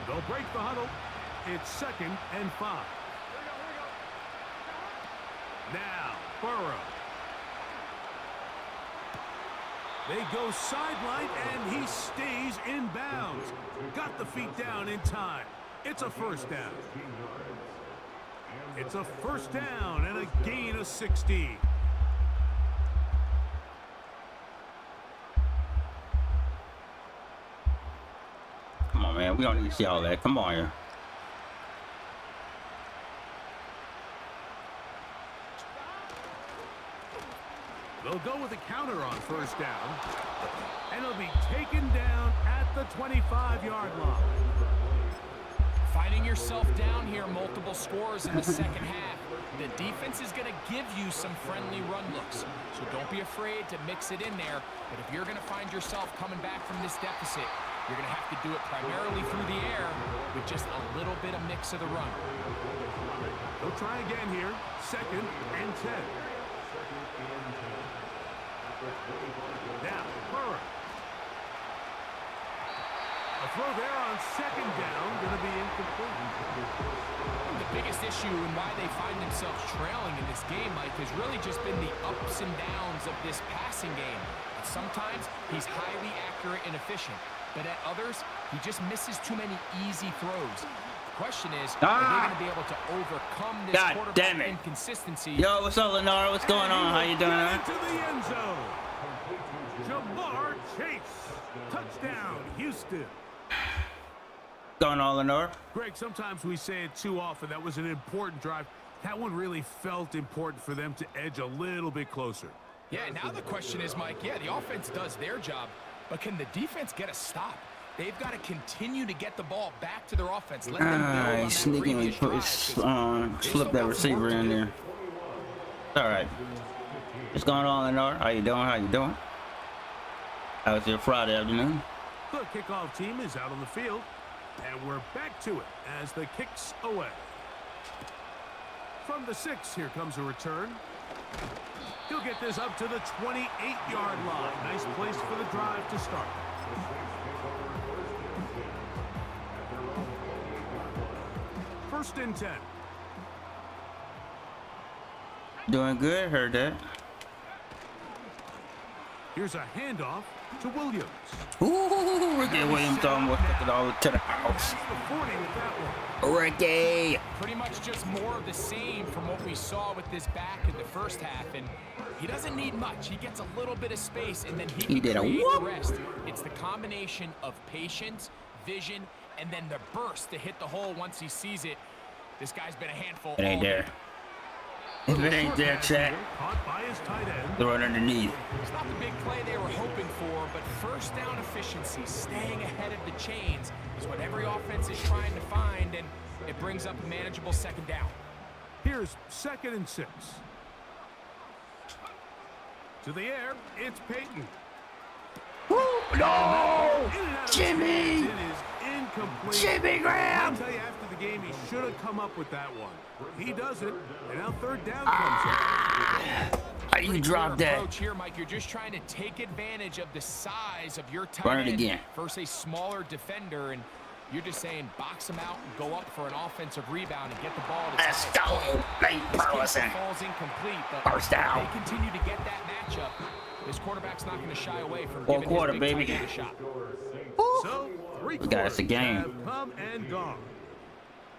They'll break the huddle. It's second and 5. Now, Burrow. They go sideline, and he stays in bounds. Got the feet down in time. It's a first down. It's a first down and a gain of 16. We don't need to see all that. Come on here. They'll go with a counter on first down, and he'll be taken down at the 25-yard line. Finding yourself down here, multiple scores in the second half. The defense is going to give you some friendly run looks, so don't be afraid to mix it in there. But if you're going to find yourself coming back from this deficit, you're going to have to do it primarily through the air with just a little bit of mix of the run. They'll try again here, 2nd and 10. Now, Burrow. A throw there on 2nd down, going to be incomplete. The biggest issue and why they find themselves trailing in this game, Mike, has really just been the ups and downs of this passing game. And sometimes he's highly accurate and efficient, but at others, he just misses too many easy throws. The question is, are they going to be able to overcome this quarterback inconsistency? Yo, what's up, Lenore? What's going on? How you doing? Into the end zone. Jamar Chase. Touchdown, Houston. Going on, Lenore? Greg, sometimes we say it too often. That was an important drive. That one really felt important for them to edge a little bit closer. Yeah, now the question is, Mike, yeah, the offense does their job, but can the defense get a stop? They've got to continue to get the ball back to their offense. Let them build on that sneakingly slip that receiver in there. All right. What's going on, Lenore? How you doing? How you doing? How was your Friday afternoon? The kickoff team is out on the field, and we're back to it as the kick's away. From the 6, here comes a return. He'll get this up to the 28-yard line. Nice place for the drive to start. First and 10. Doing good. Heard that. Here's a handoff to Williams. Ooh, Ricky Williams almost took it all to the house. Ricky. Pretty much just more of the same from what we saw with this back in the first half, and he doesn't need much. He gets a little bit of space, and then he can create the rest. It's the combination of patience, vision, and then the burst to hit the hole once he sees it. This guy's been a handful. It ain't there. If it ain't there, chat, throw it underneath. It's not the big play they were hoping for, but first down efficiency, staying ahead of the chains, is what every offense is trying to find, and it brings up a manageable second down. Here's 2nd and 6. To the air, it's Peyton. No! Jimmy! It is incomplete. Jimmy Graham! I'll tell you, after the game, he should have come up with that one. He doesn't, and now 3rd down comes up. How you drop that? Here, Mike, you're just trying to take advantage of the size of your tight Run it end again. versus a smaller defender, and you're just saying box him out and go up for an offensive rebound and get the ball to Let's go, Nate Burleson. Falls incomplete, but First down. they continue to get that matchup. This quarterback's not going to shy away from Full giving quarter, his big baby. tight end a shot. So, 3 We got us a game. have come and gone.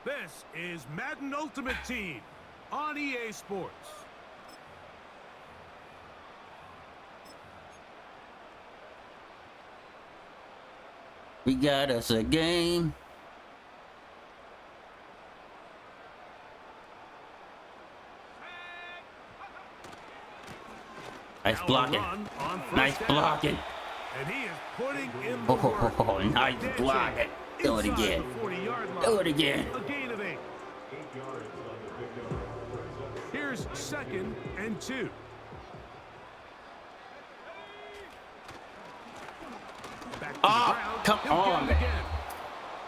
This is Madden Ultimate Team on EA Sports. We got us a game. Nice blocking. Nice blocking. And he is putting in the Oh, work. nice blocking. Do it again. Do it again. A gain of 8. Here's 2nd and 2. Back to the ground. Come He'll on, get it man.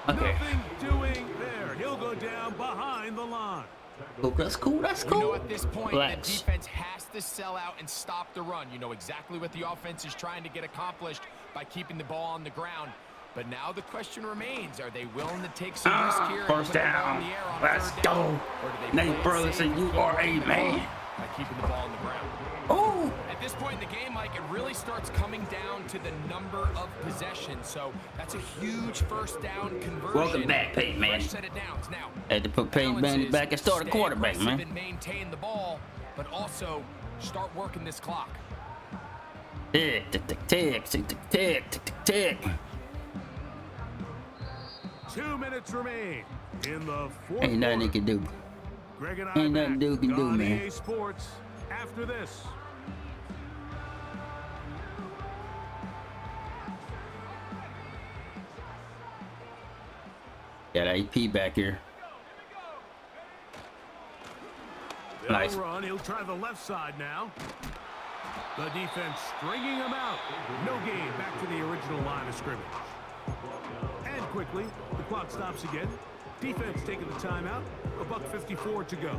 again. Okay. Nothing doing there. He'll go down behind the line. Cool, that's cool. That's You know, cool. at this point, Relax. the defense has to sell out and stop the run. You know exactly what the offense is trying to get accomplished by keeping the ball on the ground. But now the question remains, are they willing to take some risk here? First down. Let's go. Nate Burleson, you are a man. By keeping the ball on the ground. Oh, At this point in the game, Mike, it really starts coming down to the number of possessions. So that's a huge first down conversion. welcome back, Peyton, man. Fresh set of downs. Now, Had to put Peyton Manning back and start a quarterback, man. And maintain the ball, but also start working this clock. Tick, tick, tick, tick, tick, tick, tick, tick, tick. 2 minutes remain in the fourth Ain't nothing they quarter. can do. Greg and I Ain't nothing back Duke can do, on man. EA Sports after this. Got AP back here. They'll Nice. run. He'll try the left side now. The defense stringing him out. No gain. Back to the original line of scrimmage. And quickly, the clock stops again. Defense taking the timeout. $1:54 to go.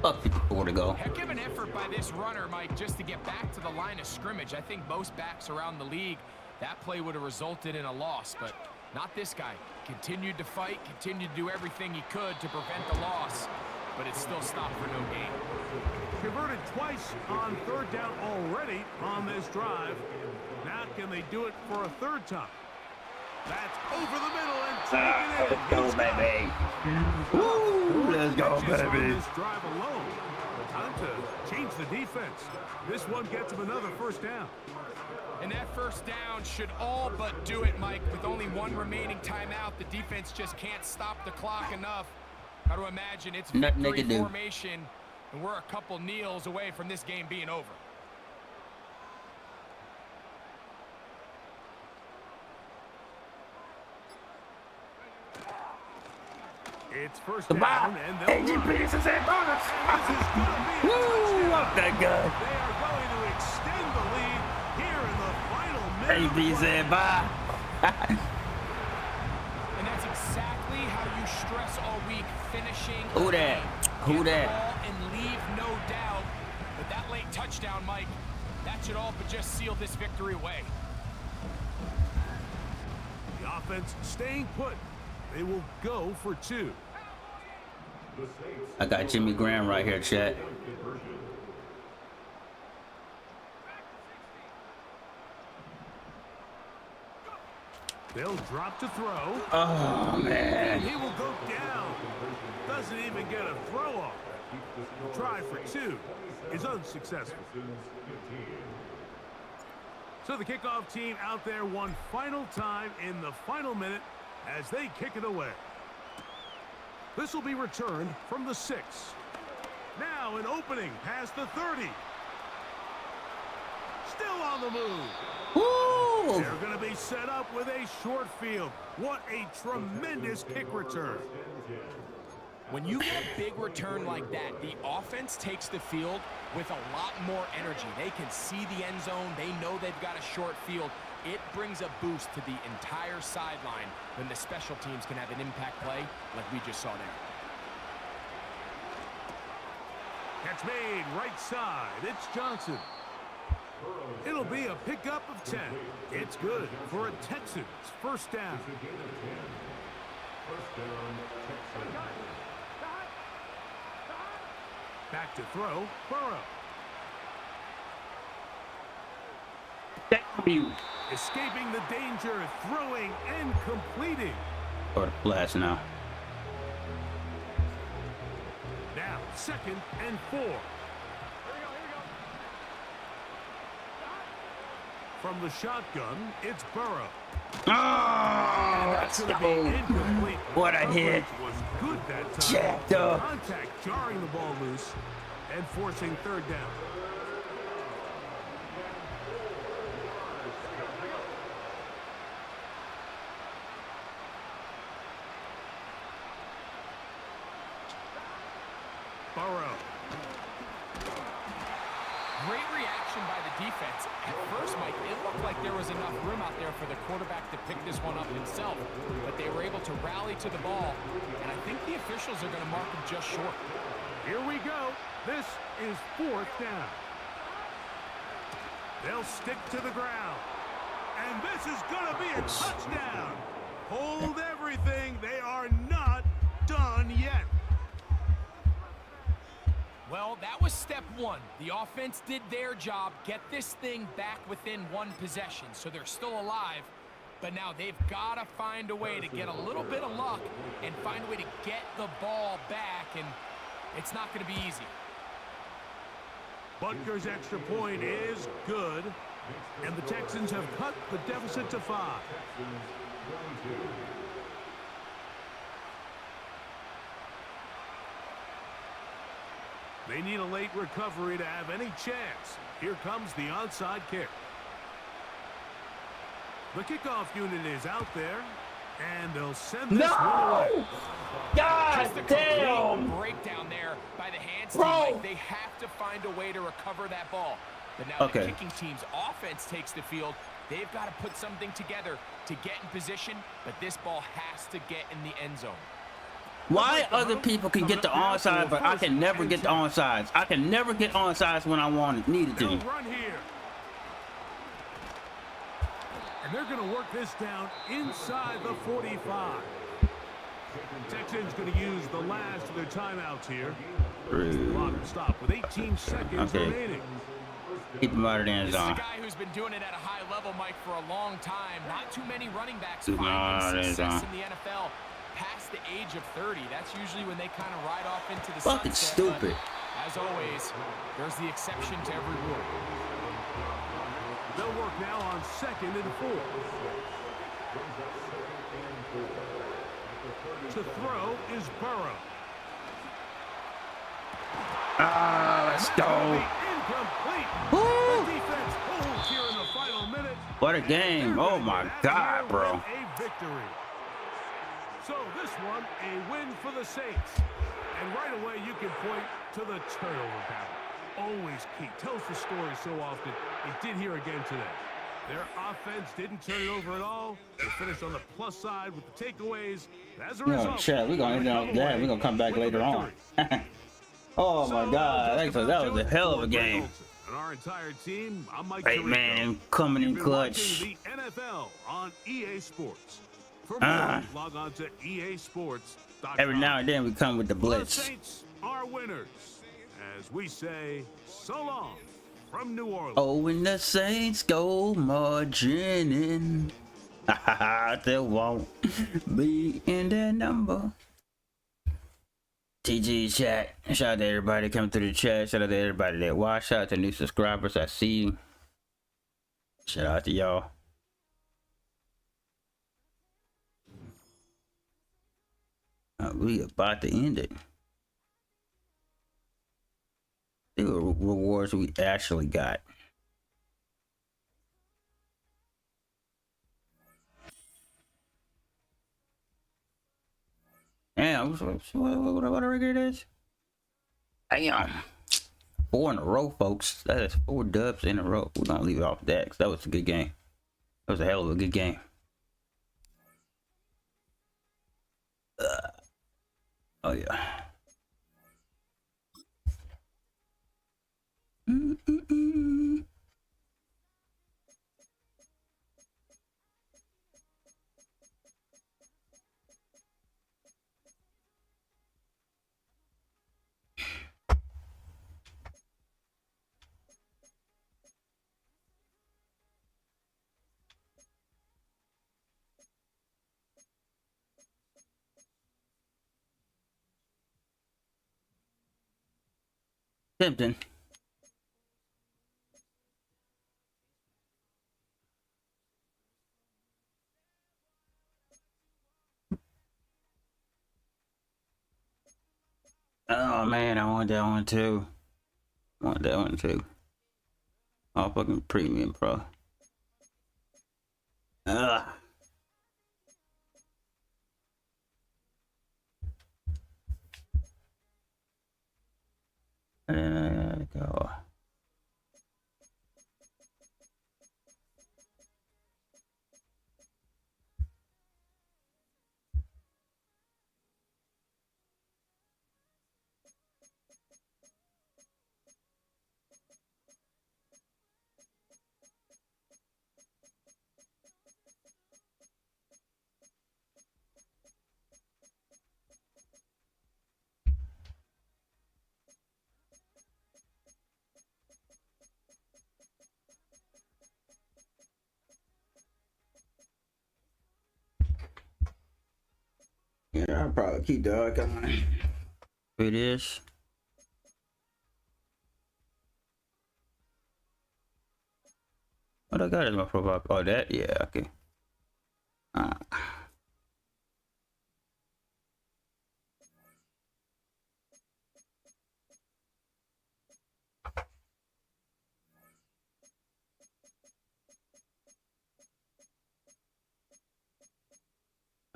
Up 54 to go. Heck of an effort by this runner, Mike, just to get back to the line of scrimmage. I think most backs around the league, that play would have resulted in a loss, but not this guy. Continued to fight, continued to do everything he could to prevent the loss, but it still stopped for no gain. Converted twice on third down already on this drive. Now can they do it for a third time? That's over the middle and taken in. Let's go, baby. Woo, let's go, Catches on baby. this drive alone. Time to change the defense. This one gets him another first down. And that first down should all but do it, Mike. With only one remaining timeout, the defense just can't stop the clock enough. Got to imagine it's Nothing they victory can do. formation, and we're a couple kneels away from this game being over. It's first Goodbye. down, and they'll run. AGP is a bonus. This is going to be a Woo, touchdown. up that gun. They are going to extend the lead here in the final minute. of AB play. said bye. And that's exactly how you stress all week, finishing. Who a that? game. Who Get the that? ball and leave no doubt. But that late touchdown, Mike, that should all but just seal this victory away. The offense staying put. They will go for two. I got Jimmy Graham right here, chat. They'll drop to throw. Oh, And man. he will go down. Doesn't even get a throw off. Try for two is unsuccessful. So the kickoff team out there one final time in the final minute as they kick it away. This will be returned from the 6. Now an opening past the 30. Still on the move. Woo! They're going to be set up with a short field. What a tremendous kick return. When you get a big return like that, the offense takes the field with a lot more energy. They can see the end zone. They know they've got a short field. It brings a boost to the entire sideline when the special teams can have an impact play like we just saw there. Catch made right side. It's Johnson. It'll be a pickup of 10. It's good for a Texans first down. Back to throw, Burrow. Escaping the danger, throwing and completing. Or the flash now. Now, 2nd and 4. From the shotgun, it's Burrow. Oh, That's let's going to be go. incomplete. What a hit. Coverage was good that time. Jacked up. Contact jarring the ball loose and forcing third down. Burrow. Great reaction by the defense. At first, Mike, it looked like there was enough room out there for the quarterback to pick this one up himself, but they were able to rally to the ball, and I think the officials are going to mark him just short. Here we go. This is 4th down. They'll stick to the ground. And this is going to be a touchdown. Hold everything. They are not done yet. Well, that was step one. The offense did their job, get this thing back within one possession, so they're still alive. But now they've got to find a way to get a little bit of luck and find a way to get the ball back, and it's not going to be easy. Butker's extra point is good, and the Texans have cut the deficit to 5. They need a late recovery to have any chance. Here comes the onside kick. The kickoff unit is out there, and they'll send this one away. God Just a damn! complete breakdown there by the hands team. Bro. Like, they have to find a way to recover that ball. But now the kicking team's offense takes the field. They've got to put something together to get in position, but this ball has to get in the end zone. Why other people can get the onside, but I can never get the onsides? I can never get onsides when I needed to. They'll run here. And they're going to work this down inside the 45. Texans going to use the last of their timeouts here. Clock stop with 18 seconds remaining. Keep him out of the end This is zone. a guy who's been doing it at a high level, Mike, for a long time. Not too many running backs find success in the NFL past the age of 30. That's usually when they kind of ride off into the Fucking sunset. stupid. But as always, there's the exception to every rule. They'll work now on 2nd and 4. To throw is Burrow. Let's go. Incomplete. Woo! The defense holds here in the final minute. What a game. Oh my God, bro. A victory. So this one, a win for the Saints. And right away you can point to the turnover battle. Always key. Tells the story so often. It did here again today. Their offense didn't turn it over at all. They finished on the plus side with the takeaways. As a result, Chat, we're gonna end on that. We're gonna come back later on. Oh my God, that was a hell of a game. And our entire team, I'm Mike Hey Tirico. man, coming in You've been clutch. watching the NFL on EA Sports. For more, log on to easports.com. Every now and then we come with the The blitz. Saints are winners. As we say, so long from New Orleans. Oh, when the Saints go marching in, there won't be in that number. TG chat. Shout out to everybody coming through the chat. Shout out to everybody that watch. Shout out to new subscribers. I see you. Shout out to y'all. We about to end it. See what rewards we actually got. Damn, what record it is? Damn. 4 in a row, folks. That is 4 dubs in a row. We're gonna leave it off that because that was a good game. That was a hell of a good game. Oh yeah. Tempting. Oh man, I want that one too. I want that one too. Oh, fucking premium, bro. Ugh. Go. Yeah, I'll probably keep the hook on. It is. What I got is my profile. Oh, that? Yeah, okay.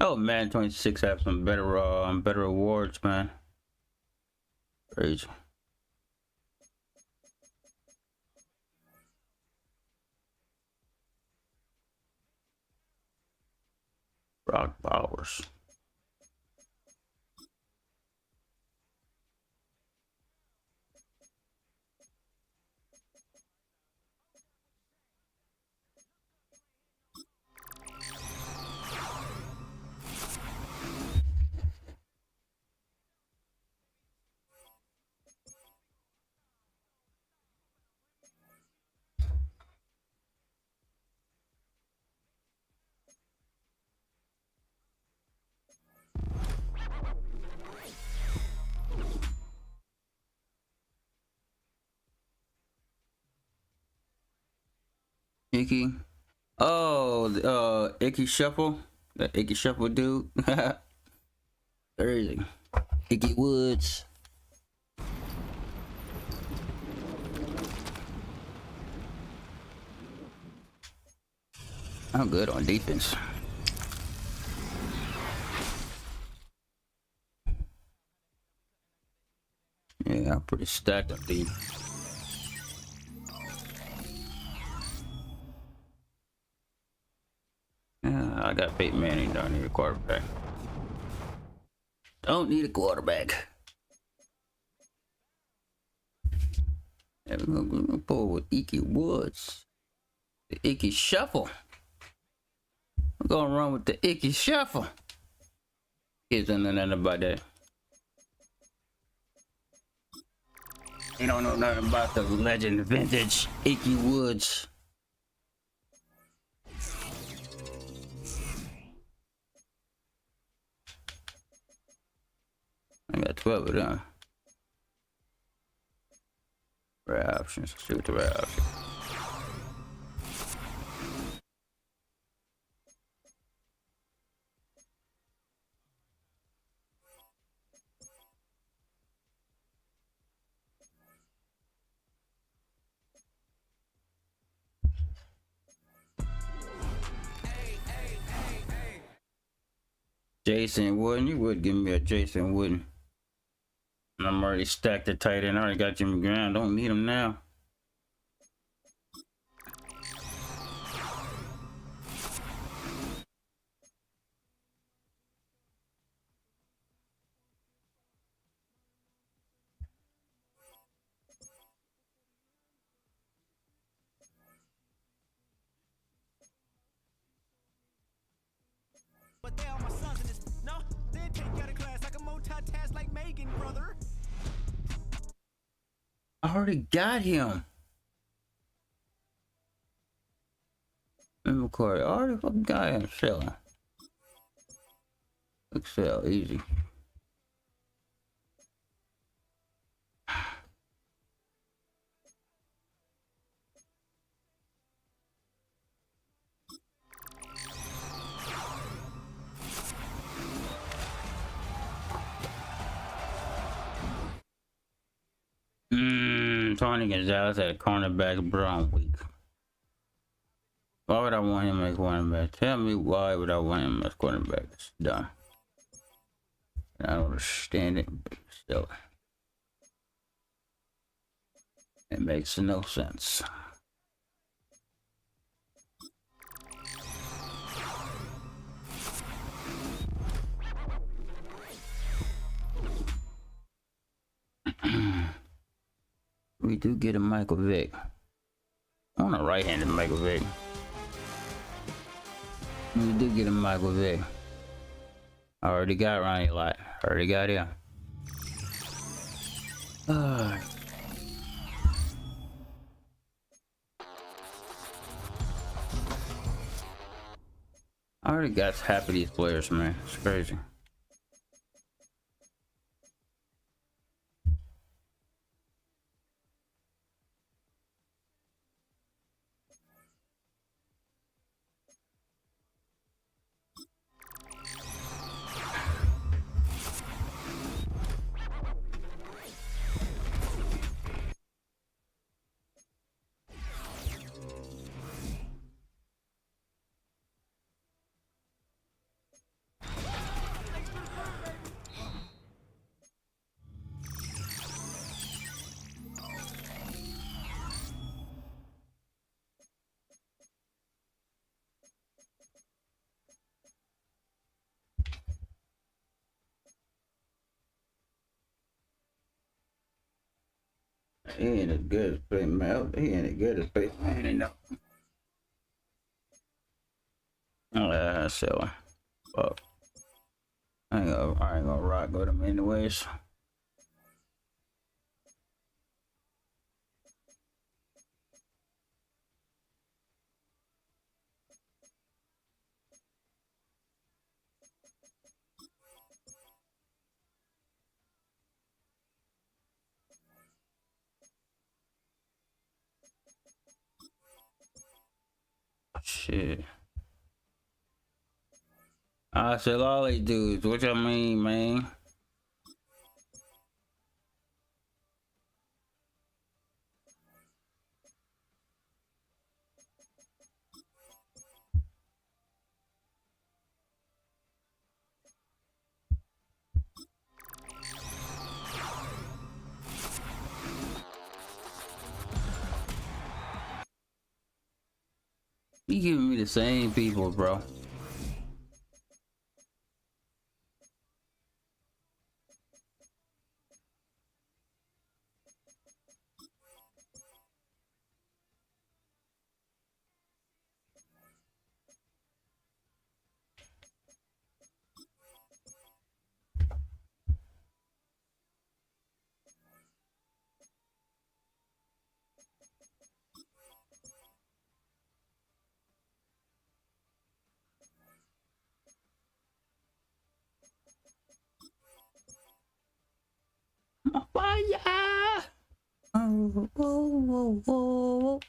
Oh, Madden 26 have some better awards, man. Crazy. Brock Bowers. Icky. Oh, Icky Shuffle. The Icky Shuffle dude. Crazy. Icky Woods. I'm good on defense. Yeah, I'm pretty stacked up there. Yeah, I got Peyton Manning. Don't need a quarterback. Don't need a quarterback. Yeah, we're gonna pull with Icky Woods. The Icky Shuffle. We're gonna run with the Icky Shuffle. Kids don't know nothing about that. They don't know nothing about the legend vintage Icky Woods. I got 12 of them. Right options. Let's see what the right option. Jason Wooden, you would give me a Jason Wooden. And I'm already stacked at tight end. I already got Jimmy Graham. Don't need him now. But they are my sons in this. No, they take you out of class like a multitask like Megan, brother. I already got him. McCoy, I already fucking got him. Selling. Excel, easy. Tony Gonzalez at a cornerback, bro. I'm weak. Why would I want him as cornerback? Tell me why would I want him as cornerback? It's dumb. I don't understand it, but still. It makes no sense. We do get a Michael Vick. I want a right-handed Michael Vick. We do get a Michael Vick. I already got Ronnie Lott. Already got him. I already got half of these players, man. It's crazy. He ain't as good as Peyton Manning. He ain't as good as Peyton Manning, no. So, fuck. I ain't gonna rock with him anyways. Shit. I said all these dudes. What y'all mean, man? You giving me the same people, bro. Fire! Oh, oh, oh, oh.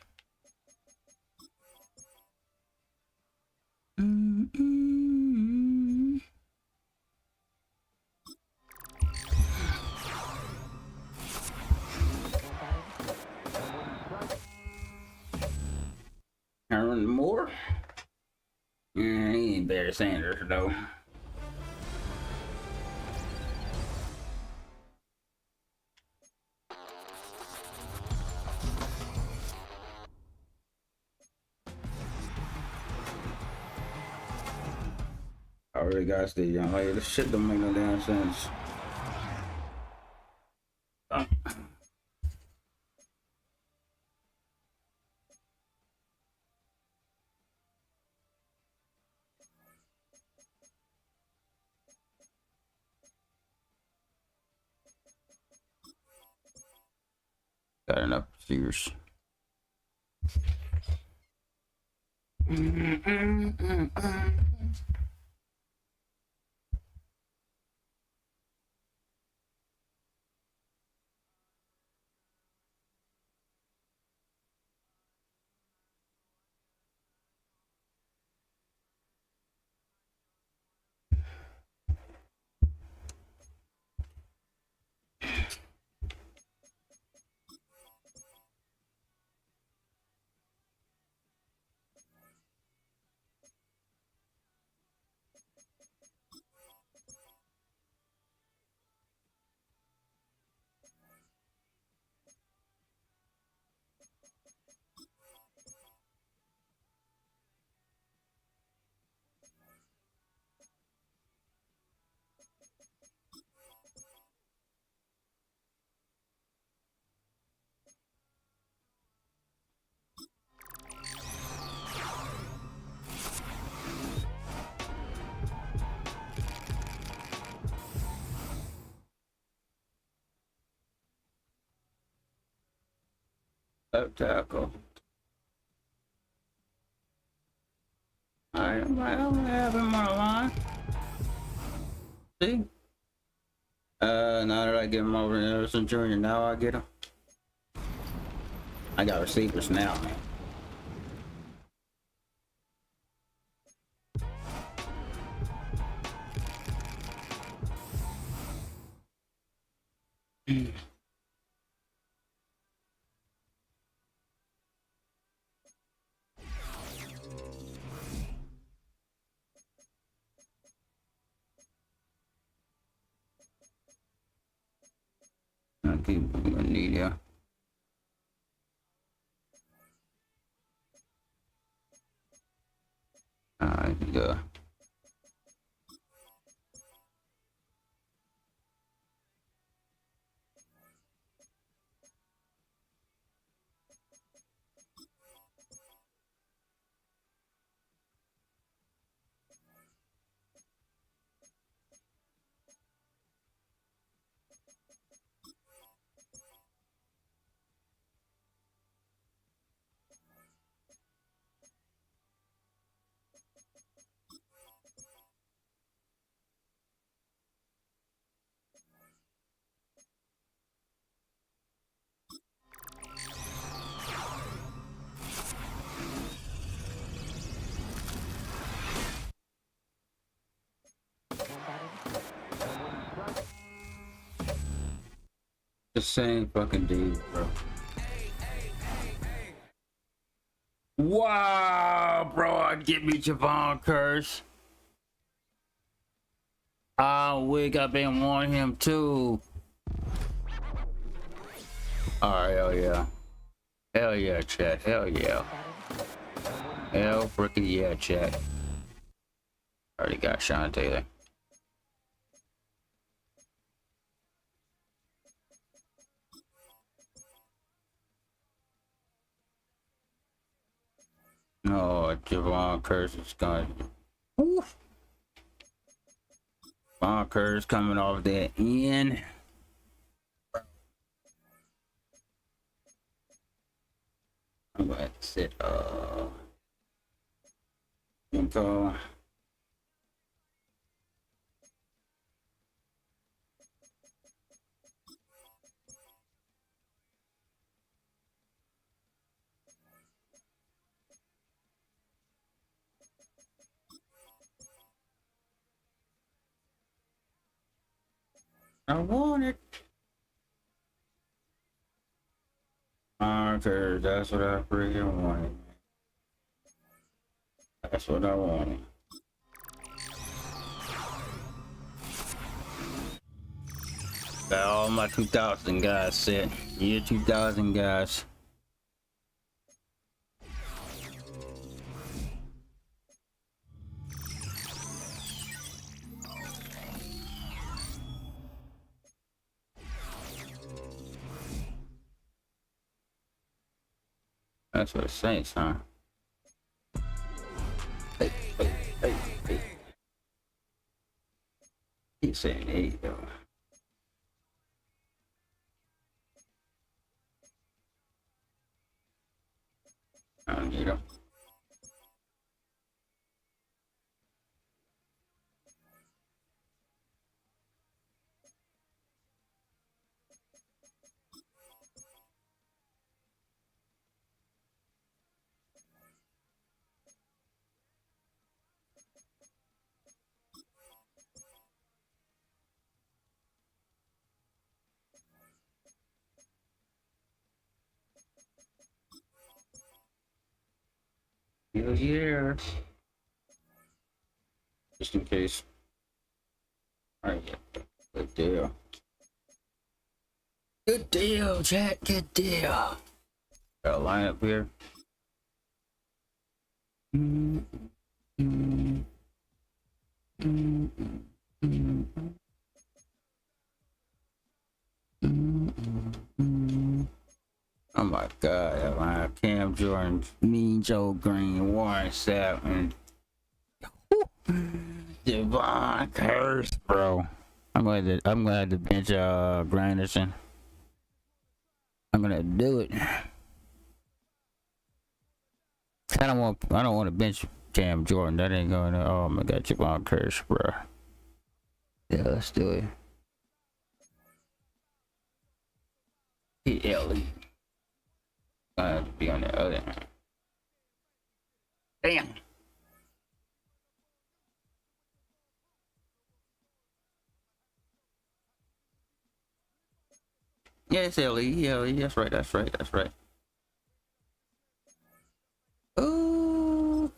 Aaron Moore? Yeah, he ain't Barry Sanders, though. I already got the young lady. This shit don't make no damn sense. Got enough receivers. Left tackle. I don't have him on the line. See? Now that I get him over to Anderson Jr., now I get him. I got receivers now, man. I keep gonna need ya. Alright, yeah. The same fucking dude, bro. Wow, bro, give me Javon Curse. Wig, I've been wanting him too. Alright, hell yeah. Hell yeah, chat. Hell yeah. Hell freaking yeah, chat. Already got Sean Taylor. Oh, Javon Curse is gonna. Oof. Javon Curse coming off that end. I'm going to sit. Info. I want it. Curse, that's what I freaking wanted. That's what I wanted. Got all my 2000 guys set. Year 2000 guys. That's what the Saints, huh? Hey, hey, hey, hey. He's saying 8 though. I don't need him. Hell yeah. Just in case. Alright, yeah. Good deal. Good deal, chat. Good deal. Got a lineup here. Oh my god, Atlanta. Cam Jordan, Mean Joe Green, Warren Sapp, and Devon Curse, bro. I'm glad to bench Granderson. I'm gonna do it. I don't want to bench Cam Jordan. That ain't going to. Oh my god, Javon Curse, bro. Yeah, let's do it. PLE. I have to be on the other end. Damn. Yeah, it's LE. LE. That's right. That's right. That's right. Ooh.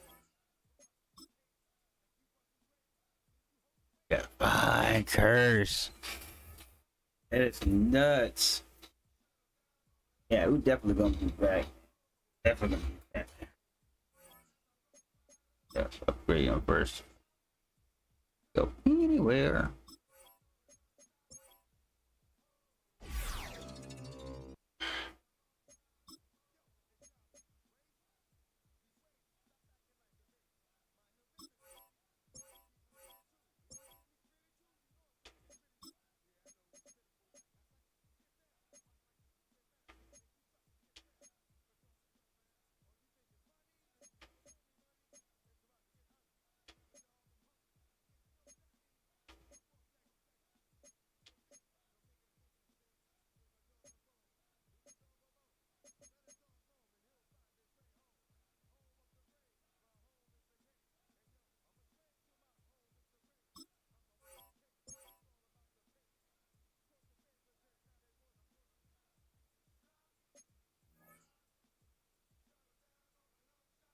Yeah. Fine Curse. That is nuts. Yeah, we're definitely gonna be back. Definitely gonna be back. Yeah, upgrade him first. Go anywhere.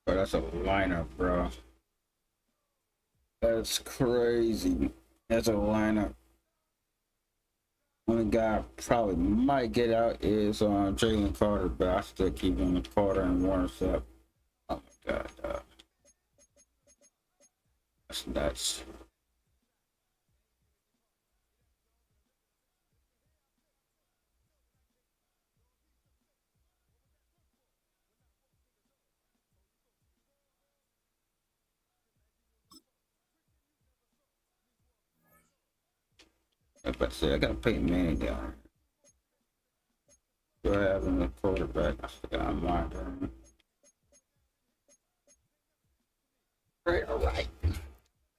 Bro, that's a lineup, bro. That's crazy. That's a lineup. Only guy probably might get out is Jalen Carter, but I still keep him Carter and Warner's up. Oh my god, dog. That's nuts. Like I said, I gotta pay Manny down. Still having a quarterback. I still got mine down. Alright.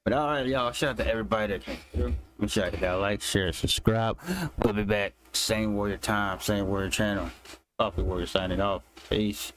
But alright, y'all. Shout out to everybody that came through. Make sure you hit that like, share, subscribe. We'll be back. Same warrior time, same warrior channel. Coffee Warrior signing off. Peace.